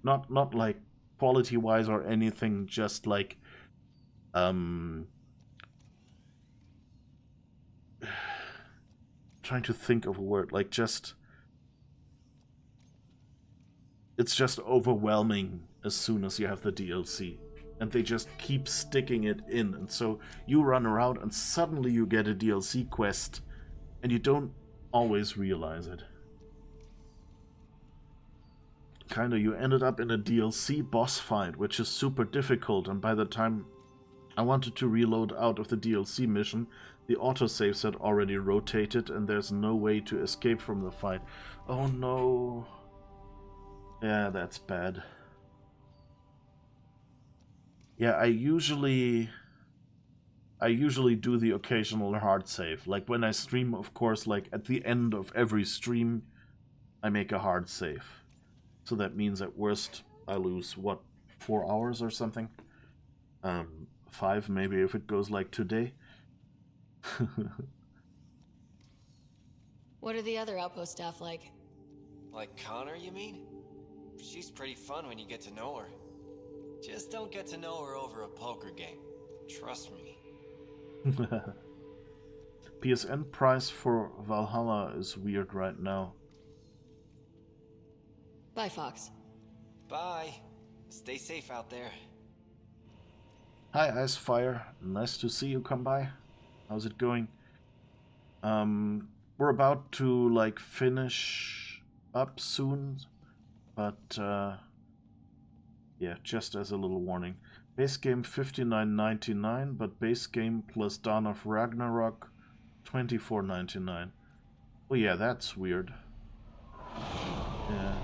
Not like quality wise or anything, just like trying to think of a word, like just it's just overwhelming as soon as you have the DLC. And they just keep sticking it in. And so you run around and suddenly you get a DLC quest and you don't always realize it. Kinda, you ended up in a DLC boss fight, which is super difficult, and by the time I wanted to reload out of the DLC mission, the autosaves had already rotated and there's no way to escape from the fight. Oh no. Yeah, that's bad. Yeah, I usually do the occasional hard save. Like when I stream, of course, like at the end of every stream, I make a hard save. So that means at worst I lose, what, 4 hours or something? 5 maybe if it goes like today. What are the other outpost staff like? Like Connor, you mean? She's pretty fun when you get to know her. Just don't get to know her over a poker game. Trust me. PSN price for Valhalla is weird right now. Bye, Fox. Bye. Stay safe out there. Hi, Icefire. Nice to see you come by. How's it going? We're about to, like, finish up soon, but, yeah, just as a little warning. Base game $59.99, but base game plus Dawn of Ragnarok $24.99. Oh yeah, that's weird. Yeah.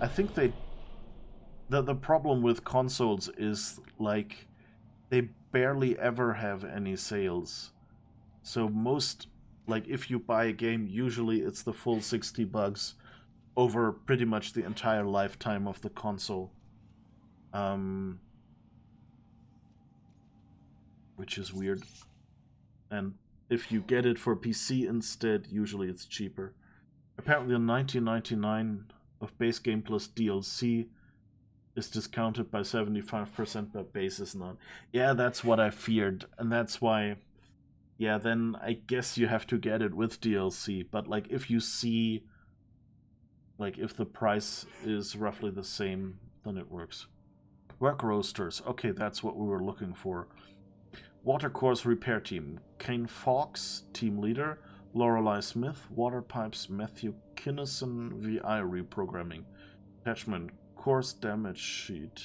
I think the problem with consoles is, like, they barely ever have any sales. So most, like, if you buy a game, usually it's the full $60 over pretty much the entire lifetime of the console. Which is weird. And if you get it for PC instead, usually it's cheaper. Apparently the $19.99 of base game plus DLC is discounted by 75%, but base is not. Yeah, that's what I feared, and that's why, yeah, then I guess you have to get it with DLC, but like if you see, like if the price is roughly the same, then it works. Work roasters, okay, that's what we were looking for. Watercourse repair team, Kane Fox, team leader, Lorelei Smith, water pipes, Matthew Kinnison, VI reprogramming, attachment, course damage sheet,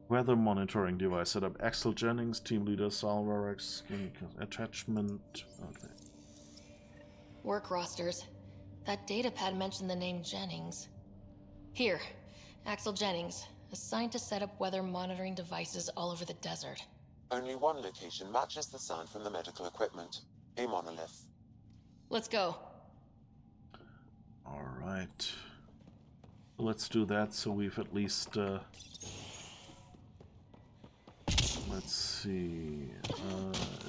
weather monitoring device setup, Axel Jennings, team leader, Salvarex, attachment, okay. Work rosters. That datapad mentioned the name Jennings. Here, Axel Jennings, assigned to set up weather monitoring devices all over the desert. Only one location matches the sound from the medical equipment. A monolith. Let's go. Alright. Let's do that so we've at least... let's see...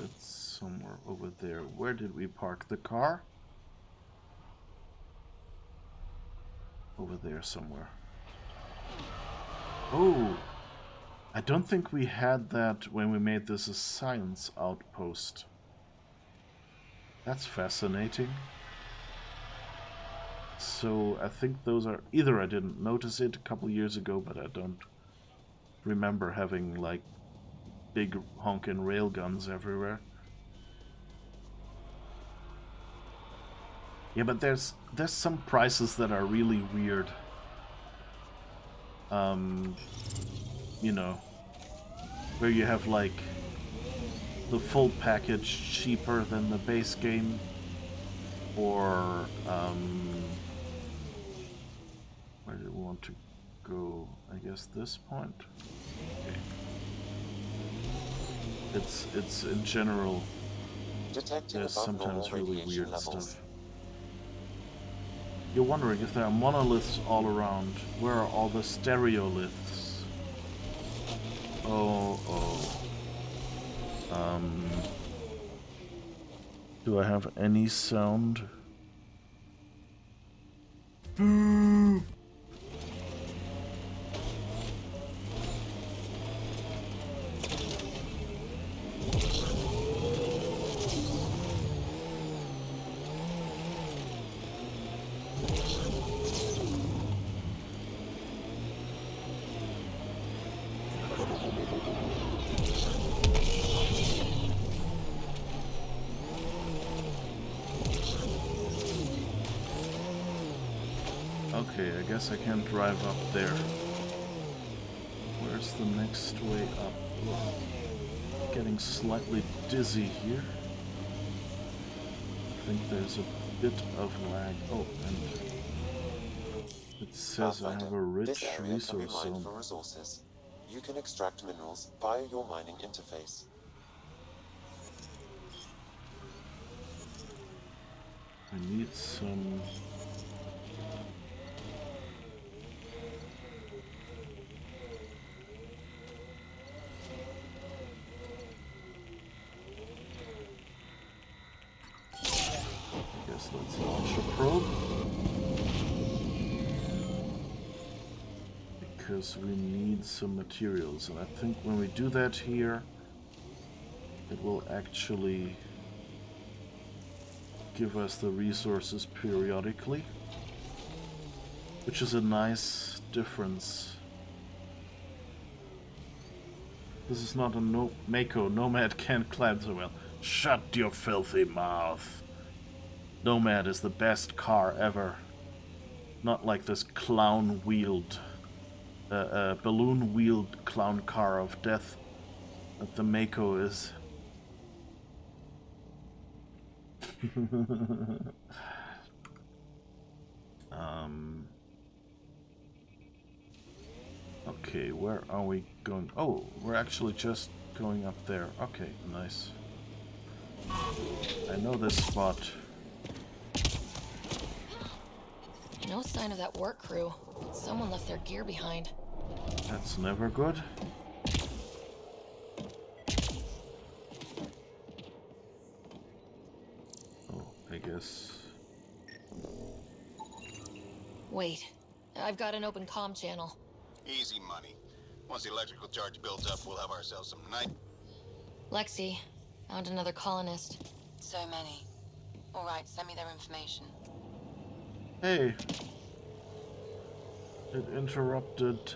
it's somewhere over there. Where did we park the car? Over there somewhere. Oh, I don't think we had that when we made this a science outpost. That's fascinating. So I think those are... Either I didn't notice it a couple years ago, but I don't remember having, like, big honkin' railguns everywhere. Yeah, but there's some prices that are really weird. You know, where you have like the full package cheaper than the base game, or where do we want to go? I guess this point. Okay. It's in general. Detecting There's above sometimes normal really radiation weird levels. stuff. You're wondering if there are monoliths all around. Where are all the stereoliths? Oh. Do I have any sound? Okay, I guess I can't drive up there. Where's the next way up? Ugh. Getting slightly dizzy here. I think there's a bit of lag. Oh, and it says I have a rich This area can be resource mined zone. for resources. You can extract minerals via your mining interface. I need some... I guess let's launch a probe. Because we need some materials, and I think when we do that here, it will actually give us the resources periodically, which is a nice difference. This is not a Mako. Nomad can't climb so well. Shut your filthy mouth. Nomad is the best car ever. Not like this clown-wheeled, balloon-wheeled clown car of death that the Mako is. Okay, where are we going? Oh, we're actually just going up there. Okay, nice. I know this spot. No sign of that work crew. Someone left their gear behind. That's never good. Oh, I guess. Wait, I've got an open comm channel. Easy money. Once the electrical charge builds up, we'll have ourselves some night. Lexi, found another colonist. So many. All right, send me their information. Hey. It interrupted.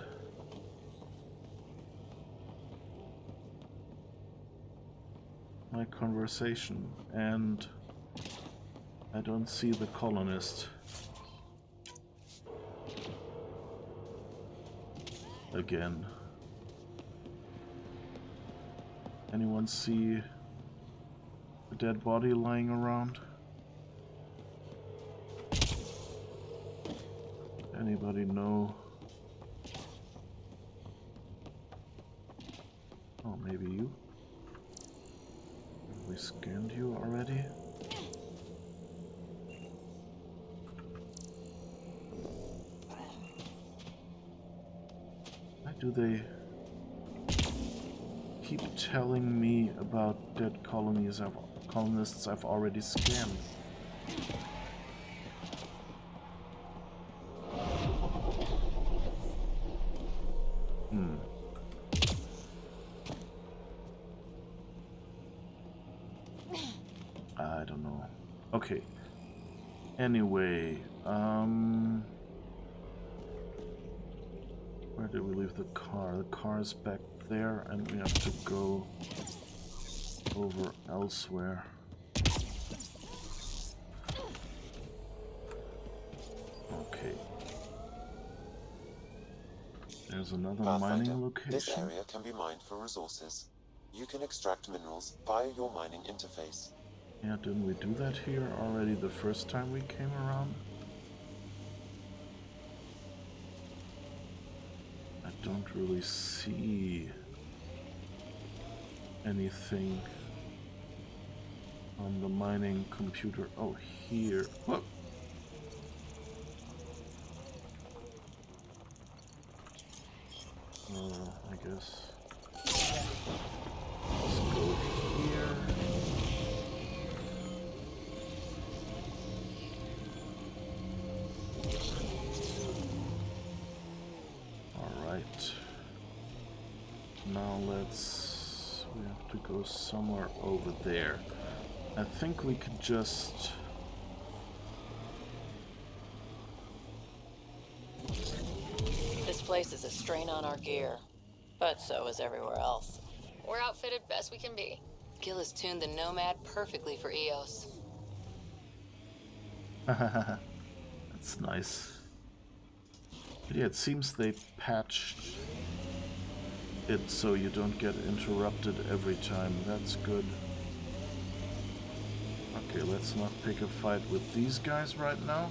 My conversation, and I don't see the colonist. Again. Anyone see a dead body lying around? Anybody know? Oh, maybe you? Have we scanned you already? Why do they keep telling me about dead colonists I've already scanned? I don't know. Okay. Anyway, where did we leave the car? The car is back there, and we have to go over elsewhere. Okay. There's another mining location. This area can be mined for resources. You can extract minerals via your mining interface. Yeah, didn't we do that here already the first time we came around? I don't really see anything on the mining computer. Oh, here. Whoa. I guess. Let's go here. Alright. Now we have to go somewhere over there. I think we could just... This place is a strain on our gear, but so is everywhere else. We're outfitted best we can be. Gil has tuned the Nomad perfectly for EOS. That's nice. But yeah, it seems they patched it so you don't get interrupted every time. That's good. Okay, let's not pick a fight with these guys right now,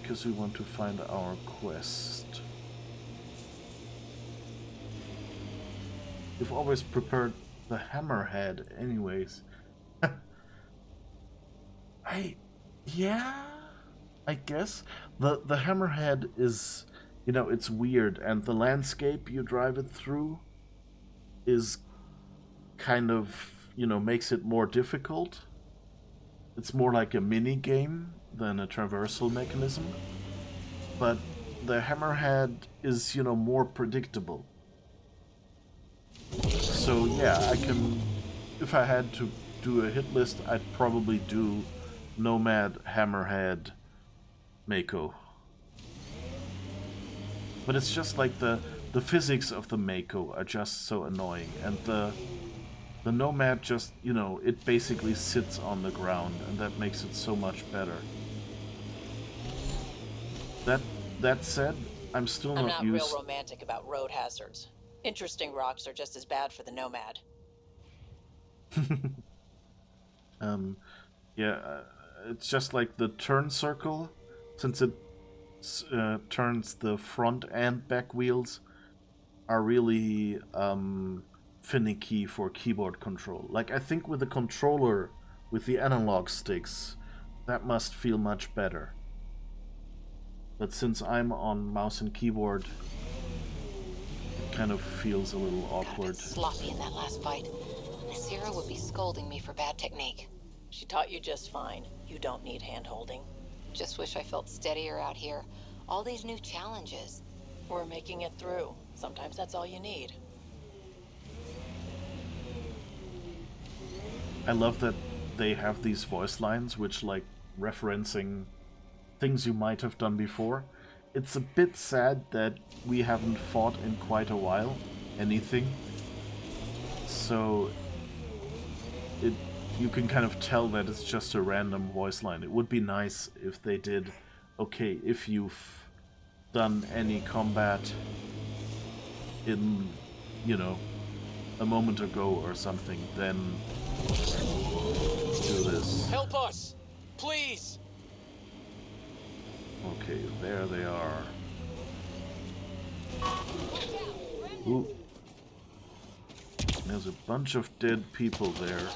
because we want to find our quest. We've always prepared the hammerhead anyways. I guess the hammerhead is, you know, it's weird, and the landscape you drive it through is kind of, you know, makes it more difficult. It's more like a mini game than a traversal mechanism, but the hammerhead is, you know, more predictable. So yeah, I can, if I had to do a hit list, I'd probably do Nomad, Hammerhead, Mako. But it's just like the physics of the Mako are just so annoying, and the Nomad just, you know, it basically sits on the ground, and that makes it so much better. That said, I'm still I'm not not used... real romantic about road hazards. Interesting rocks are just as bad for the Nomad. Yeah, it's just like the turn circle, since it turns the front and back wheels, are really finicky for keyboard control. Like, I think with the controller, with the analog sticks, that must feel much better. But since I'm on mouse and keyboard, it kind of feels a little awkward. Sloppy in that last fight. Nasira would be scolding me for bad technique. She taught you just fine. You don't need hand-holding. Just wish I felt steadier out here. All these new challenges. We're making it through. Sometimes that's all you need. I love that they have these voice lines which, like, referencing things you might have done before. It's a bit sad that we haven't fought in quite a while, anything. So you can kind of tell that it's just a random voice line. It would be nice if they did, okay, if you've done any combat in, you know, a moment ago or something, then do this. Help us! Please! Okay, there they are. Ooh. There's a bunch of dead people there.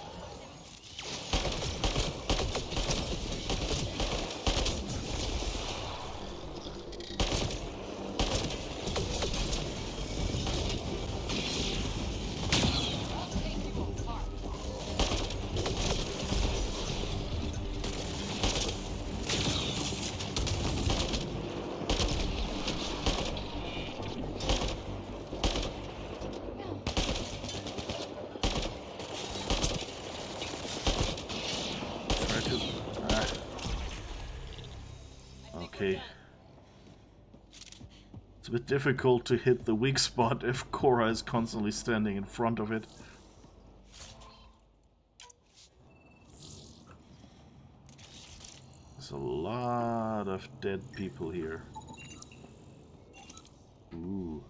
to... Okay. It's a bit difficult to hit the weak spot if Cora is constantly standing in front of it. There's a lot of dead people here. Ooh.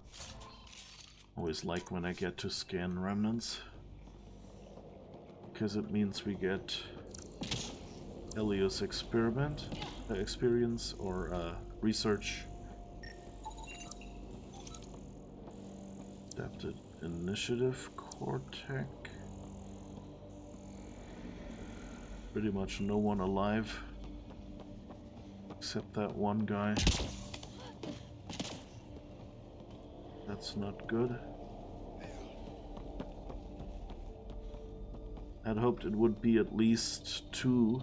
Always like when I get to scan remnants, because it means we get Helios experience or research. Adapted initiative Cortec. Pretty much no one alive except that one guy. That's not good. I'd hoped it would be at least 2.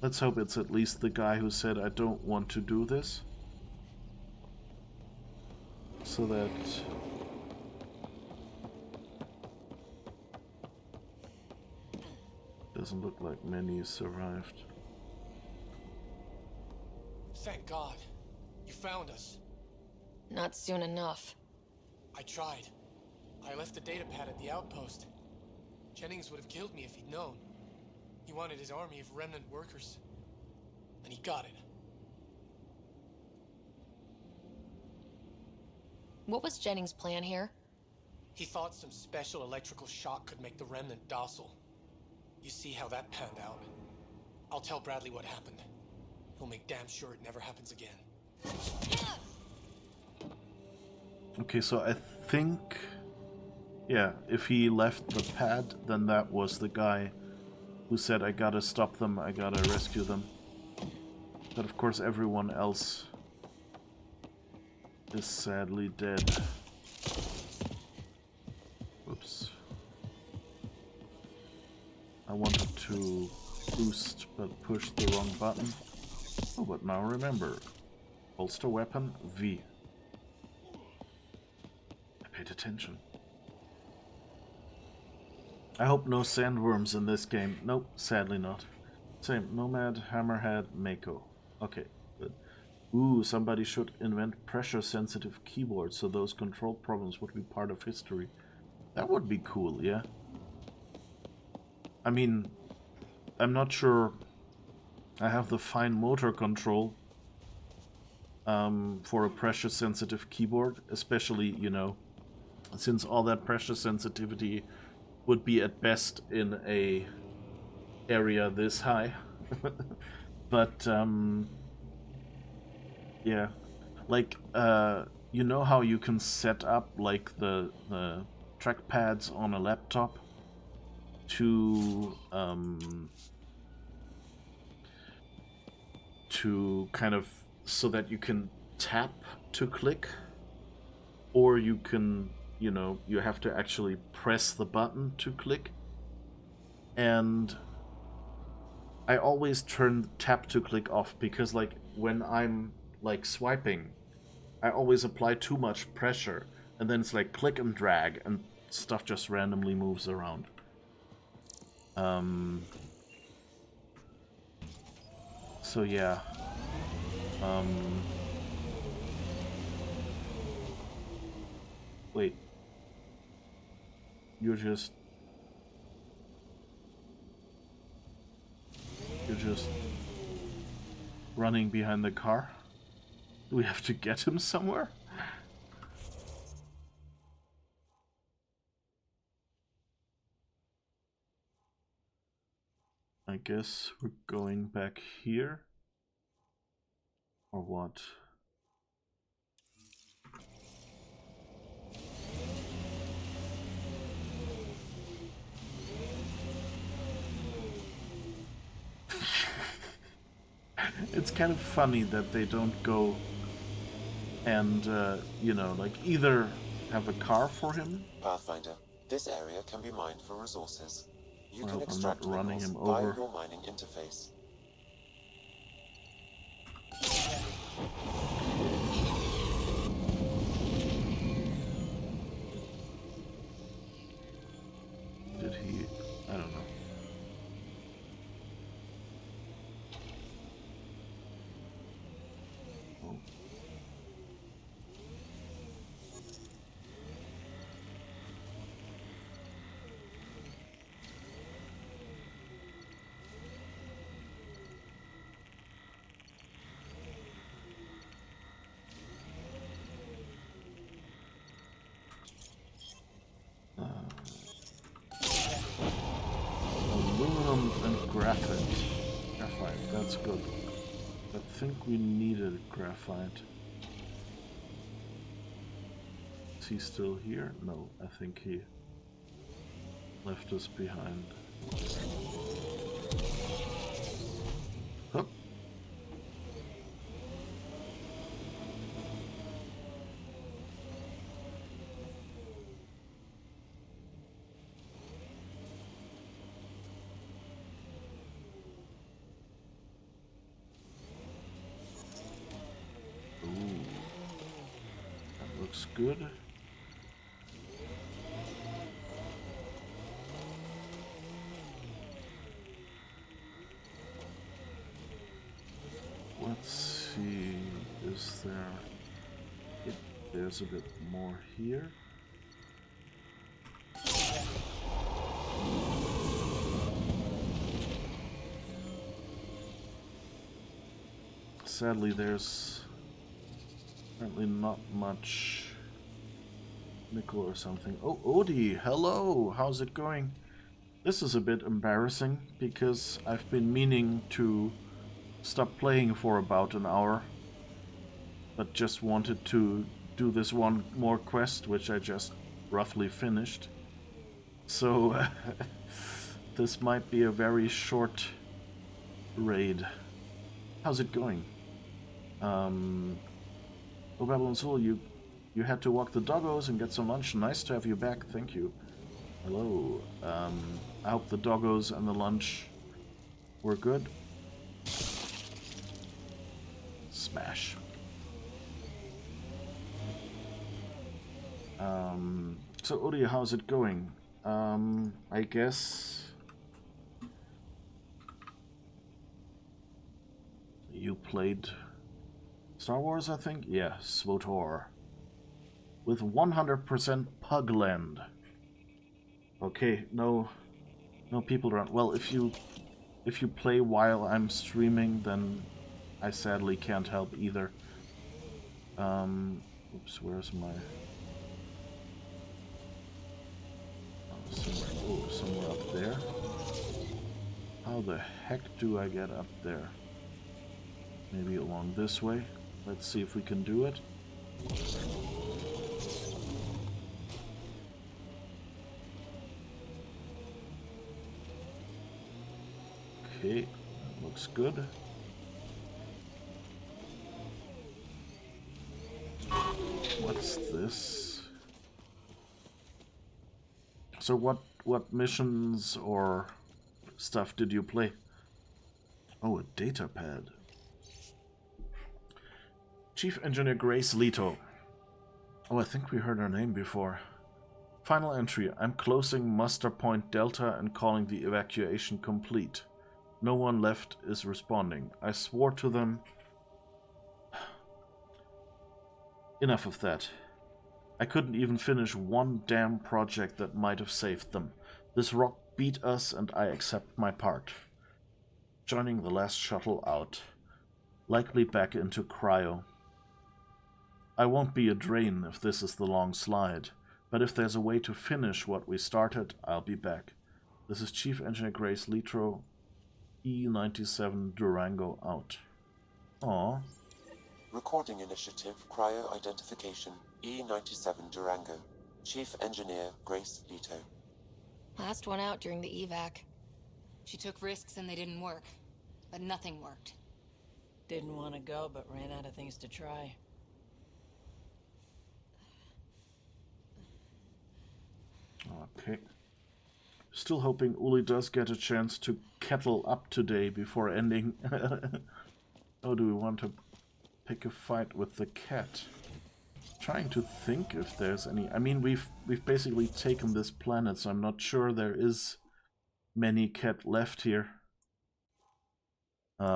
Let's hope it's at least the guy who said I don't want to do this. So that... doesn't look like many survived. Thank God. You found us. Not soon enough. I tried. I left the data pad at the outpost. Jennings would have killed me if he'd known. He wanted his army of remnant workers. And he got it. What was Jennings' plan here? He thought some special electrical shock could make the remnant docile. You see how that panned out. I'll tell Bradley what happened. He'll make damn sure it never happens again. Okay, so I think... yeah, if he left the pad, then that was the guy who said, I gotta stop them, I gotta rescue them. But of course everyone else is sadly dead. Whoops. I wanted to boost, but pushed the wrong button. Oh, but now remember. Holster weapon, V. I paid attention. I hope no sandworms in this game. Nope, sadly not. Same, Nomad, Hammerhead, Mako. Okay, good. Ooh, somebody should invent pressure-sensitive keyboards so those control problems would be part of history. That would be cool, yeah? I mean, I'm not sure I have the fine motor control for a pressure-sensitive keyboard, especially, you know, since all that pressure sensitivity would be at best in a area this high. But yeah, like you know how you can set up like the trackpads on a laptop to kind of so that you can tap to click, or you can, you know, you have to actually press the button to click. And I always turn tap to click off because, like, when I'm like swiping, I always apply too much pressure, and then it's like click and drag and stuff just randomly moves around. So yeah. Wait. You're just running behind the car? Do we have to get him somewhere? I guess we're going back here. Or what? It's kind of funny that they don't go and, you know, like either have a car for him. Pathfinder, this area can be mined for resources. You Well, can I'm extract not running minerals him via over. your mining interface. Did he? I don't know. Oh. Aluminum and graphite. Graphite, that's good. I think we needed graphite. Is he still here? No, I think he left us behind. Hup. Looks good. Let's see, is there... Yep, there's a bit more here. Sadly, there's apparently not much Nico or something. Oh, Odie, hello! How's it going? This is a bit embarrassing because I've been meaning to stop playing for about an hour, but just wanted to do this one more quest, which I just roughly finished. So this might be a very short raid. How's it going? Oh, Babylon Soul, you had to walk the doggos and get some lunch. Nice to have you back. Thank you. Hello. I hope the doggos and the lunch were good. Smash. So Odie, how's it going? I guess you played Star Wars, I think? Yeah, SWTOR. With 100% Pugland. Okay, no people around. Well, if you play while I'm streaming, then I sadly can't help either. Oops, where's my... somewhere up there. How the heck do I get up there? Maybe along this way. Let's see if we can do it. Okay, that looks good. What's this? So what missions or stuff did you play? Oh, a data pad. Chief Engineer Grace Leto. Oh, I think we heard her name before. Final entry. I'm closing muster point Delta and calling the evacuation complete. No one left is responding. I swore to them. Enough of that. I couldn't even finish one damn project that might have saved them. This rock beat us and I accept my part. Joining the last shuttle out. Likely back into cryo. I won't be a drain if this is the long slide, but if there's a way to finish what we started, I'll be back. This is Chief Engineer Grace Letro, E97 Durango out. Aww. Recording initiative, cryo identification, E97 Durango. Chief Engineer Grace Leto. Last one out during the evac. She took risks and they didn't work, but nothing worked. Didn't want to go, but ran out of things to try. Okay. Still hoping Uli does get a chance to kettle up today before ending. Oh, do we want to pick a fight with the cat? Trying to think if there's any... I mean, we've basically taken this planet, so I'm not sure there is many cat left here. But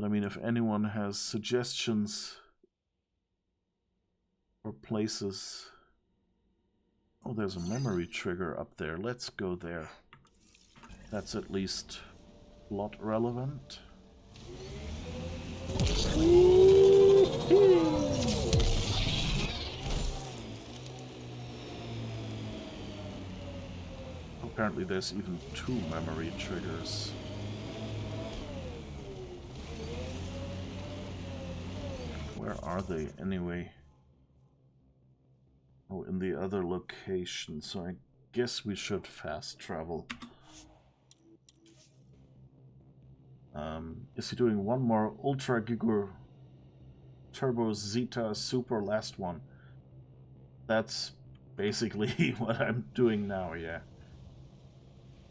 I mean, if anyone has suggestions for places... Oh, there's a memory trigger up there. Let's go there. That's at least plot relevant. Apparently there's even 2 memory triggers. Where are they anyway? Oh, in the other location, so I guess we should fast travel. Is he doing one more Ultra Giga Turbo Zeta Super last one? That's basically what I'm doing now, yeah.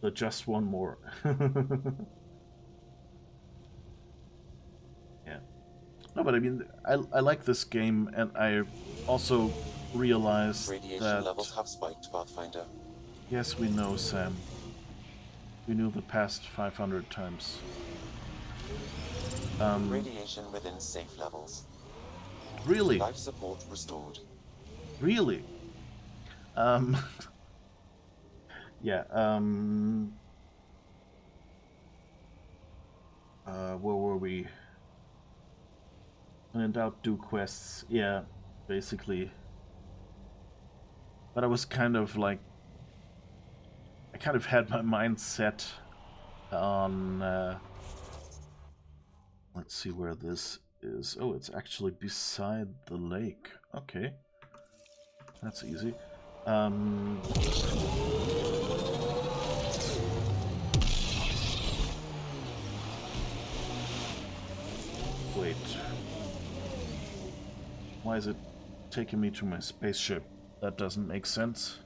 So just one more. Yeah. No, but I mean, I like this game, and I also realized Radiation that... levels have spiked, Pathfinder. Yes, we know, Sam. We knew the past 500 times. Radiation within safe levels. Really? Life support restored. Really? Yeah, where were we? When in doubt, do quests. Yeah, basically. But I was kind of like... I kind of had my mind set on... let's see where this is. Oh, it's actually beside the lake. Okay. That's easy. Wait. Why is it taking me to my spaceship? That doesn't make sense.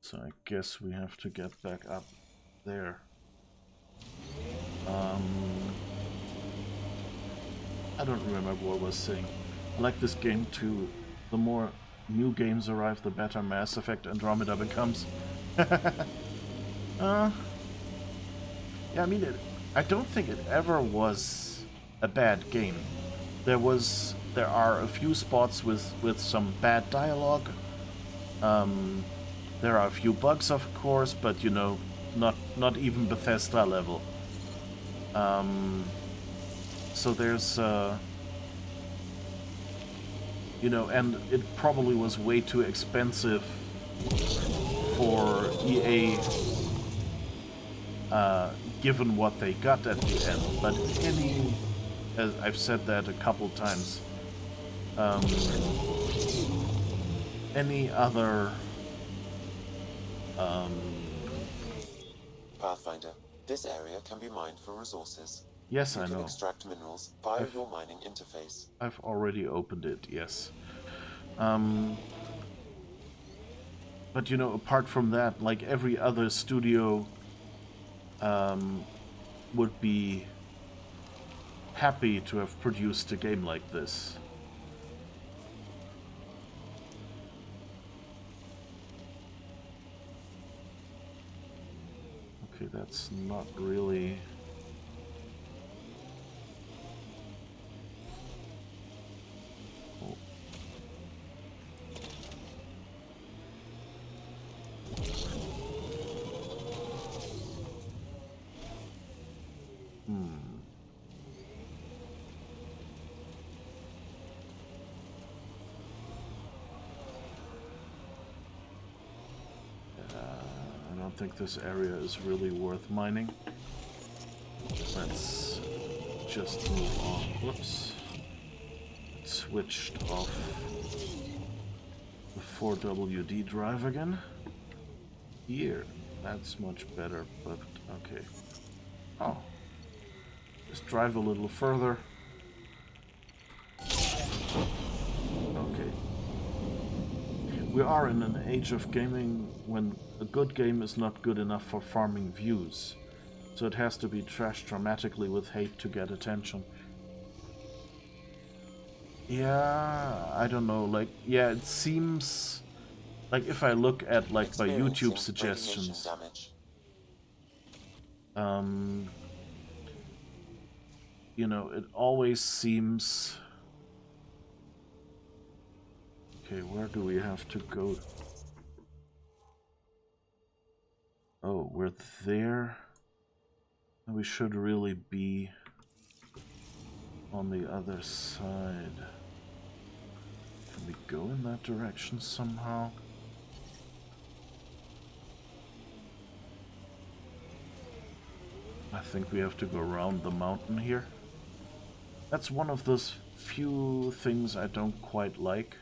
So I guess we have to get back up there. I don't remember what I was saying. I like this game too. The more new games arrive, the better Mass Effect Andromeda becomes. Yeah, I mean, I don't think it ever was a bad game. There are a few spots with some bad dialogue. There are a few bugs, of course, but you know, not even Bethesda level. So there's, you know, and it probably was way too expensive for EA, given what they got at the end. But as I've said that a couple times, any other Pathfinder, this area can be mined for resources. Yes, you I can know. extract minerals via your mining interface. I've already opened it, yes. But you know, apart from that, like every other studio would be happy to have produced a game like this. Okay, that's not really... Oh. I don't think this area is really worth mining. Let's just move on. Whoops. It switched off the 4WD drive again. Here. That's much better, but okay. Oh. Just drive a little further. Okay. We are in an age of gaming when a good game is not good enough for farming views. So it has to be trashed dramatically with hate to get attention. Yeah, I don't know. Like, yeah, it seems like if I look at like my Experiencing YouTube radiation suggestions, damage. you know, it always seems. Okay, where do we have to go? Oh, we're there. We should really be on the other side. Can we go in that direction somehow? I think we have to go around the mountain here. That's one of those few things I don't quite like.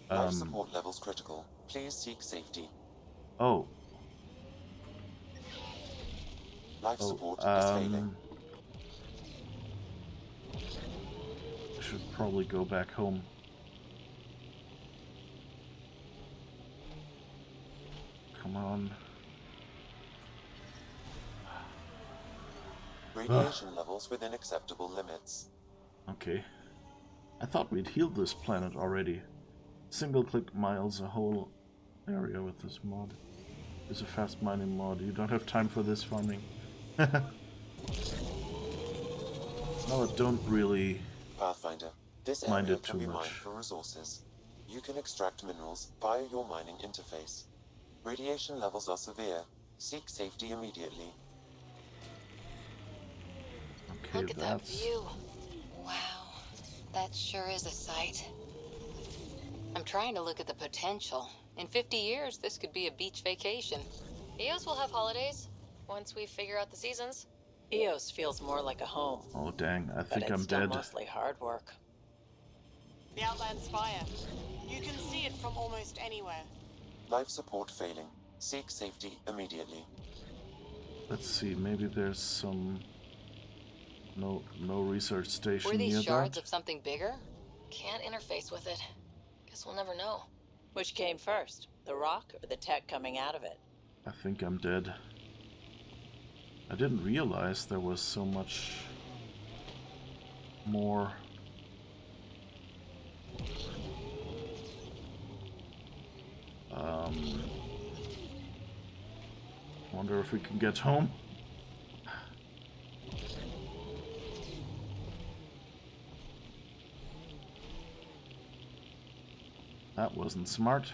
Life support levels critical. Please seek safety. Oh. Life support is failing. I should probably go back home. Come on. Radiation levels within acceptable limits. Okay. I thought we'd healed this planet already. Single-click miles a whole area with this mod. It's a fast mining mod. You don't have time for this farming. No, I don't really Pathfinder, this mind area it can too be mined much. for resources. You can extract minerals via your mining interface. Radiation levels are severe. Seek safety immediately. Okay, Look at that view. Wow, that sure is a sight. I'm trying to look at the potential. In 50 years, this could be a beach vacation. EOS will have holidays once we figure out the seasons. EOS feels more like a home. Oh dang, I But think it's I'm still dead. mostly hard work. The Outland Spire. You can see it from almost anywhere. Life support failing. Seek safety immediately. Let's see, maybe there's some no research station Were these near shards that. of something bigger? Can't interface with it. Guess we'll never know. Which came first, the rock or the tech coming out of it? I think I'm dead. I didn't realize there was so much more. Wonder if we can get home. That wasn't smart.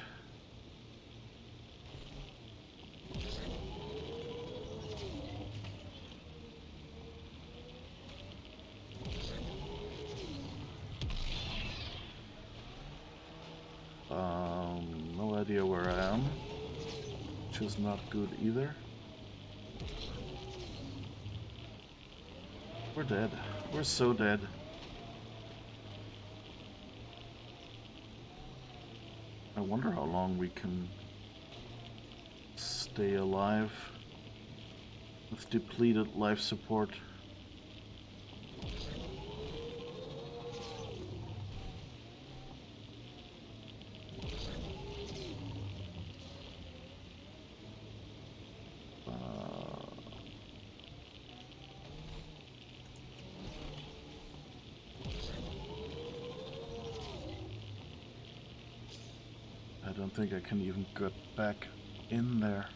No idea where I am, which is not good either. We're dead. We're so dead. I wonder how long we can stay alive with depleted life support. I don't think I can even get back in there.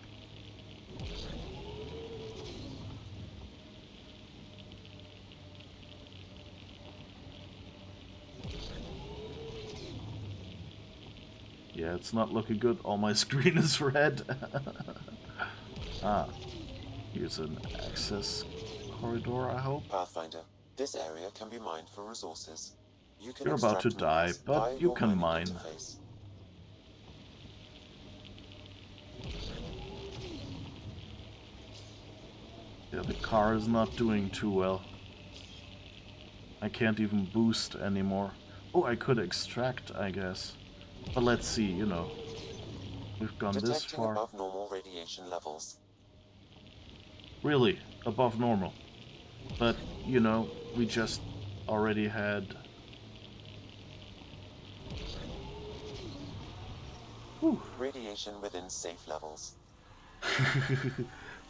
Yeah, it's not looking good. All my screen is red. Ah, here's an access corridor, I hope. Pathfinder, this area can be mined for resources. You can You're about to extract die, minerals but via you your can mining mine. interface. Yeah, the car is not doing too well. I can't even boost anymore. Oh, I could extract, I guess. But let's see, you know. We've gone this Detecting far. above normal radiation levels. Really, above normal. But, you know, we just already had... Whew. Radiation within safe levels.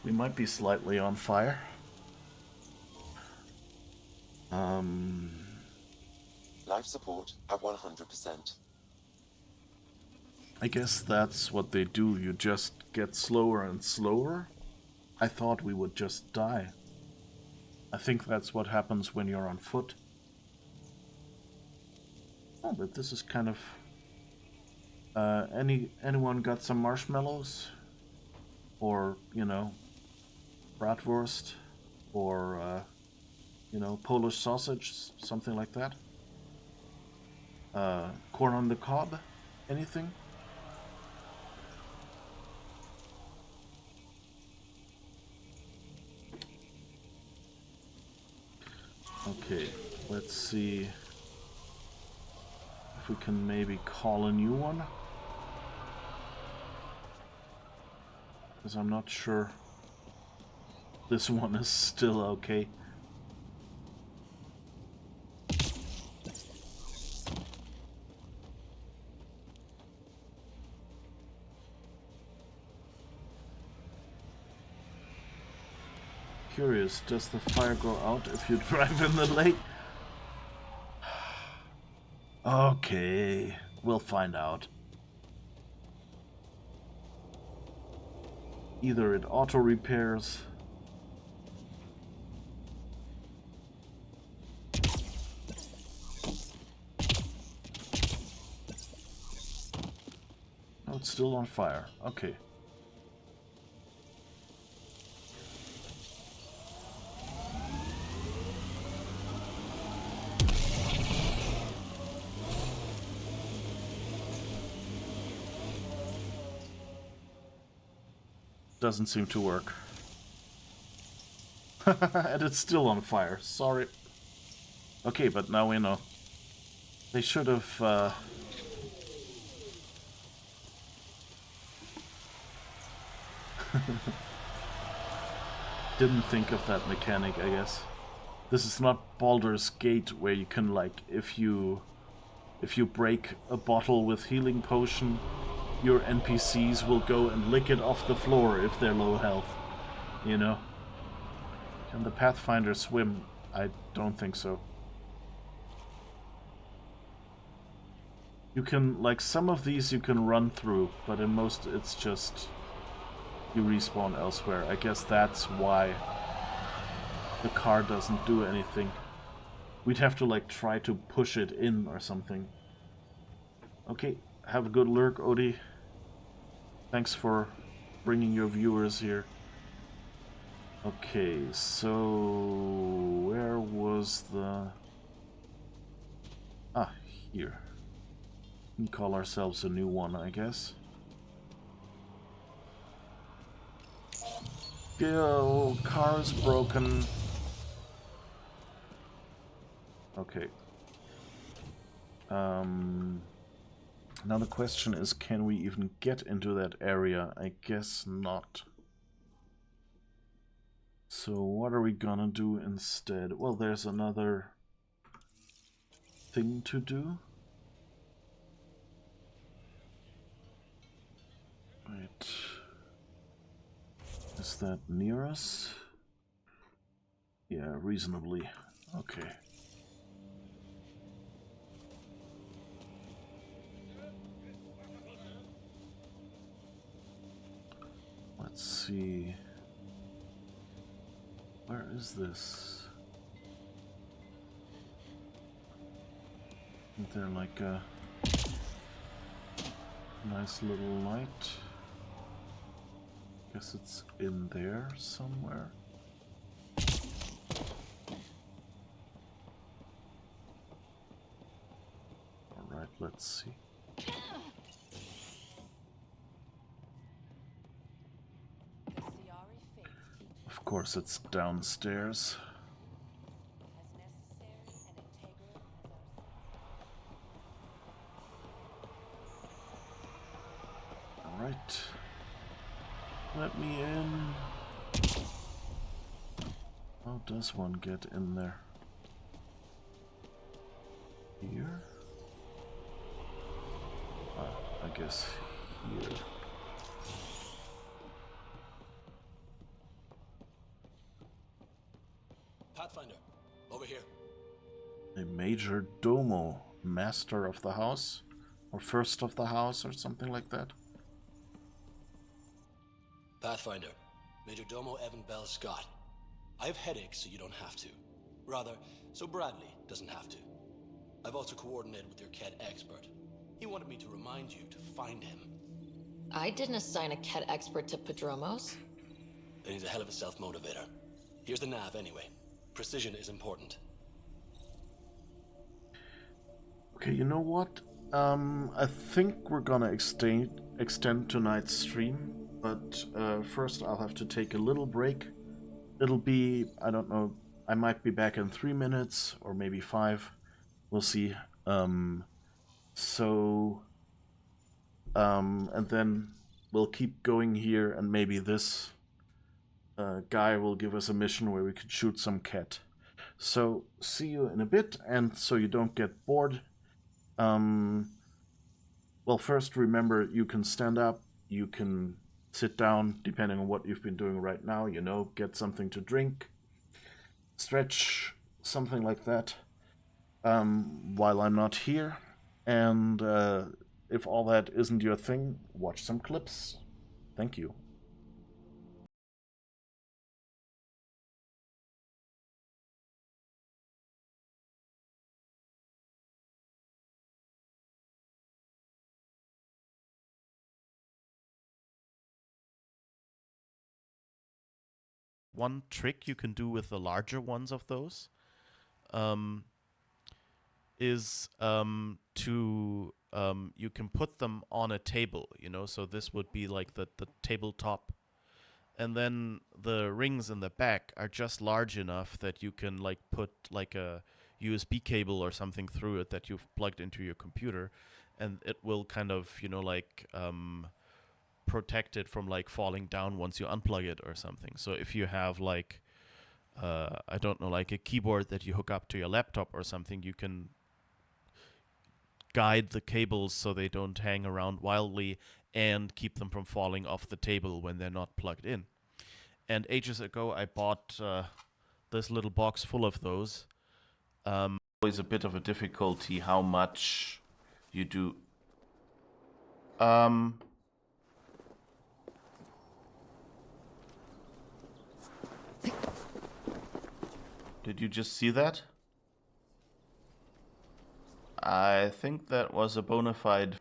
We might be slightly on fire. life support at 100%. I guess that's what they do. You just get slower and slower. I thought we would just die. I think that's what happens when you're on foot. Oh, but this is kind of... anyone got some marshmallows? Or, you know, bratwurst? Or, you know, Polish sausage? Something like that? Corn on the cob? Anything? Okay, let's see if we can maybe call a new one. Because I'm not sure this one is still okay. Curious, does the fire go out if you drive in the lake? Okay, we'll find out. Either it auto repairs. Oh, it's still on fire. Okay. Doesn't seem to work. And it's still on fire. Sorry. Okay, but now we know. They should have... Didn't think of that mechanic, I guess. This is not Baldur's Gate, where you can, like, if you break a bottle with healing potion, your NPCs will go and lick it off the floor if they're low health. You know? Can the Pathfinder swim? I don't think so. You can, like, some of these you can run through, but in most it's just you respawn elsewhere. I guess that's why the car doesn't do anything. We'd have to, like, try to push it in or something. Okay, have a good lurk, Odie. Thanks for bringing your viewers here. Okay, so where was the... Ah, here. We can call ourselves a new one, I guess. Go, car's broken. Okay. Now the question is, can we even get into that area? I guess not. So what are we gonna do instead? Well, there's another thing to do. Wait. Is that near us? Yeah, reasonably. Okay. Let's see. Where is this? Isn't there like a nice little light? Guess it's in there somewhere. Alright, let's see. Of course, it's downstairs. Alright. Let me in. How does one get in there? Here? I guess here. Pathfinder, over here. A major domo. master of the house, or first of the house, or something like that. Pathfinder, Major Domo Evan Bell Scott. I have headaches, so you don't have to. Rather, so Bradley doesn't have to. I've also coordinated with your Kett expert. He wanted me to remind you to find him. I didn't assign a Kett expert to Padromos. Then he's a hell of a self-motivator. Here's the nav anyway. Precision is important. Okay, you know what? I think we're gonna extend tonight's stream, but first I'll have to take a little break. It'll be, I don't know, I might be back in 3 minutes, or maybe 5. We'll see. And then we'll keep going here, and maybe this guy will give us a mission where we could shoot some cat. So, see you in a bit, and so you don't get bored. Well, first remember, you can stand up, you can sit down, depending on what you've been doing right now, you know, get something to drink, stretch, something like that, while I'm not here. And if all that isn't your thing, watch some clips. Thank you. One trick you can do with the larger ones of those is to you can put them on a table, you know, so this would be like the tabletop, and then the rings in the back are just large enough that you can like put like a USB cable or something through it that you've plugged into your computer, and it will kind of, you know, like protect it from like falling down once you unplug it or something. So if you have like I don't know, like a keyboard that you hook up to your laptop or something, you can guide the cables so they don't hang around wildly and keep them from falling off the table when they're not plugged in. And ages ago I bought this little box full of those. Always a bit of a difficulty how much you do. Did you just see that? I think that was a bona fide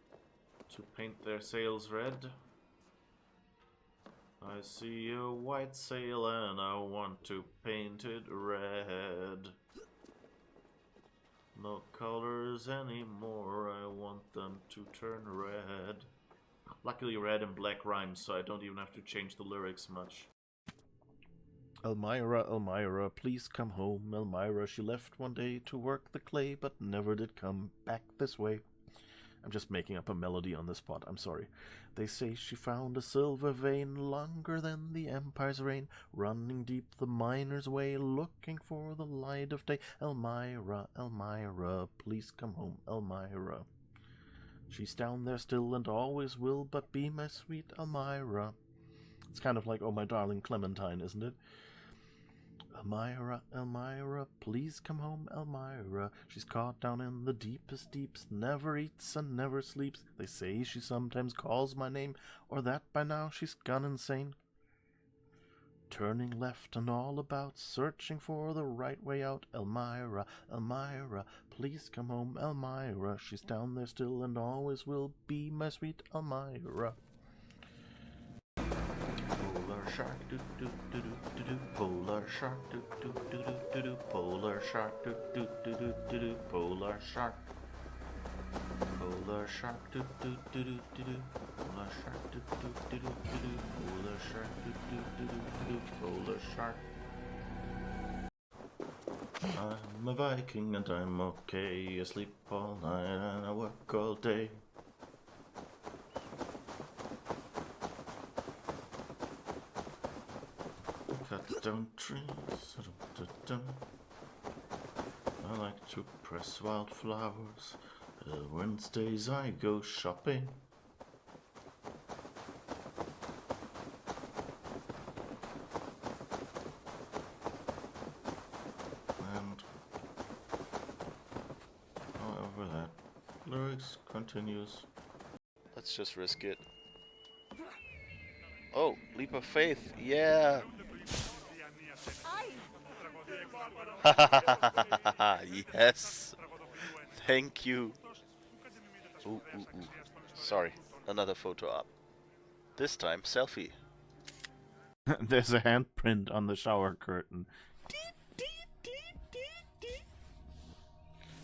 to paint their sails red. I see a white sail and I want to paint it red. No colors anymore, I want them to turn red. Luckily red and black rhymes, so I don't even have to change the lyrics much. Elmira, Elmira, please come home. Elmira, she left one day to work the clay, but never did come back this way. I'm just making up a melody on the spot, I'm sorry. They say she found a silver vein longer than the empire's reign, running deep the miner's way, looking for the light of day. Elmira, Elmira, please come home, Elmira. She's down there still and always will, but be my sweet Elmira. It's kind of like Oh My Darling Clementine, isn't it? Elmira, Elmira, please come home, Elmira. She's caught down in the deepest deeps, never eats and never sleeps. They say she sometimes calls my name, or that by now she's gone insane. Turning left and all about, searching for the right way out. Elmira, Elmira, please come home, Elmira. She's down there still and always will be my sweet Elmira. Polar shark, do do do do do do. Polar shark, do do do do do do. Polar shark, do do do do do do. Polar shark. Polar shark, do do do do do do. Polar shark, do do do do do do. Polar shark, do do do do do do. Polar shark. I'm a Viking and I'm okay. I sleep all night and I work all day. Cut down trees. I like to press wildflowers. Wednesdays I go shopping. And however that Alex continues. Let's just risk it. Oh, leap of faith. Yeah. Yes. Thank you. Ooh. Sorry. Another photo up. This time, selfie. There's a handprint on the shower curtain.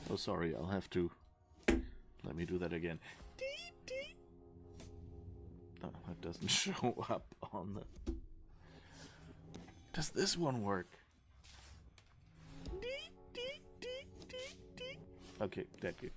Oh, sorry. I'll have to... Let me do that again. No, that doesn't show up on the... Does this one work? Okay, that good.